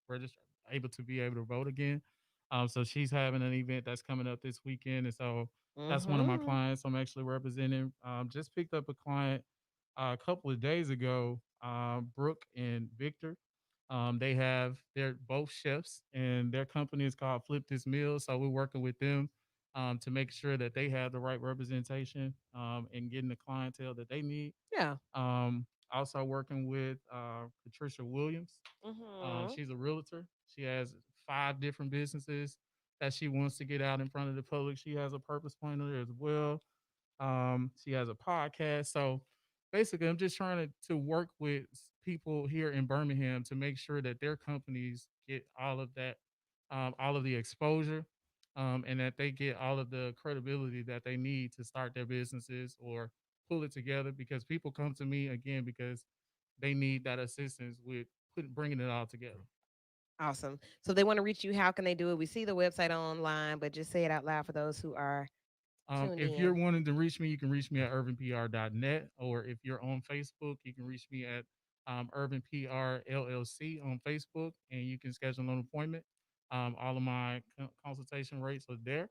[SPEAKER 9] registered, able to vote again. So she's having an event that's coming up this weekend, and so that's one of my
[SPEAKER 3] Mm-hmm.
[SPEAKER 9] clients I'm actually representing. Just picked up a client a couple of days ago, Brooke and Victor. They're both chefs, and their company is called Flip This Meal. So we're working with them to make sure that they have the right representation and getting the clientele that they need.
[SPEAKER 3] Yeah.
[SPEAKER 9] Also working with Patricia Williams.
[SPEAKER 3] Mm-hmm.
[SPEAKER 9] She's a realtor. She has 5 different businesses that she wants to get out in front of the public. She has a purpose planner as well. She has a podcast. So basically, I'm just trying to work with people here in Birmingham to make sure that their companies get all of that, all of the exposure, and that they get all of the credibility that they need to start their businesses or pull it together. Because people come to me again because they need that assistance with bringing it all together.
[SPEAKER 3] Awesome. So if they want to reach you, how can they do it? We see the website online, but just say it out loud for those who are tuned
[SPEAKER 9] If you're
[SPEAKER 3] in.
[SPEAKER 9] wanting to reach me, you can reach me at urbanpr.net, or if you're on Facebook, you can reach me at Urban PR LLC on Facebook, and you can schedule an appointment. All of my consultation rates are there,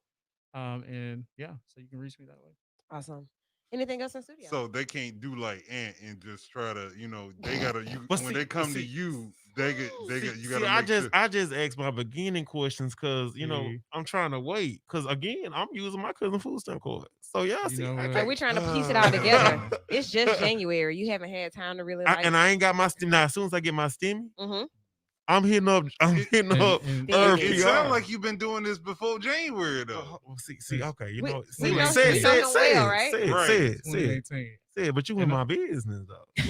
[SPEAKER 9] and yeah, so you can reach me that way.
[SPEAKER 3] Awesome. Anything else in studio?
[SPEAKER 1] So they can't do like Ant and just try to, they gotta you
[SPEAKER 6] But
[SPEAKER 1] when
[SPEAKER 6] see,
[SPEAKER 1] they
[SPEAKER 6] but
[SPEAKER 1] come to
[SPEAKER 6] see,
[SPEAKER 1] you, they get you
[SPEAKER 6] see,
[SPEAKER 1] gotta make sure.
[SPEAKER 6] I just asked my beginning questions because
[SPEAKER 9] See,
[SPEAKER 6] I'm trying to wait because again I'm using my cousin food stamp card. So yeah,
[SPEAKER 9] you
[SPEAKER 6] see,
[SPEAKER 9] know
[SPEAKER 6] I
[SPEAKER 3] So
[SPEAKER 9] what?
[SPEAKER 3] we're
[SPEAKER 6] can't.
[SPEAKER 3] trying to piece it all together.
[SPEAKER 9] Um,
[SPEAKER 3] It's just January. You haven't had time to really like.
[SPEAKER 6] And I ain't got my stim. Now as soon as I get my stimmy,
[SPEAKER 3] Mm-hmm.
[SPEAKER 6] I'm hitting up. I'm
[SPEAKER 1] It
[SPEAKER 6] hitting
[SPEAKER 9] and
[SPEAKER 6] up
[SPEAKER 9] and
[SPEAKER 1] it,
[SPEAKER 6] Herb
[SPEAKER 3] Stimmy.
[SPEAKER 1] it
[SPEAKER 6] PR.
[SPEAKER 1] sounds like you've been doing this before January though.
[SPEAKER 6] Well, see,
[SPEAKER 9] since
[SPEAKER 6] okay,
[SPEAKER 3] We
[SPEAKER 6] see,
[SPEAKER 3] we
[SPEAKER 1] Wait,
[SPEAKER 3] know
[SPEAKER 6] say it,
[SPEAKER 3] we know
[SPEAKER 6] say
[SPEAKER 9] since
[SPEAKER 6] it,
[SPEAKER 3] him well,
[SPEAKER 6] say it,
[SPEAKER 3] right?
[SPEAKER 6] say it,
[SPEAKER 1] right.
[SPEAKER 6] say it, say it,
[SPEAKER 9] 2018.
[SPEAKER 6] say it. But you in
[SPEAKER 9] And
[SPEAKER 6] my business though.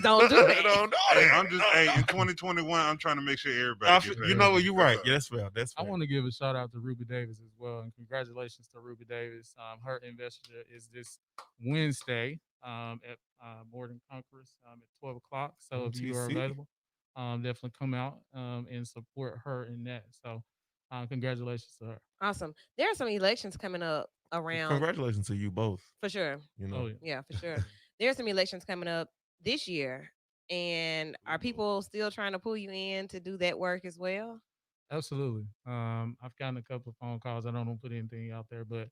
[SPEAKER 3] Don't do that.
[SPEAKER 6] Don't do
[SPEAKER 1] Hey,
[SPEAKER 6] that.
[SPEAKER 1] I'm just
[SPEAKER 6] Don't
[SPEAKER 1] in
[SPEAKER 6] do
[SPEAKER 1] 2021. I'm trying to make sure everybody
[SPEAKER 6] I
[SPEAKER 1] gets
[SPEAKER 6] you
[SPEAKER 1] paid.
[SPEAKER 6] know what? You're
[SPEAKER 1] That's
[SPEAKER 6] right.
[SPEAKER 1] all.
[SPEAKER 6] Yeah, that's fair. That's
[SPEAKER 9] I
[SPEAKER 6] fair.
[SPEAKER 9] want to give a shout out to Ruby Davis as well, and congratulations to Ruby Davis. Her investiture is this Wednesday at Morton Concourse at 12 o'clock. So if you are
[SPEAKER 6] MTC.
[SPEAKER 9] available, definitely come out and support her in that. So congratulations to her.
[SPEAKER 3] Awesome. There are some elections coming up around
[SPEAKER 6] Congratulations to you both.
[SPEAKER 3] for sure.
[SPEAKER 6] You
[SPEAKER 9] Oh
[SPEAKER 6] know,
[SPEAKER 9] yeah.
[SPEAKER 3] Yeah, for sure. There are some elections coming up this year. And are people still trying to pull you in to do that work as well?
[SPEAKER 9] Absolutely. I've gotten a couple of phone calls. I don't want to put anything out there, but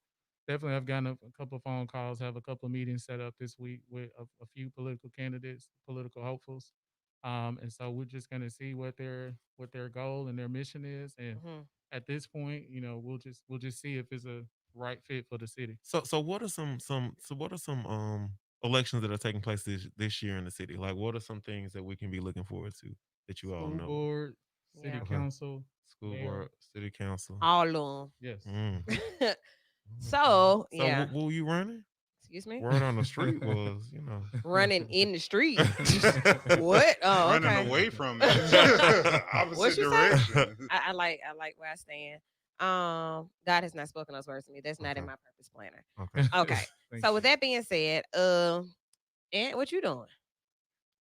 [SPEAKER 9] definitely I've gotten a couple of phone calls, have a couple of meetings set up this week with a few political candidates, political hopefuls. And so we're just going to see what their goal and their mission is. And
[SPEAKER 3] Hmm.
[SPEAKER 9] at this point, we'll just see if it's a right fit for the city.
[SPEAKER 6] so what are what are some elections that are taking place this year in the city? Like, what are some things that we can be looking forward to that you all
[SPEAKER 9] School
[SPEAKER 6] know?
[SPEAKER 9] board, city
[SPEAKER 3] Yeah.
[SPEAKER 6] Okay,
[SPEAKER 9] council,
[SPEAKER 6] school board,
[SPEAKER 9] mayor.
[SPEAKER 6] city council.
[SPEAKER 3] All of
[SPEAKER 9] Yes.
[SPEAKER 6] Mm.
[SPEAKER 3] them.
[SPEAKER 9] Mhm.
[SPEAKER 3] So,
[SPEAKER 6] So,
[SPEAKER 3] yeah.
[SPEAKER 6] were you running?
[SPEAKER 3] Excuse me?
[SPEAKER 6] Word on the street was,
[SPEAKER 3] Running in the street. What? Oh,
[SPEAKER 1] Running
[SPEAKER 3] okay.
[SPEAKER 1] away from it,
[SPEAKER 3] What
[SPEAKER 1] opposite
[SPEAKER 3] you say?
[SPEAKER 1] direction.
[SPEAKER 3] I like where I stand. God has not spoken those words to me. That's not in
[SPEAKER 6] Okay.
[SPEAKER 3] my purpose planner.
[SPEAKER 6] Okay,
[SPEAKER 3] Okay.
[SPEAKER 9] Thank
[SPEAKER 3] So
[SPEAKER 9] you.
[SPEAKER 3] with that being said, Aunt, what you doing?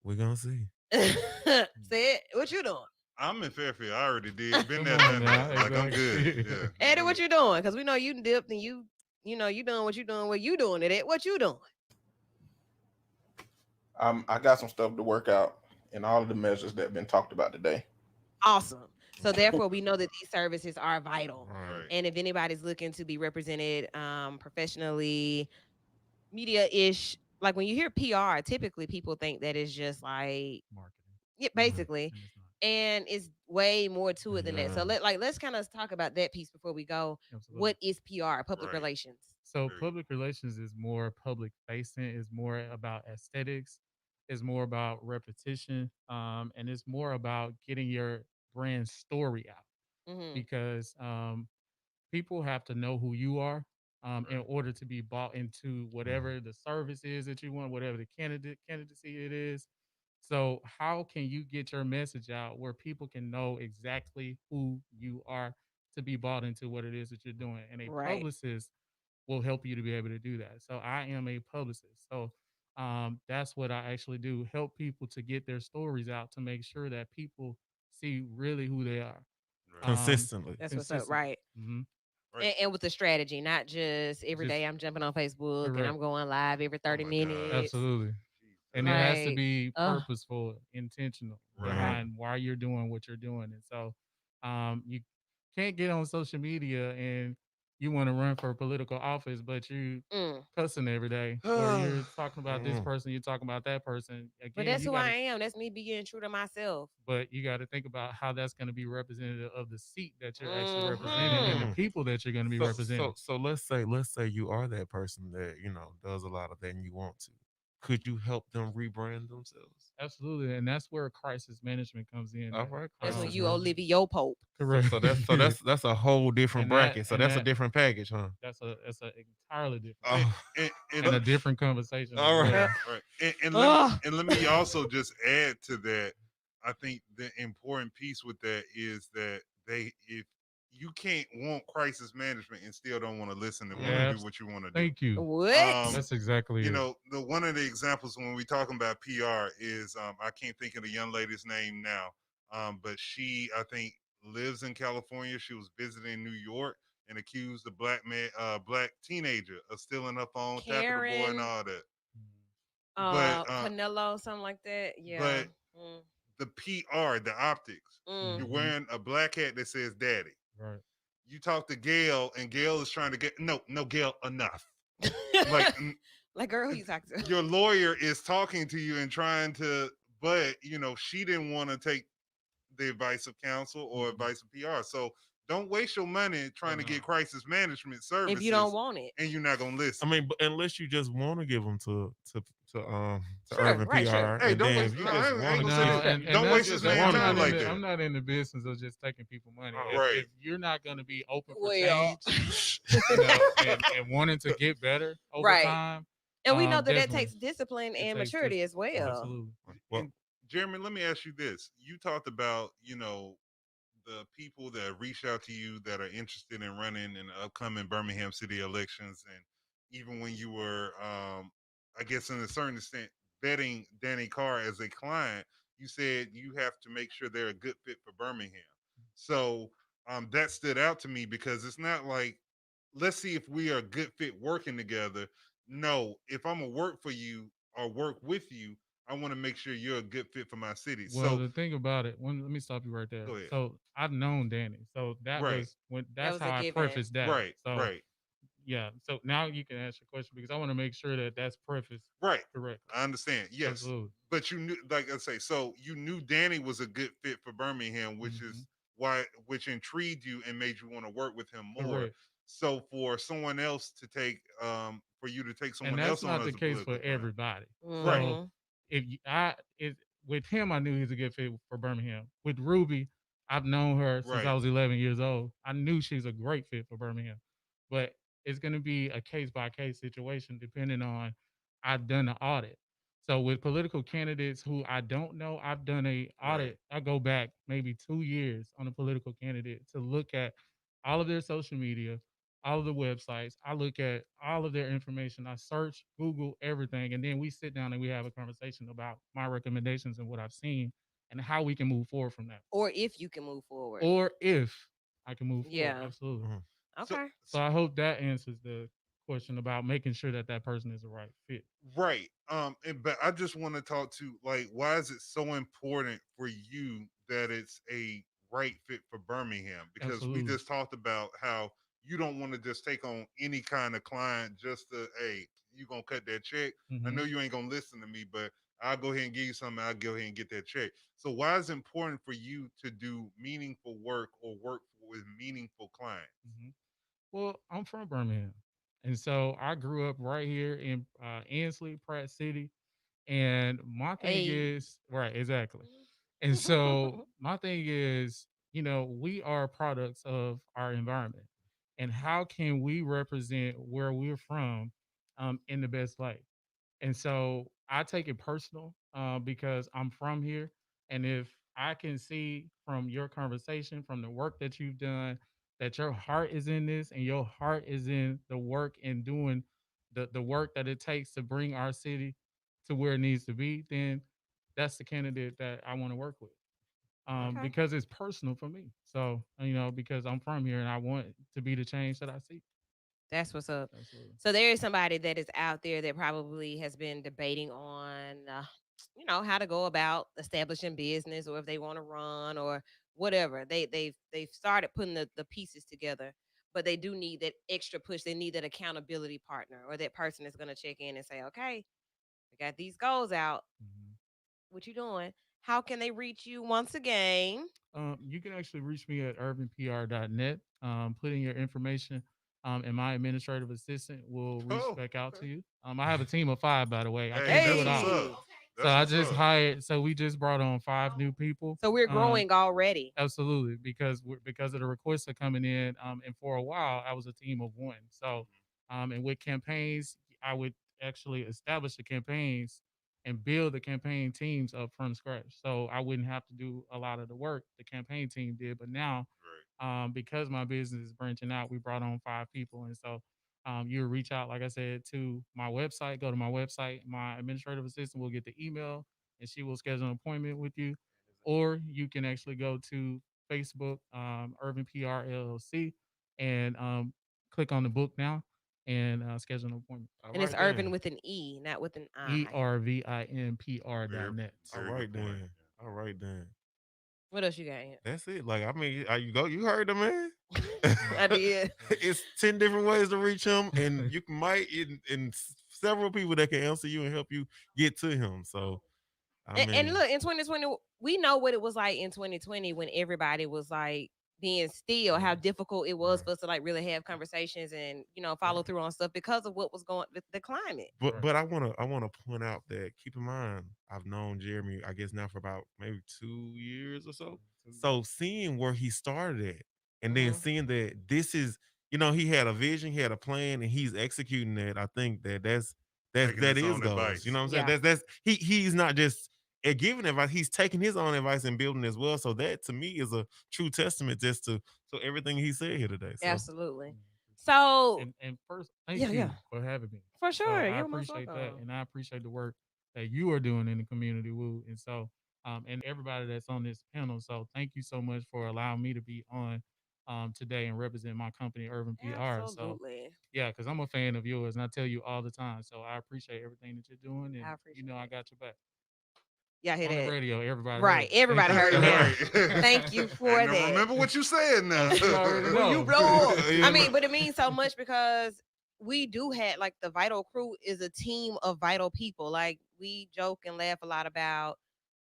[SPEAKER 6] we're gonna see.
[SPEAKER 3] Say it. What you doing?
[SPEAKER 1] I'm in Fairfield. I already did. Been
[SPEAKER 9] Come
[SPEAKER 1] there,
[SPEAKER 9] on
[SPEAKER 1] done
[SPEAKER 9] now.
[SPEAKER 1] that. Like I'm good.
[SPEAKER 9] Exactly.
[SPEAKER 1] Yeah.
[SPEAKER 3] Eddie, what you doing? Because we know you dipped and you know, you doing what you doing. What you doing it at? What you doing?
[SPEAKER 5] I got some stuff to work out in all of the measures that have been talked about today.
[SPEAKER 3] Awesome. So therefore, we know that these services are vital.
[SPEAKER 6] Right.
[SPEAKER 3] And if anybody's looking to be represented professionally, media-ish, like when you hear PR, typically people think that it's just like,
[SPEAKER 9] Marketing.
[SPEAKER 3] yeah,
[SPEAKER 6] Mhm.
[SPEAKER 3] basically.
[SPEAKER 9] And it's not.
[SPEAKER 3] And it's way more to it than that. So
[SPEAKER 6] Yeah.
[SPEAKER 3] let's kind of talk about that piece before we go.
[SPEAKER 9] Absolutely.
[SPEAKER 3] What is PR, public
[SPEAKER 1] Right.
[SPEAKER 3] relations?
[SPEAKER 9] So
[SPEAKER 1] Very
[SPEAKER 9] public relations is more public facing, is more about aesthetics, is more about repetition, and it's more about getting your brand story out
[SPEAKER 3] Mm-hmm.
[SPEAKER 9] because people have to know who you are in
[SPEAKER 1] right.
[SPEAKER 9] order to be bought into whatever the service is that you want, whatever the candidacy it is. So how can you get your message out where people can know exactly who you are to be bought into what it is that you're doing? And a
[SPEAKER 3] Right.
[SPEAKER 9] publicist will help you to be able to do that. So I am a publicist. So that's what I actually do, help people to get their stories out to make sure that people see really who they are.
[SPEAKER 1] Right.
[SPEAKER 9] Um,
[SPEAKER 6] Consistently.
[SPEAKER 3] That's what's up.
[SPEAKER 9] consistently.
[SPEAKER 3] Right.
[SPEAKER 9] Hmm.
[SPEAKER 1] Right.
[SPEAKER 3] And with the strategy, not just every
[SPEAKER 9] Just
[SPEAKER 3] day I'm jumping on Facebook and
[SPEAKER 9] correct.
[SPEAKER 3] I'm going live every
[SPEAKER 1] Oh
[SPEAKER 3] 30
[SPEAKER 1] my God.
[SPEAKER 3] minutes.
[SPEAKER 9] Absolutely. And it
[SPEAKER 1] Jesus.
[SPEAKER 9] has to
[SPEAKER 3] Like,
[SPEAKER 9] be
[SPEAKER 3] uh,
[SPEAKER 9] purposeful, intentional
[SPEAKER 1] Right.
[SPEAKER 6] Right.
[SPEAKER 9] behind why you're doing what you're doing. And so you can't get on social media and you want to run for a political office, but you
[SPEAKER 3] mm.
[SPEAKER 9] cussing every day, or you're talking about this
[SPEAKER 6] Mm.
[SPEAKER 9] person, you're talking about that person.
[SPEAKER 3] But
[SPEAKER 9] Again,
[SPEAKER 3] that's who I am. That's me being true to myself.
[SPEAKER 9] but you got to think about how that's going to be representative of the seat that you're actually representing and the
[SPEAKER 3] Hmm.
[SPEAKER 6] Mm.
[SPEAKER 9] people that you're going to be representing.
[SPEAKER 6] So let's say you are that person that does a lot of that and you want to. Could you help them rebrand themselves?
[SPEAKER 9] Absolutely. And that's where crisis management comes in.
[SPEAKER 6] All right,
[SPEAKER 3] That's when
[SPEAKER 6] crisis
[SPEAKER 3] you
[SPEAKER 9] Um,
[SPEAKER 6] management.
[SPEAKER 3] Olivia Pope.
[SPEAKER 9] correct.
[SPEAKER 6] So that's a whole different
[SPEAKER 9] and that
[SPEAKER 6] bracket. So
[SPEAKER 9] and
[SPEAKER 6] that's a
[SPEAKER 9] that
[SPEAKER 6] different package, huh?
[SPEAKER 9] that's a entirely different
[SPEAKER 1] And,
[SPEAKER 6] Oh,
[SPEAKER 1] and
[SPEAKER 9] and a different conversation as
[SPEAKER 6] all right.
[SPEAKER 3] Uh,
[SPEAKER 9] well.
[SPEAKER 1] right. And
[SPEAKER 3] Ugh.
[SPEAKER 1] let me also just add to that. I think the important piece with that is that if you can't want crisis management and still don't want to listen and want to
[SPEAKER 9] Yeah.
[SPEAKER 1] do what you want to do.
[SPEAKER 9] Thank you.
[SPEAKER 3] What?
[SPEAKER 9] That's exactly it.
[SPEAKER 1] The one of the examples when we talking about PR is I can't think of the young lady's name now, but she I think lives in California. She was visiting New York and accused a black teenager of stealing her phone, tapping the boy, and
[SPEAKER 3] Karen,
[SPEAKER 1] all that.
[SPEAKER 9] Mhm.
[SPEAKER 1] But
[SPEAKER 3] Canelo, something like that. Yeah.
[SPEAKER 1] but
[SPEAKER 3] Mm.
[SPEAKER 1] the PR, the optics, you're
[SPEAKER 3] Mm.
[SPEAKER 9] Mhm.
[SPEAKER 1] wearing a black hat that says "Daddy."
[SPEAKER 9] Right.
[SPEAKER 1] You talk to Gail, and Gail is trying to get no, Gail, enough. Like
[SPEAKER 3] Like, girl, who you talking to?
[SPEAKER 1] your lawyer is talking to you and trying to, but she didn't want to take the advice of counsel or
[SPEAKER 9] Mhm.
[SPEAKER 1] advice of PR. So don't waste your money
[SPEAKER 9] Oh
[SPEAKER 1] trying to get
[SPEAKER 9] no.
[SPEAKER 1] crisis management
[SPEAKER 3] If you don't
[SPEAKER 1] services,
[SPEAKER 3] want it.
[SPEAKER 1] and you're not gonna
[SPEAKER 6] I
[SPEAKER 1] listen.
[SPEAKER 6] mean, but unless you just want to give them to
[SPEAKER 3] Sure,
[SPEAKER 6] Urban
[SPEAKER 3] right, sure.
[SPEAKER 6] PR,
[SPEAKER 1] Hey,
[SPEAKER 6] and
[SPEAKER 1] don't
[SPEAKER 6] then
[SPEAKER 1] waste.
[SPEAKER 6] if you
[SPEAKER 1] No,
[SPEAKER 6] just
[SPEAKER 1] I
[SPEAKER 6] want
[SPEAKER 1] ain't
[SPEAKER 6] to
[SPEAKER 1] gonna say
[SPEAKER 9] No,
[SPEAKER 6] keep,
[SPEAKER 1] that.
[SPEAKER 9] and
[SPEAKER 1] Don't
[SPEAKER 9] that's
[SPEAKER 1] waste
[SPEAKER 6] you
[SPEAKER 1] this
[SPEAKER 6] just
[SPEAKER 9] that,
[SPEAKER 1] man
[SPEAKER 6] want
[SPEAKER 9] I'm
[SPEAKER 6] to,
[SPEAKER 9] not
[SPEAKER 1] time
[SPEAKER 9] in
[SPEAKER 1] like
[SPEAKER 9] the
[SPEAKER 1] that.
[SPEAKER 9] I'm not in the business of just taking people money.
[SPEAKER 6] oh,
[SPEAKER 1] Right.
[SPEAKER 9] If you're not going to be open for
[SPEAKER 3] Well,
[SPEAKER 9] change, and wanting to get better over
[SPEAKER 3] right.
[SPEAKER 9] time,
[SPEAKER 3] And we know that that
[SPEAKER 9] definitely
[SPEAKER 3] takes discipline
[SPEAKER 9] it
[SPEAKER 3] and
[SPEAKER 9] takes
[SPEAKER 3] maturity
[SPEAKER 9] discipline.
[SPEAKER 3] as well.
[SPEAKER 9] Absolutely.
[SPEAKER 6] well,
[SPEAKER 1] And Jeremy, let me ask you this: you talked about the people that reach out to you that are interested in running in the upcoming Birmingham city elections, and even when you were, I guess, in a certain extent, vetting Danny Carr as a client, you said you have to make sure they're a good fit for Birmingham. So that stood out to me because it's not like, let's see if we are a good fit working together. No, if I'm gonna work for you or work with you, I want to make sure you're a good fit for my city.
[SPEAKER 9] Well,
[SPEAKER 1] So
[SPEAKER 9] the thing about it, let me stop you right there.
[SPEAKER 1] go ahead.
[SPEAKER 9] So I've known Danny. So that
[SPEAKER 1] Right,
[SPEAKER 9] was when
[SPEAKER 3] That
[SPEAKER 9] that's
[SPEAKER 3] was
[SPEAKER 9] how
[SPEAKER 3] a
[SPEAKER 9] I
[SPEAKER 3] given.
[SPEAKER 9] prefaced that.
[SPEAKER 1] right,
[SPEAKER 9] So
[SPEAKER 1] right.
[SPEAKER 9] yeah. So now you can ask your question because I want to make sure that that's prefaced
[SPEAKER 1] Right.
[SPEAKER 9] correctly.
[SPEAKER 1] I understand. Yes.
[SPEAKER 9] Absolutely.
[SPEAKER 1] But you knew, like I say, so you knew Danny was a good fit for Birmingham, which
[SPEAKER 9] Hmm.
[SPEAKER 1] is why, which intrigued you and made you want to work with him more.
[SPEAKER 9] Correct.
[SPEAKER 1] So for someone else to take, for you to take
[SPEAKER 9] And
[SPEAKER 1] someone
[SPEAKER 9] that's
[SPEAKER 1] else on
[SPEAKER 9] not the
[SPEAKER 1] as a
[SPEAKER 9] case for
[SPEAKER 1] political client.
[SPEAKER 9] everybody.
[SPEAKER 1] Right.
[SPEAKER 9] So
[SPEAKER 3] Hmm.
[SPEAKER 9] if you, I it with him, I knew he's a good fit for Birmingham. With Ruby, I've known her since I
[SPEAKER 1] Right.
[SPEAKER 9] was 11 years old. I knew she's a great fit for Birmingham, but it's going to be a case by case situation depending on I've done the audit. So with political candidates who I don't know, I've done a
[SPEAKER 1] Right.
[SPEAKER 9] audit. I go back maybe 2 years on a political candidate to look at all of their social media, all of the websites. I look at all of their information. I search, Google everything, and then we sit down and we have a conversation about my recommendations and what I've seen and how we can move forward from that.
[SPEAKER 3] Or if you can move forward.
[SPEAKER 9] Or if I can move forward,
[SPEAKER 3] Yeah.
[SPEAKER 9] absolutely.
[SPEAKER 6] mhm.
[SPEAKER 1] So
[SPEAKER 3] Okay.
[SPEAKER 9] So I hope that answers the question about making sure that that person is the right fit.
[SPEAKER 1] right. But I just want to talk to, like, why is it so important for you that it's a right fit for Birmingham? Because we
[SPEAKER 9] Absolutely.
[SPEAKER 1] just talked about how you don't want to just take on any kind of client just to, hey, you gonna cut that check. I
[SPEAKER 9] Hmm.
[SPEAKER 1] know you ain't gonna listen to me, but I'll go ahead and give you something. I'll go ahead and get that check. So why is it important for you to do meaningful work or work with meaningful clients?
[SPEAKER 9] Hmm. Well, I'm from Birmingham, and so I grew up right here in Ansley, Pratt City. And my thing
[SPEAKER 3] Hey.
[SPEAKER 9] is, right, exactly. And so my thing is, we are products of our environment. And how can we represent where we're from in the best light? And so I take it personal because I'm from here. And if I can see from your conversation, from the work that you've done, that your heart is in this and your heart is in the work and doing the work that it takes to bring our city to where it needs to be, then that's the candidate that I want to work with
[SPEAKER 3] Okay.
[SPEAKER 9] because it's personal for me. So, because I'm from here and I want to be the change that I see.
[SPEAKER 3] That's what's up.
[SPEAKER 9] Absolutely.
[SPEAKER 3] So there is somebody that is out there that probably has been debating on, how to go about establishing business, or if they want to run, or whatever. They've started putting the pieces together, but they do need that extra push. They need that accountability partner, or that person that's going to check in and say, okay, we got these goals out.
[SPEAKER 9] Mhm.
[SPEAKER 3] What you doing? How can they reach you once again?
[SPEAKER 9] You can actually reach me at urbanpr.net. Put in your information, and my administrative assistant will reach
[SPEAKER 1] Oh,
[SPEAKER 9] back out
[SPEAKER 1] okay.
[SPEAKER 9] to you. I have a team of 5, by the way. I
[SPEAKER 1] Hey,
[SPEAKER 9] can't do
[SPEAKER 1] that's
[SPEAKER 9] it
[SPEAKER 1] what's
[SPEAKER 9] all.
[SPEAKER 1] up.
[SPEAKER 3] Hey.
[SPEAKER 9] So
[SPEAKER 1] That's
[SPEAKER 9] I
[SPEAKER 1] what's
[SPEAKER 9] just
[SPEAKER 1] up.
[SPEAKER 9] hired. So we just brought on 5 new people.
[SPEAKER 3] So we're growing already.
[SPEAKER 9] Absolutely, because of the requests are coming in, and for a while I was a team of one. So, and with campaigns, I would actually establish the campaigns and build the campaign teams up from scratch. So I wouldn't have to do a lot of the work the campaign team did. But now,
[SPEAKER 1] Right.
[SPEAKER 9] because my business is branching out, we brought on 5 people, and so you reach out, like I said, to my website. Go to my website. My administrative assistant will get the email, and she will schedule an appointment with you, or you can actually go to Facebook, Urban PR LLC, and click on the book now and schedule an appointment.
[SPEAKER 6] All
[SPEAKER 3] And it's
[SPEAKER 6] right
[SPEAKER 3] urban
[SPEAKER 6] then.
[SPEAKER 3] with an E, not with an
[SPEAKER 9] E
[SPEAKER 3] I.
[SPEAKER 9] R V I N P R
[SPEAKER 1] Very,
[SPEAKER 9] dot net.
[SPEAKER 6] All
[SPEAKER 1] very
[SPEAKER 6] right
[SPEAKER 1] good point.
[SPEAKER 6] then. All right then.
[SPEAKER 3] What else you got? Here?
[SPEAKER 6] That's it. Like I mean, you go. You heard the man.
[SPEAKER 3] I did.
[SPEAKER 6] It's 10 different ways to reach him, and you might in several people that can answer you and help you get to him. So I
[SPEAKER 3] And
[SPEAKER 6] mean,
[SPEAKER 3] look, in 2020, we know what it was like in 2020 when everybody was like being still, how
[SPEAKER 6] right,
[SPEAKER 3] difficult it was
[SPEAKER 6] right,
[SPEAKER 3] for us to like really have conversations and follow
[SPEAKER 6] right.
[SPEAKER 3] through on stuff because of what was going with the climate.
[SPEAKER 6] But
[SPEAKER 9] Right.
[SPEAKER 6] I wanna point out that keep in mind I've known Jeremy I guess now for about maybe 2 years or so. So seeing where he started at, and then
[SPEAKER 3] Hmm.
[SPEAKER 6] seeing that this is he had a vision, he had a plan, and he's executing that. I think
[SPEAKER 1] Taking
[SPEAKER 6] that
[SPEAKER 1] his
[SPEAKER 6] is
[SPEAKER 1] own
[SPEAKER 6] goals. You
[SPEAKER 1] advice.
[SPEAKER 6] know what I'm saying?
[SPEAKER 3] Yeah,
[SPEAKER 6] He's not just giving advice, he's taking his own advice and building as well. So that to me is a true testament just to everything he said here today. So
[SPEAKER 3] absolutely.
[SPEAKER 9] Mm.
[SPEAKER 3] So
[SPEAKER 9] And first, thank
[SPEAKER 3] yeah, yeah,
[SPEAKER 9] you for having me.
[SPEAKER 3] for
[SPEAKER 9] So
[SPEAKER 3] sure.
[SPEAKER 9] I
[SPEAKER 3] You're most
[SPEAKER 9] appreciate that,
[SPEAKER 3] welcome.
[SPEAKER 9] and I appreciate the work that you are doing in the community, Woo. And so, and everybody that's on this panel. So thank you so much for allowing me to be on today and represent my company, Urban PR. So
[SPEAKER 3] Absolutely,
[SPEAKER 9] yeah, because I'm a fan of yours, and I tell you all the time. So I appreciate everything that you're doing, and
[SPEAKER 3] I appreciate
[SPEAKER 9] I
[SPEAKER 3] it.
[SPEAKER 9] got your back.
[SPEAKER 3] Y'all hear
[SPEAKER 9] On the
[SPEAKER 3] that?
[SPEAKER 9] radio, everybody
[SPEAKER 3] Right,
[SPEAKER 9] heard it. Thank
[SPEAKER 3] everybody
[SPEAKER 9] you.
[SPEAKER 3] heard it now.
[SPEAKER 1] Right.
[SPEAKER 3] Thank you for
[SPEAKER 1] And now
[SPEAKER 3] that.
[SPEAKER 1] remember what you said now.
[SPEAKER 9] She already
[SPEAKER 3] Well, you
[SPEAKER 9] know.
[SPEAKER 3] blow up. I
[SPEAKER 6] you know,
[SPEAKER 3] mean, but it means so much because we do have like the Vital Crew is a team of vital people. Like we joke and laugh a lot about,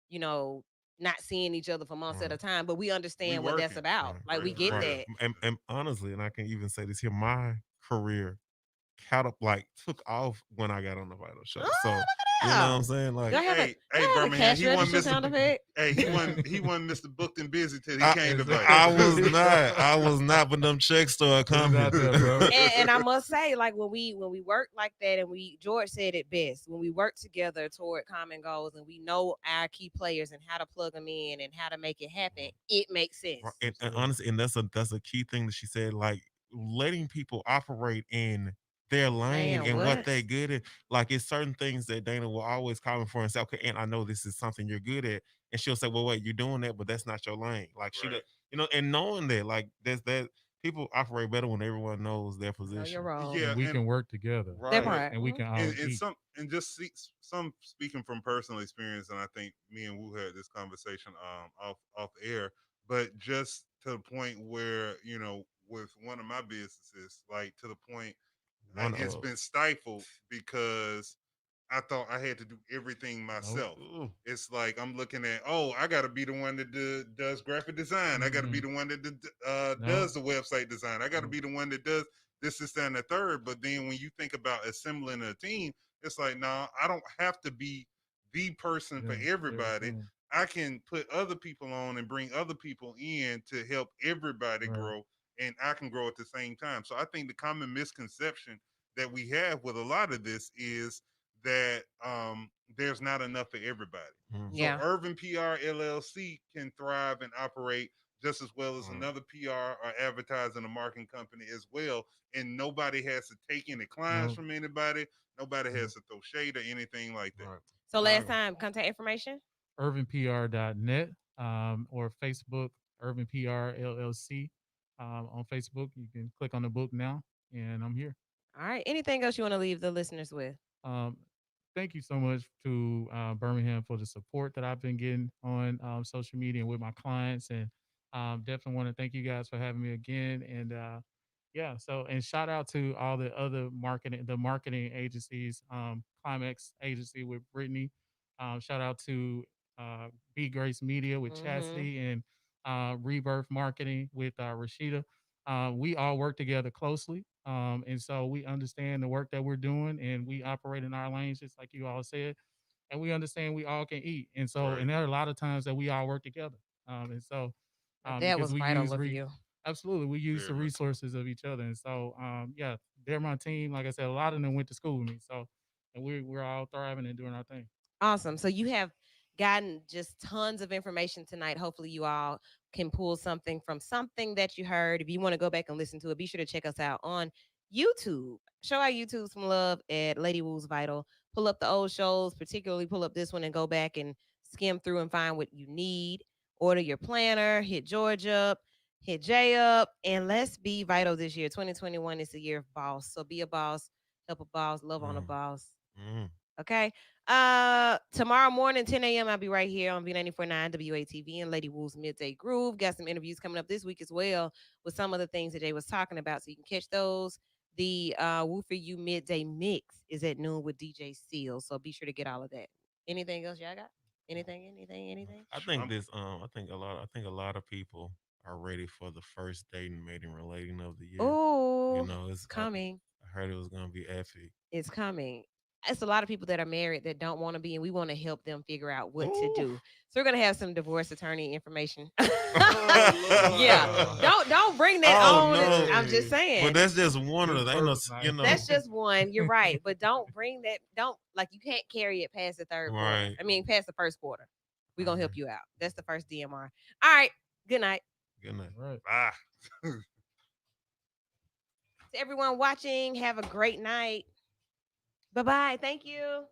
[SPEAKER 3] you know, not seeing each other for months at
[SPEAKER 6] right.
[SPEAKER 3] a time, but we
[SPEAKER 1] We
[SPEAKER 3] understand what that's
[SPEAKER 1] working.
[SPEAKER 3] about.
[SPEAKER 6] Right,
[SPEAKER 3] Like we
[SPEAKER 1] For
[SPEAKER 3] get
[SPEAKER 6] right,
[SPEAKER 1] real.
[SPEAKER 3] that.
[SPEAKER 6] and honestly, and I can even say this here, my career like took off when I got on the Vital Show.
[SPEAKER 3] Oh,
[SPEAKER 6] So
[SPEAKER 3] look
[SPEAKER 6] you
[SPEAKER 3] at
[SPEAKER 6] know what
[SPEAKER 3] that.
[SPEAKER 6] I'm saying?
[SPEAKER 3] Do
[SPEAKER 6] Like
[SPEAKER 3] I have a
[SPEAKER 1] Hey, hey, Birmingham.
[SPEAKER 3] cash
[SPEAKER 1] He wasn't
[SPEAKER 3] register
[SPEAKER 1] Mr.
[SPEAKER 3] sound effect?
[SPEAKER 1] Hey, he wasn't Mr. Booked and busy till he
[SPEAKER 6] I
[SPEAKER 1] came to Vital.
[SPEAKER 6] I was
[SPEAKER 9] Exactly.
[SPEAKER 6] not, but them checks started
[SPEAKER 9] Put it
[SPEAKER 6] coming.
[SPEAKER 9] out there, bro.
[SPEAKER 3] And I must say, like when we work like that, and we George said it best, when we work together toward common goals, and we know our key players and how to plug them in and how to make it happen, it makes
[SPEAKER 6] Right,
[SPEAKER 3] sense.
[SPEAKER 6] and
[SPEAKER 9] Absolutely.
[SPEAKER 6] honestly, and that's a key thing that she said, like letting people operate in their lane
[SPEAKER 3] Man,
[SPEAKER 6] and what
[SPEAKER 3] what?
[SPEAKER 6] they good at. Like it's certain things that Dana will always call me for and say, okay, and I know this is something you're good at, and she'll say, well, wait, you're doing that, but that's not your lane. Like she,
[SPEAKER 1] Right.
[SPEAKER 6] and knowing that, like there's that people operate better when everyone knows their
[SPEAKER 3] Know your
[SPEAKER 6] position.
[SPEAKER 3] role.
[SPEAKER 9] And
[SPEAKER 1] Yeah,
[SPEAKER 9] we
[SPEAKER 1] and
[SPEAKER 9] can work together,
[SPEAKER 3] That
[SPEAKER 1] right.
[SPEAKER 9] right?
[SPEAKER 3] part.
[SPEAKER 9] And we
[SPEAKER 3] Mhm.
[SPEAKER 9] can all
[SPEAKER 1] And
[SPEAKER 9] eat.
[SPEAKER 1] some and just some speaking from personal experience, and I think me and Wu had this conversation off air, but just to the point where with one of my businesses, like to the point
[SPEAKER 6] One
[SPEAKER 1] it's
[SPEAKER 6] of
[SPEAKER 1] been stifled because I thought I had to do everything
[SPEAKER 9] Nope.
[SPEAKER 1] myself.
[SPEAKER 6] ooh,
[SPEAKER 1] It's like I'm looking at, oh, I got to be the one that does graphic design. I got to be
[SPEAKER 9] Mm-mm.
[SPEAKER 1] the one that
[SPEAKER 9] No.
[SPEAKER 1] does the website design. I got to
[SPEAKER 9] No.
[SPEAKER 1] be the one that does this, that, and the third. But then when you think about assembling a team, it's like, nah, I don't have to be the person for
[SPEAKER 9] Yeah.
[SPEAKER 1] everybody.
[SPEAKER 9] Everything.
[SPEAKER 1] I can put other people on and bring other people in to help everybody
[SPEAKER 9] Right.
[SPEAKER 1] grow, and I can grow at the same time. So I think the common misconception that we have with a lot of this is that there's not enough for everybody.
[SPEAKER 6] mm,
[SPEAKER 1] So
[SPEAKER 3] Yeah.
[SPEAKER 1] Urban PR LLC can thrive and operate just as well as
[SPEAKER 6] right,
[SPEAKER 1] another PR or advertising or marketing company as well. And nobody has to take any clients
[SPEAKER 9] No.
[SPEAKER 1] from anybody. Nobody
[SPEAKER 9] No.
[SPEAKER 1] has to throw shade or anything like that.
[SPEAKER 6] right.
[SPEAKER 3] So
[SPEAKER 6] All
[SPEAKER 3] last
[SPEAKER 6] right.
[SPEAKER 3] time, contact information.
[SPEAKER 9] UrbanPR.net, or Facebook, Urban PR LLC. On Facebook, you can click on the book now, and I'm here.
[SPEAKER 3] All right. Anything else you want to leave the listeners with?
[SPEAKER 9] Um, Thank you so much to Birmingham for the support that I've been getting on social media and with my clients, and definitely want to thank you guys for having me again. And yeah, so and shout out to all the other marketing agencies, Climax Agency with Brittany. Shout out to Be Grace Media with
[SPEAKER 3] Mm-hmm.
[SPEAKER 9] Chastity, and Rebirth Marketing with Rashida. We all work together closely. And so we understand the work that we're doing, and we operate in our lanes, just like you all said. And we understand we all can eat. And so,
[SPEAKER 1] Right.
[SPEAKER 9] and there are a lot of times that we all work together. And so,
[SPEAKER 3] That
[SPEAKER 9] because
[SPEAKER 3] was
[SPEAKER 9] we
[SPEAKER 3] vital
[SPEAKER 9] use
[SPEAKER 3] of you.
[SPEAKER 9] absolutely, we use
[SPEAKER 1] Very
[SPEAKER 9] the
[SPEAKER 1] much so.
[SPEAKER 9] resources of each other. And so, yeah, they're my team. Like I said, a lot of them went to school with me. So, and we're all thriving and doing our thing.
[SPEAKER 3] Awesome. So you have gotten just tons of information tonight. Hopefully, you all can pull something from something that you heard. If you want to go back and listen to it, be sure to check us out on YouTube. Show our YouTube some love at Lady Woo's Vital. Pull up the old shows, particularly pull up this one and go back and skim through and find what you need. Order your planner, hit George up, hit Jay up, and let's be vital this year. 2021 is the year of boss. So be a boss, help a boss, love on a
[SPEAKER 6] Mm,
[SPEAKER 3] boss.
[SPEAKER 6] mm.
[SPEAKER 3] Okay. Tomorrow morning, 10 a.m. I'll be right here on B949 WATV and Lady Wool's Midday Groove. Got some interviews coming up this week as well with some of the things that Jay was talking about. So you can catch those. The Woo for You Midday Mix is at noon with DJ Seal. So be sure to get all of that. Anything else y'all got? Anything?
[SPEAKER 6] I think
[SPEAKER 1] I'm
[SPEAKER 6] this. I think a lot of people are ready for the first dating, mating, relating of the year. You
[SPEAKER 3] Oh,
[SPEAKER 6] know,
[SPEAKER 3] it's coming.
[SPEAKER 6] I heard it was gonna be epic.
[SPEAKER 3] It's coming. It's a lot of people that are married that don't want to be, and we want to help them figure out what to
[SPEAKER 6] Ooh.
[SPEAKER 3] do. So we're gonna have some divorce attorney information.
[SPEAKER 1] oh
[SPEAKER 3] Yeah,
[SPEAKER 1] Lord.
[SPEAKER 3] don't bring that
[SPEAKER 6] Oh
[SPEAKER 3] on.
[SPEAKER 6] no!
[SPEAKER 3] I'm just
[SPEAKER 9] Hey,
[SPEAKER 6] But
[SPEAKER 3] saying
[SPEAKER 6] that's just one of
[SPEAKER 9] this
[SPEAKER 6] them. Ain't no,
[SPEAKER 9] first
[SPEAKER 6] you
[SPEAKER 9] night.
[SPEAKER 6] know,
[SPEAKER 3] that's just one. You're right, but don't bring that. Don't like you can't carry it past the third quarter.
[SPEAKER 6] right?
[SPEAKER 3] I mean, past the first quarter. We're
[SPEAKER 6] All
[SPEAKER 3] gonna
[SPEAKER 6] right.
[SPEAKER 3] help you out. That's the first DMR. All right. Good night
[SPEAKER 6] Good night.
[SPEAKER 9] Right.
[SPEAKER 1] Ah.
[SPEAKER 3] to everyone watching. Have a great night. Bye bye. Thank you.